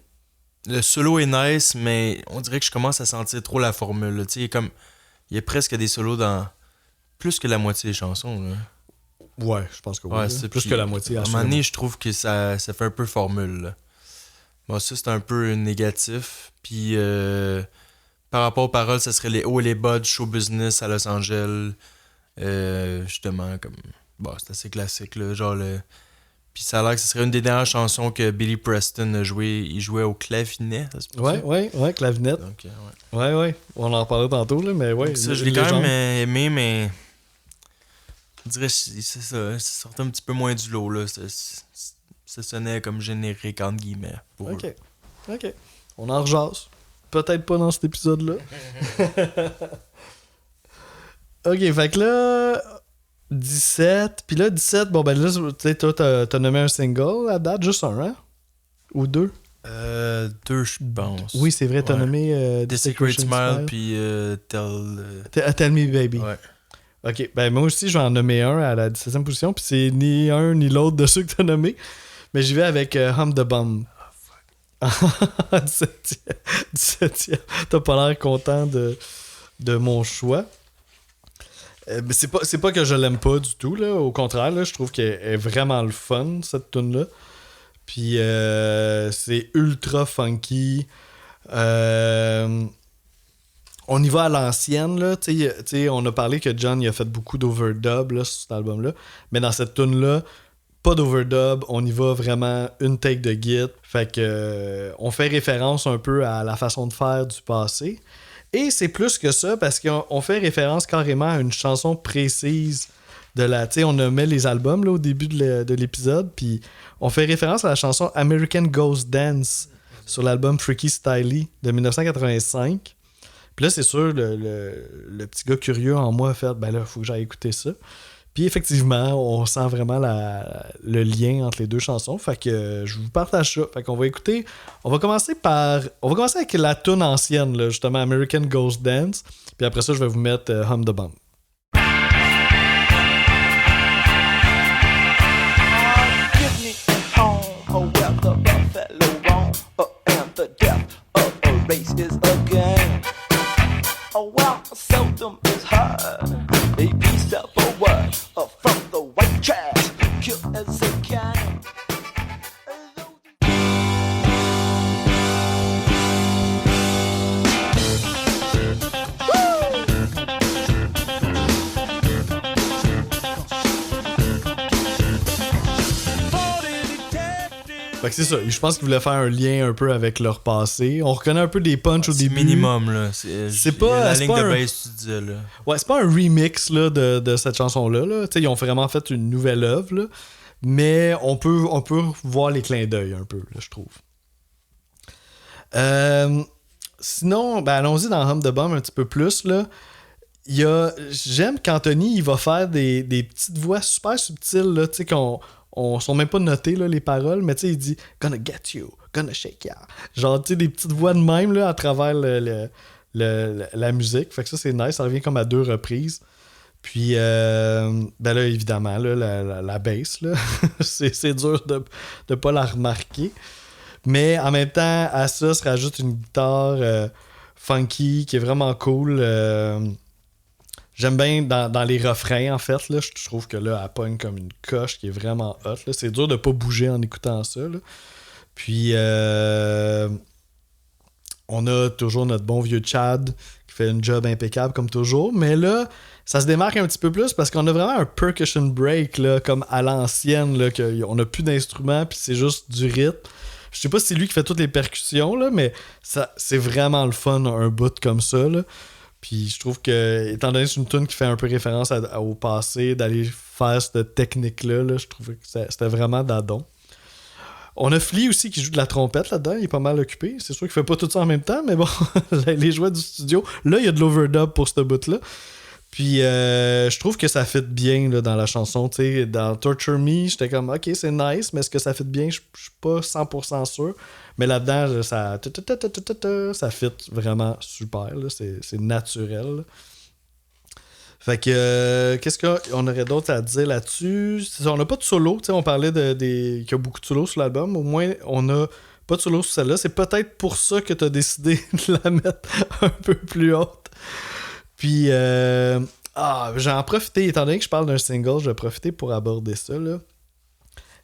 [SPEAKER 1] solo est nice, mais on dirait que je commence à sentir trop la formule. Tu sais, il y a presque des solos dans plus que la moitié des chansons. Là.
[SPEAKER 2] Ouais, je pense que oui.
[SPEAKER 1] Ouais,
[SPEAKER 2] plus que la moitié.
[SPEAKER 1] À un moment donné, je trouve que ça fait un peu formule. Là. Bon, ça, c'est un peu négatif. Puis, par rapport aux paroles, ça serait les hauts et les bas du show business à Los Angeles. Justement, comme... Bon, c'est assez classique, là. Genre, Puis ça a l'air que ce serait une des dernières chansons que Billy Preston a joué. Il jouait au clavinet, ça se peut?
[SPEAKER 2] Ouais, clavinette.
[SPEAKER 1] Donc,
[SPEAKER 2] Ouais. On en reparlait tantôt, là, mais ouais.
[SPEAKER 1] Donc ça, je l'ai quand même aimé, mais... Je dirais que c'est ça. Ça sortait un petit peu moins du lot, là. Ça sonnait comme générique, entre guillemets.
[SPEAKER 2] OK. On en rejase. Peut-être pas dans cet épisode-là. OK, fait que là... 17. Puis là, 17, bon ben là, tu sais, toi, t'as nommé un single à date, juste un, hein? Ou deux?
[SPEAKER 1] Deux, je pense.
[SPEAKER 2] Oui, c'est vrai, t'as nommé
[SPEAKER 1] The Secret Smile, puis
[SPEAKER 2] Tell Me Baby.
[SPEAKER 1] Ouais.
[SPEAKER 2] Ok, ben moi aussi, je vais en nommer un à la 17e position, puis c'est ni un ni l'autre de ceux que t'as nommés. Mais j'y vais avec Hum the Bum. 17e. T'as pas l'air content de mon choix. Mais c'est pas que je l'aime pas du tout, là. Au contraire, là, je trouve qu'elle est vraiment le fun, cette tune-là. Puis c'est ultra funky. On y va à l'ancienne, là. T'sais, on a parlé que John il a fait beaucoup d'overdub là, sur cet album-là. Mais dans cette tune-là, pas d'overdub. On y va vraiment une take de git. Fait que on fait référence un peu à la façon de faire du passé. Et c'est plus que ça parce qu'on fait référence carrément à une chanson précise de la... Tu sais, on nommait les albums là, au début de l'épisode, puis on fait référence à la chanson American Ghost Dance sur l'album Freaky Styley de 1985. Puis là, c'est sûr, le petit gars curieux en moi a fait « Ben là, faut que j'aille écouter ça ». Puis effectivement, on sent vraiment le lien entre les deux chansons. Fait que je vous partage ça. Fait qu'on va écouter. On va commencer avec la tune ancienne, là, justement, American Ghost Dance. Puis après ça, je vais vous mettre Hum the Bum.
[SPEAKER 3] Oh well, seldom is heard a piece of a word from the white trash, kill as they can.
[SPEAKER 2] Fait que c'est ça, je pense qu'ils voulaient faire un lien un peu avec leur passé. On reconnaît un peu des punchs au début.
[SPEAKER 1] C'est minimum, là. C'est pas
[SPEAKER 2] la
[SPEAKER 1] ligne de bass, tu disais, là.
[SPEAKER 2] Ouais, c'est pas un remix là, de cette chanson-là. Là. Ils ont vraiment fait une nouvelle œuvre. Là. Mais on peut voir les clins d'œil un peu, là, je trouve. Sinon, ben, allons-y dans Hum the Bum un petit peu plus. Là. J'aime qu'Anthony il va faire des petites voix super subtiles là, qu'on sont même pas notées là, les paroles, mais il dit « Gonna get you, gonna shake ya ». Genre, tu sais, des petites voix de même là, à travers la musique. Fait que ça, c'est nice. Ça revient comme à 2 reprises. Puis, ben là, évidemment, là, la bass, là, c'est dur de pas la remarquer. Mais en même temps, à ça se rajoute une guitare funky qui est vraiment cool. J'aime bien dans les refrains, en fait. Là, je trouve que là, elle pogne comme une coche qui est vraiment hot. Là. C'est dur de pas bouger en écoutant ça. Là. Puis, on a toujours notre bon vieux Chad qui fait un job impeccable comme toujours. Mais là, ça se démarque un petit peu plus parce qu'on a vraiment un percussion break là, comme à l'ancienne. Là, on n'a plus d'instruments puis c'est juste du rythme. Je sais pas si c'est lui qui fait toutes les percussions, là, mais c'est vraiment le fun, un bout comme ça. Là. Puis je trouve que, étant donné que c'est une tune qui fait un peu référence au passé, d'aller faire cette technique-là, là, je trouvais que c'était vraiment d'adon. On a Flea aussi qui joue de la trompette là-dedans, il est pas mal occupé. C'est sûr qu'il fait pas tout ça en même temps, mais bon, les jouets du studio. Là, il y a de l'overdub pour ce bout-là. Puis je trouve que ça fit bien là, dans la chanson. T'sais, dans Torture Me, j'étais comme ok, c'est nice, mais est-ce que ça fit bien? Je suis pas 100% sûr. Mais là-dedans, ça fit vraiment super. Là. C'est naturel. Là. Fait que qu'est-ce qu'on aurait d'autre à dire là-dessus? On n'a pas de solo. On parlait qu'il y a beaucoup de solos sur l'album. Au moins, on n'a pas de solo sur celle-là. C'est peut-être pour ça que tu as décidé de la mettre un peu plus haute. Puis, j'en profité, étant donné que je parle d'un single, je vais profiter pour aborder ça. Là.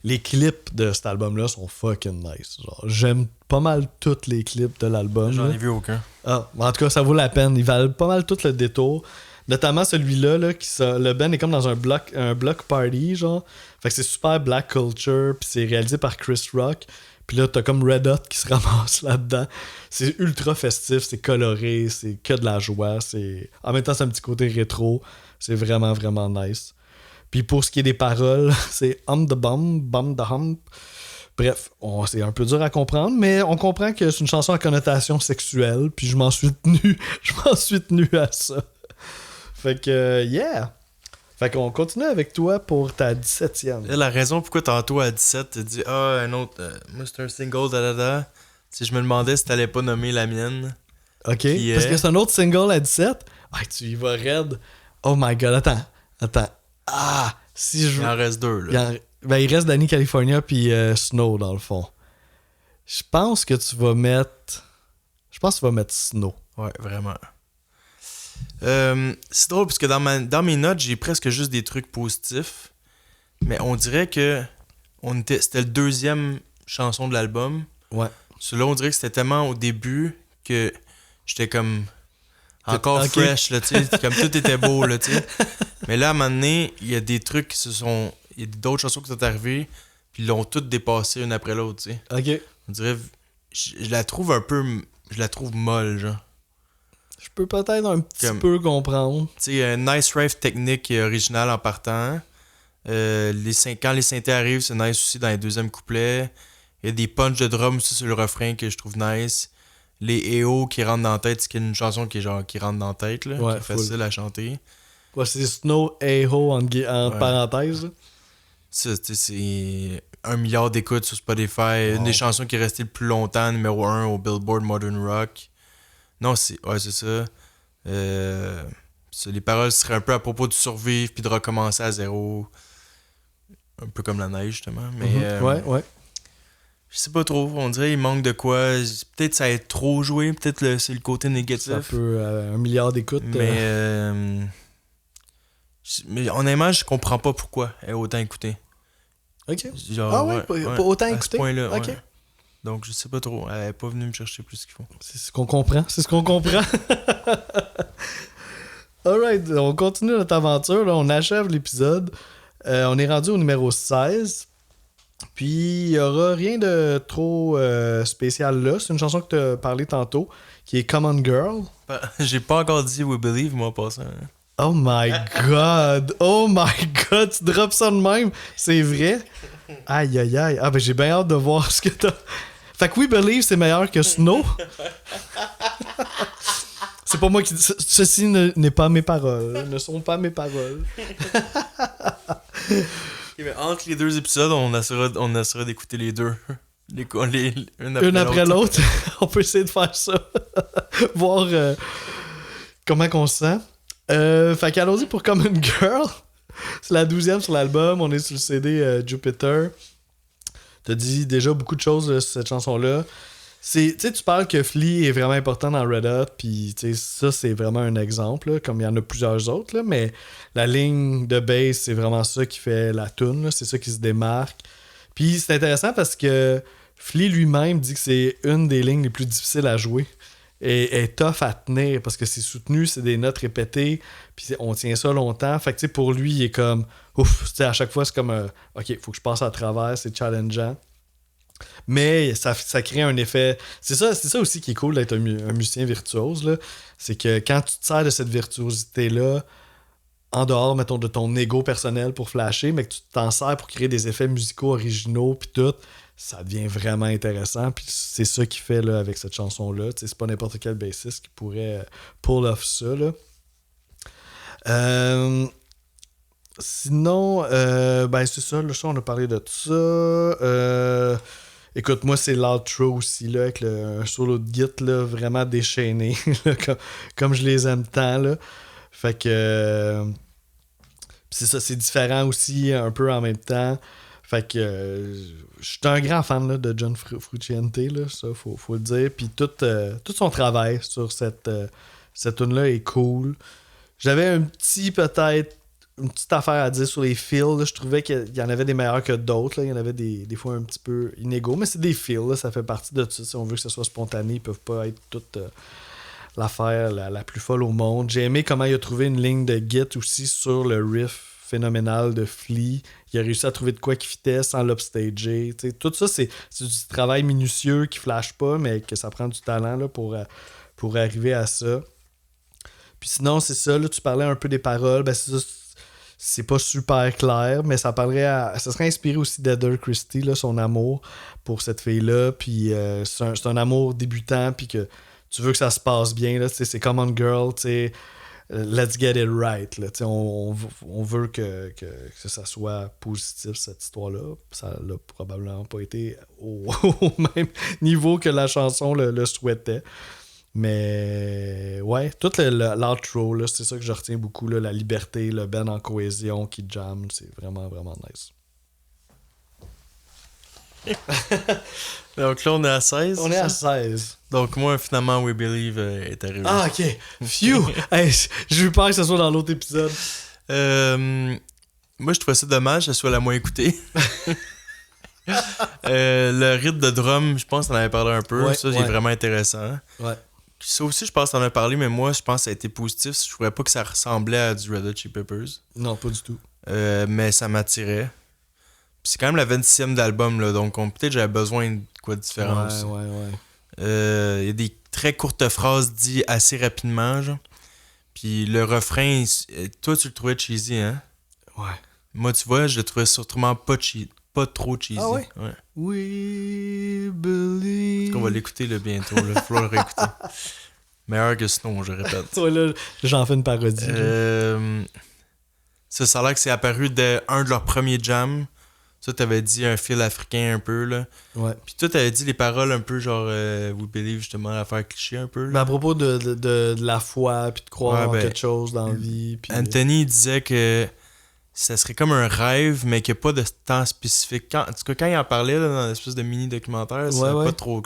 [SPEAKER 2] Les clips de cet album-là sont fucking nice. Genre, j'aime pas mal tous les clips de l'album.
[SPEAKER 1] J'en ai vu aucun.
[SPEAKER 2] En tout cas, ça vaut la peine. Ils valent pas mal tout le détour. Notamment celui-là, là, le band est comme dans un block party, genre. Fait que c'est super black culture, puis c'est réalisé par Chris Rock. Puis là, t'as comme Red Hot qui se ramasse là-dedans. C'est ultra festif, c'est coloré, c'est que de la joie. En même temps, c'est un petit côté rétro. C'est vraiment, vraiment nice. Puis pour ce qui est des paroles, c'est Hum the Bum, Bum the Hump. Bref, c'est un peu dur à comprendre, mais on comprend que c'est une chanson à connotation sexuelle, puis je m'en suis tenu à ça. Fait que, yeah! Fait qu'on continue avec toi pour ta 17e.
[SPEAKER 1] La raison pourquoi tantôt à 17, tu dis un autre, moi c'est un single, Si je me demandais si t'allais pas nommer la mienne.
[SPEAKER 2] Ok, parce que c'est un autre single à 17. Ah, tu y vas raide. Oh my god, attends. Si je...
[SPEAKER 1] Il en reste deux, là.
[SPEAKER 2] Il reste Danny California puis Snow, dans le fond. Je pense que tu vas mettre Snow.
[SPEAKER 1] Ouais, vraiment. C'est drôle parce que dans mes notes, j'ai presque juste des trucs positifs. Mais on dirait que c'était le deuxième chanson de l'album.
[SPEAKER 2] Ouais.
[SPEAKER 1] Celui-là, on dirait que c'était tellement au début que j'étais comme encore fresh, là, tu sais. Comme tout était beau, là, tu sais. Mais là, à un moment donné, il y a des trucs qui il y a d'autres chansons qui sont arrivées, puis ils l'ont toutes dépassé une après l'autre, tu sais.
[SPEAKER 2] Ok.
[SPEAKER 1] On dirait, je la trouve molle, genre.
[SPEAKER 2] Je peux peut-être un petit peu comprendre.
[SPEAKER 1] Tu sais, nice riff technique et original en partant. Quand les synthés arrivent, c'est nice aussi dans les deuxièmes couplets. Il y a des punches de drum aussi sur le refrain que je trouve nice. Les EO qui rentrent dans la tête, c'est une chanson qui rentre dans la tête, là, qui est facile à chanter.
[SPEAKER 2] Ouais, c'est Snow EO en parenthèse.
[SPEAKER 1] Ça, c'est 1 milliard d'écoutes sur Spotify. Une des chansons qui est restée le plus longtemps, numéro 1 au Billboard Modern Rock. Non, c'est ça. Les paroles seraient un peu à propos de survivre puis de recommencer à zéro. Un peu comme la neige, justement. Mais,
[SPEAKER 2] ouais.
[SPEAKER 1] Je sais pas trop. On dirait qu'il manque de quoi. Peut-être ça a été trop joué. Peut-être c'est le côté négatif.
[SPEAKER 2] Ça peut 1 milliard d'écoutes.
[SPEAKER 1] Mais honnêtement, je comprends pas pourquoi elle est autant écoutée.
[SPEAKER 2] Ok.
[SPEAKER 1] Genre,
[SPEAKER 2] pas autant écoutée?
[SPEAKER 1] À ce point-là,
[SPEAKER 2] ok.
[SPEAKER 1] ouais. Donc, je sais pas trop. Elle est pas venue me chercher plus qu'il faut.
[SPEAKER 2] C'est ce qu'on comprend. Alright, on continue notre aventure. Là. On achève l'épisode. On est rendu au numéro 16. Puis, il n'y aura rien de trop spécial là. C'est une chanson que tu as parlé tantôt, qui est Common Girl.
[SPEAKER 1] J'ai pas encore dit We Believe, moi, en passant.
[SPEAKER 2] Oh my god! Oh my god! Tu drops ça de même! C'est vrai? Aïe, aïe, aïe. Ah, ben j'ai bien hâte de voir ce que t'as... Fait que We Believe, c'est meilleur que Snow. C'est pas moi qui dis... Ceci n'est pas mes paroles. Ne sont pas mes paroles.
[SPEAKER 1] Okay, mais entre les deux épisodes, on essaiera d'écouter les deux.
[SPEAKER 2] Une après l'autre. On peut essayer de faire ça. Voir comment qu'on se sent. Fait qu'allons-y pour Common Girl. C'est la 12e sur l'album. On est sur le CD Jupiter. T'as dit déjà beaucoup de choses sur cette chanson-là. Tu parles que Flea est vraiment important dans Red Hot, puis ça, c'est vraiment un exemple, là, comme il y en a plusieurs autres, là, mais la ligne de bass, c'est vraiment ça qui fait la tune, là, c'est ça qui se démarque. Puis c'est intéressant parce que Flea lui-même dit que c'est une des lignes les plus difficiles à jouer. Et est tough à tenir parce que c'est soutenu, c'est des notes répétées, puis on tient ça longtemps. Fait que pour lui, il est comme ouf, à chaque fois, c'est comme ok, faut que je passe à travers, c'est challengeant. Mais ça crée un effet... C'est ça aussi qui est cool d'être un musicien virtuose, là. C'est que quand tu te sers de cette virtuosité-là, en dehors, mettons, de ton ego personnel pour flasher, mais que tu t'en sers pour créer des effets musicaux originaux, puis tout, ça devient vraiment intéressant. Puis c'est ça qu'il fait là, avec cette chanson-là. C'est pas n'importe quel bassiste qui pourrait pull off ça, là. Sinon, ben c'est ça, là, on a parlé de ça. Écoute, moi, c'est l'outro aussi, là, avec un solo de git, là, vraiment déchaîné, là, comme je les aime tant, là. Fait que... c'est ça, c'est différent aussi, un peu en même temps. Fait que... je suis un grand fan là, de John Frusciante, là, ça, faut le dire. Puis tout son travail sur cette tune-là est cool. J'avais une petite affaire à dire sur les feels. Là. Je trouvais qu'il y en avait des meilleurs que d'autres. Là. Il y en avait des fois un petit peu inégaux, mais c'est des feels. Là. Ça fait partie de ça. Si on veut que ce soit spontané, ils peuvent pas être toutes l'affaire la plus folle au monde. J'ai aimé comment il a trouvé une ligne de git aussi sur le riff phénoménal de Flea. Il a réussi à trouver de quoi qui fitait sans l'upstager. T'sais, tout ça, c'est du travail minutieux qui flash pas, mais que ça prend du talent là, pour arriver à ça. Puis sinon, c'est ça, là, tu parlais un peu des paroles, ben c'est pas super clair, mais ça serait inspiré aussi d'Heather Christie, là, son amour pour cette fille-là, puis c'est un amour débutant, puis que tu veux que ça se passe bien, là, c'est Common Girl, let's get it right, là, on veut que ça soit positif, cette histoire-là. Ça l'a probablement pas été au même niveau que la chanson le souhaitait. Mais ouais, tout l'outro, là, c'est ça que je retiens beaucoup, là, la liberté, le band en cohésion qui jam, c'est vraiment, vraiment nice.
[SPEAKER 1] Donc là, on est à 16.
[SPEAKER 2] On est à 16.
[SPEAKER 1] Donc moi, finalement, We Believe est arrivé.
[SPEAKER 2] Ah, ok. Phew! Hey, j'ai eu peur que ce soit dans l'autre épisode.
[SPEAKER 1] Moi, je trouvais ça dommage que ce soit la moins écoutée. Le rythme de drum, je pense qu'on en avait parlé un peu. Ouais, ça, c'est vraiment intéressant.
[SPEAKER 2] Ouais.
[SPEAKER 1] Ça aussi, je pense qu'on en a parlé, mais moi, je pense que ça a été positif. Je trouvais pas que ça ressemblait à du Red Hot Chili Peppers.
[SPEAKER 2] Non, pas du tout.
[SPEAKER 1] Mais ça m'attirait. Puis c'est quand même la 26e d'album, là, donc peut-être j'avais besoin de quoi de différent aussi.
[SPEAKER 2] Ouais.
[SPEAKER 1] Y a des très courtes phrases dites assez rapidement, genre. Puis le refrain, toi, tu le trouvais cheesy, hein?
[SPEAKER 2] Ouais.
[SPEAKER 1] Moi, tu vois, je le trouvais surtout pas trop cheesy.
[SPEAKER 2] Ah ouais?
[SPEAKER 1] Ouais.
[SPEAKER 2] We believe...
[SPEAKER 1] On va l'écouter là, bientôt, là. Faut le réécouter. Meilleur que Snow, je répète.
[SPEAKER 2] Ouais, là, j'en fais une parodie.
[SPEAKER 1] Ça a l'air que c'est apparu d'un de leurs premiers jams. Ça, t'avais dit un fil africain un peu, là.
[SPEAKER 2] Ouais.
[SPEAKER 1] Puis toi, t'avais dit les paroles un peu genre We Believe, justement, l'affaire cliché un peu. Là.
[SPEAKER 2] Mais à propos de la foi, puis de croire en quelque chose dans la vie. Puis...
[SPEAKER 1] Anthony disait que ça serait comme un rêve, mais qu'il n'y a pas de temps spécifique. En tout cas, quand il en parlait là, dans l'espèce de mini-documentaire, pas trop...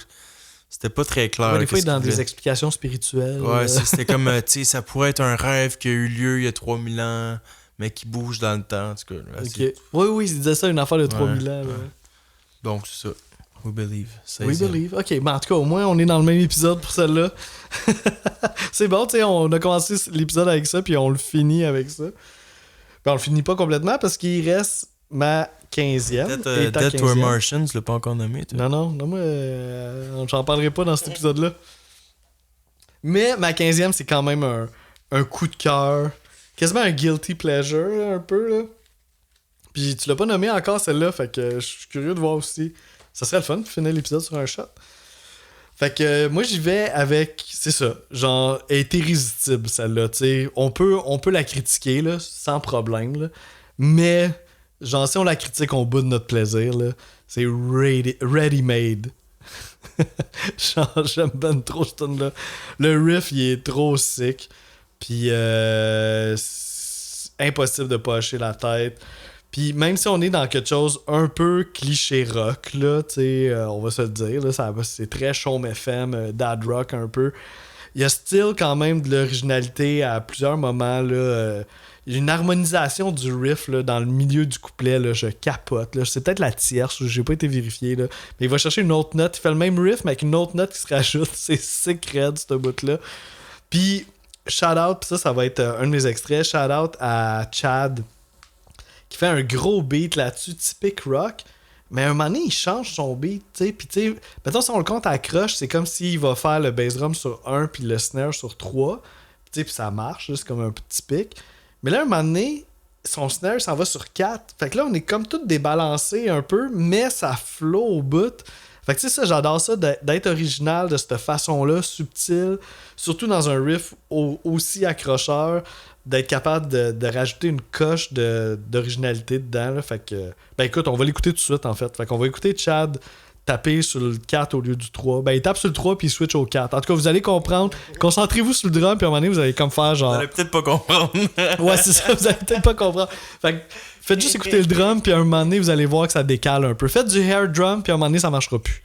[SPEAKER 1] C'était pas très clair.
[SPEAKER 2] Ouais, des fois, il est dans des explications spirituelles.
[SPEAKER 1] Ouais, c'était comme, tu sais, ça pourrait être un rêve qui a eu lieu il y a 3000 ans, mais qui bouge dans le temps, en tout cas. Là,
[SPEAKER 2] okay. Oui, il disait ça, une affaire de 3000 ans. Là.
[SPEAKER 1] Donc, c'est ça. We Believe.
[SPEAKER 2] We Believe. OK, ben en tout cas, au moins, on est dans le même épisode pour celle-là. C'est bon, tu sais, on a commencé l'épisode avec ça, puis on le finit avec ça. Ben, on le finit pas complètement parce qu'il reste ma 15e.
[SPEAKER 1] Peut-être Death to a Martian, tu l'as pas encore nommé, toi.
[SPEAKER 2] Non, moi, j'en parlerai pas dans cet épisode-là. Mais ma 15e, c'est quand même un coup de cœur. Quasiment un guilty pleasure, là, un peu, là. Puis tu l'as pas nommé encore, celle-là, fait que je suis curieux de voir aussi. Ça serait le fun de finir l'épisode sur un shot. Fait que moi, j'y vais avec... C'est ça, genre, elle est irrésistible, celle-là, tu sais. On peut la critiquer, là, sans problème, là. Mais, genre, si on la critique au bout de notre plaisir, là, c'est ready-made. Genre, j'aime ben trop ce tune-là. Le riff, il est trop sick. Puis, c'est impossible de pas hocher la tête. Puis, même si on est dans quelque chose un peu cliché rock, là, tu sais, on va se le dire, là, c'est très Chaume FM, dad rock un peu. Il y a still quand même de l'originalité à plusieurs moments, là. Il y a une harmonisation du riff là, dans le milieu du couplet, là, je capote. Là. C'est peut-être la tierce, j'ai pas été vérifié. Là. Mais il va chercher une autre note. Il fait le même riff, mais avec une autre note qui se rajoute. C'est sick red, ce bout-là. Puis, shout-out, puis ça va être un de mes extraits. Shout-out à Chad, qui fait un gros beat là-dessus, typique rock, Mais à un moment donné, il change son beat, tu sais. Puis, tu sais, mettons, si on le compte à la croche, c'est comme s'il va faire le bass drum sur 1 puis le snare sur 3. Tu sais, puis ça marche, là, c'est comme un petit pic. Mais là, à un moment donné, son snare s'en va sur 4. Fait que là, on est comme tout débalancé un peu, mais ça flow au bout. Fait que tu sais, ça, j'adore ça, d'être original de cette façon-là, subtil, surtout dans un riff aussi accrocheur, d'être capable de rajouter une coche d'originalité dedans. Là. Fait que, ben écoute, on va l'écouter tout de suite, en fait. Fait qu'on va écouter Chad taper sur le 4 au lieu du 3. Ben, il tape sur le 3 puis il switch au 4. En tout cas, vous allez comprendre. Concentrez-vous sur le drum, puis à un moment donné, vous allez comme faire genre...
[SPEAKER 1] Vous allez peut-être pas comprendre.
[SPEAKER 2] Ouais, c'est ça, vous allez peut-être pas comprendre. Fait que faites juste écouter le drum, puis à un moment donné, vous allez voir que ça décale un peu. Faites du hair drum, puis à un moment donné, ça marchera plus.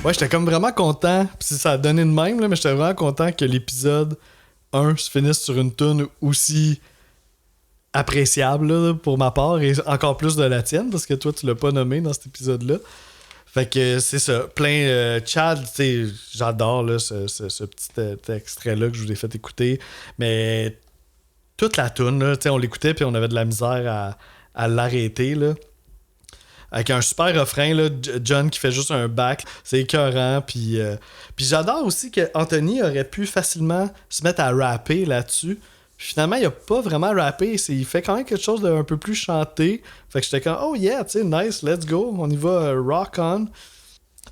[SPEAKER 2] Ouais, j'étais comme vraiment content, puis ça a donné de même, là, mais j'étais vraiment content que l'épisode 1 se finisse sur une tune aussi appréciable là, pour ma part, et encore plus de la tienne, parce que toi, tu l'as pas nommé dans cet épisode-là. Fait que c'est ça, plein... Chad, tu sais, j'adore là, ce petit extrait-là que je vous ai fait écouter, mais toute la tune, là, tu sais, on l'écoutait, puis on avait de la misère à l'arrêter, là. Avec un super refrain, là, John qui fait juste un back, c'est écœurant. Puis j'adore aussi que Anthony aurait pu facilement se mettre à rapper là-dessus. Puis finalement, il a pas vraiment rappé. Il fait quand même quelque chose d'un peu plus chanté. Fait que j'étais comme, oh yeah, tu sais, nice, let's go. On y va, rock on.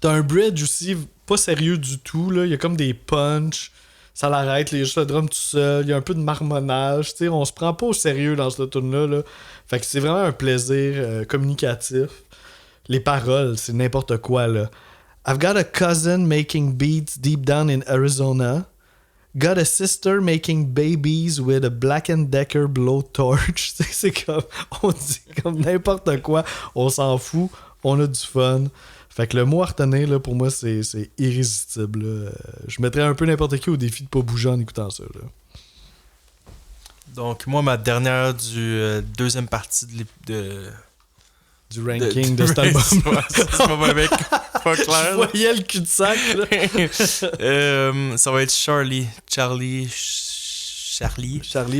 [SPEAKER 2] T'as un bridge aussi, pas sérieux du tout. Là. Il y a comme des punch. Ça l'arrête, il y a juste le drum tout seul. Il y a un peu de marmonnage. Tu sais, on se prend pas au sérieux dans cette tune-là. Là. Fait que c'est vraiment un plaisir communicatif. Les paroles, c'est n'importe quoi, là. I've got a cousin making beats deep down in Arizona. Got a sister making babies with a Black & Decker blowtorch. C'est comme... On dit comme n'importe quoi. On s'en fout. On a du fun. Fait que le mot à retenir, là, pour moi, c'est irrésistible. Là. Je mettrais un peu n'importe qui au défi de pas bouger en écoutant ça, là.
[SPEAKER 1] Donc, moi, ma dernière deuxième partie
[SPEAKER 2] du ranking de cet album.
[SPEAKER 1] C'est pas mauvais, pas clair.
[SPEAKER 2] Je voyais le cul-de-sac.
[SPEAKER 1] Ça va être Charlie,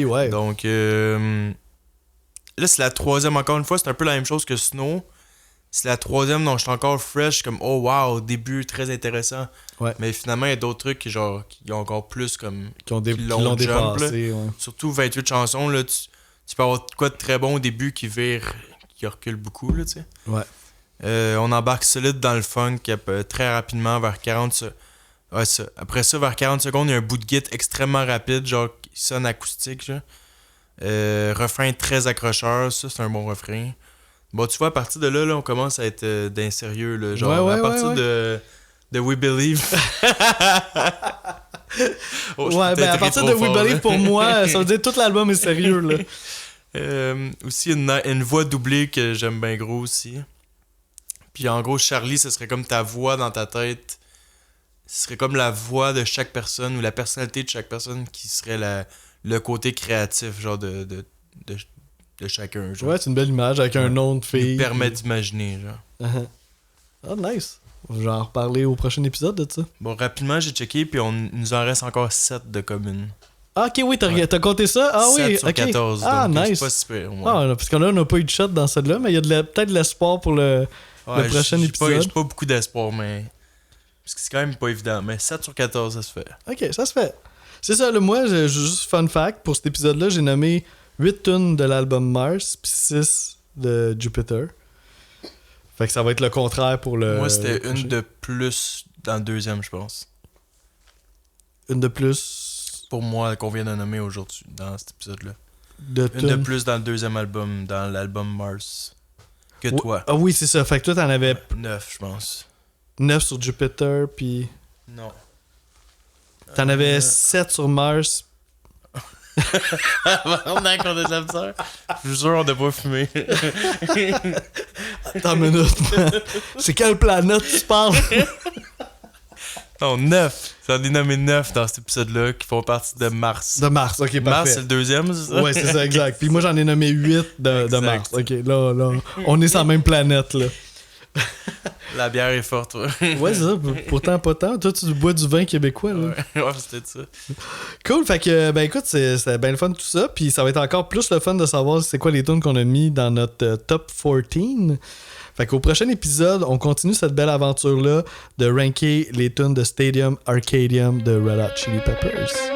[SPEAKER 2] ouais.
[SPEAKER 1] Donc, là, c'est la troisième, encore une fois, c'est un peu la même chose que Snow. C'est la troisième, donc je suis encore fresh, comme oh wow, début très intéressant.
[SPEAKER 2] Ouais.
[SPEAKER 1] Mais finalement, il y a d'autres trucs qui ont encore plus comme.
[SPEAKER 2] Qui l'ont dépassé. Ouais.
[SPEAKER 1] Surtout 28 chansons, là, tu peux avoir quoi de très bon au début qui recule beaucoup, là, tu sais.
[SPEAKER 2] Ouais.
[SPEAKER 1] On embarque solide dans le funk très rapidement, vers 40 ouais, ça. Après ça, vers 40 secondes, il y a un bout de git extrêmement rapide, genre qui sonne acoustique, genre. Refrain très accrocheur, ça, c'est un bon refrain. Bon, tu vois, à partir de là, on commence à être d'un sérieux, là. Genre, à partir de We Believe.
[SPEAKER 2] Ouais, ben à partir de We Believe, pour moi, ça veut dire que tout l'album est sérieux, là.
[SPEAKER 1] Aussi une voix doublée que j'aime bien gros aussi. Puis en gros, Charlie, ce serait comme ta voix dans ta tête. Ce serait comme la voix de chaque personne ou la personnalité de chaque personne qui serait le côté créatif, genre de chacun. Genre.
[SPEAKER 2] Ouais, c'est une belle image avec un nom de fille.
[SPEAKER 1] Il permet d'imaginer, genre.
[SPEAKER 2] Oh, nice. Je vais en reparler au prochain épisode de ça.
[SPEAKER 1] Bon, rapidement, j'ai checké, puis il nous en reste encore 7 de communes.
[SPEAKER 2] Ah, ok, oui, t'as compté ça? Ah
[SPEAKER 1] 7
[SPEAKER 2] oui,
[SPEAKER 1] sur
[SPEAKER 2] ok.
[SPEAKER 1] 14,
[SPEAKER 2] ah,
[SPEAKER 1] donc
[SPEAKER 2] nice.
[SPEAKER 1] c'est pas super.
[SPEAKER 2] Ah, parce qu'on n'a pas eu de shot dans celle-là, mais il y a peut-être de l'espoir pour le prochain épisode.
[SPEAKER 1] J'ai pas beaucoup d'espoir, mais... Parce que c'est quand même pas évident, mais 7 sur 14, ça se fait.
[SPEAKER 2] Ok, ça se fait. C'est ça, là, moi, juste fun fact, pour cet épisode-là, j'ai nommé 8 tunes de l'album Mars, puis 6 de Jupiter. Fait que ça va être le contraire pour le...
[SPEAKER 1] Moi, c'était une de plus dans le deuxième, je pense.
[SPEAKER 2] Une de plus...
[SPEAKER 1] Pour moi, qu'on vient de nommer aujourd'hui, dans cet épisode-là.
[SPEAKER 2] Une
[SPEAKER 1] de plus dans le deuxième album, dans l'album Mars, que toi.
[SPEAKER 2] Ah oui, c'est ça. Fait que toi, t'en avais...
[SPEAKER 1] 9, je pense.
[SPEAKER 2] 9 sur Jupiter, puis...
[SPEAKER 1] Non.
[SPEAKER 2] T'en avais 7 sur Mars.
[SPEAKER 1] On a qu'on a de la misère. Je vous jure, on n'a pas fumé.
[SPEAKER 2] Attends une minute. C'est quelle planète tu parles?
[SPEAKER 1] Non, 9. J'en ai nommé 9 dans cet épisode-là qui font partie de Mars.
[SPEAKER 2] De Mars, ok, parfait.
[SPEAKER 1] Mars, c'est le deuxième, c'est ça?
[SPEAKER 2] Ouais, c'est ça, exact. Puis moi, j'en ai nommé 8 de Mars. Ok, là, on est sur la même planète, là.
[SPEAKER 1] La bière est forte, ouais.
[SPEAKER 2] Ouais, c'est ça. Pourtant, pas tant. Toi, tu bois du vin québécois, là.
[SPEAKER 1] Ouais, c'était ça.
[SPEAKER 2] Cool. Fait que, ben écoute, c'est bien le fun tout ça. Puis ça va être encore plus le fun de savoir c'est quoi les tunes qu'on a mis dans notre top 14. Fait qu'au prochain épisode, on continue cette belle aventure-là de ranker les tunes de Stadium Arcadium de Red Hot Chili Peppers.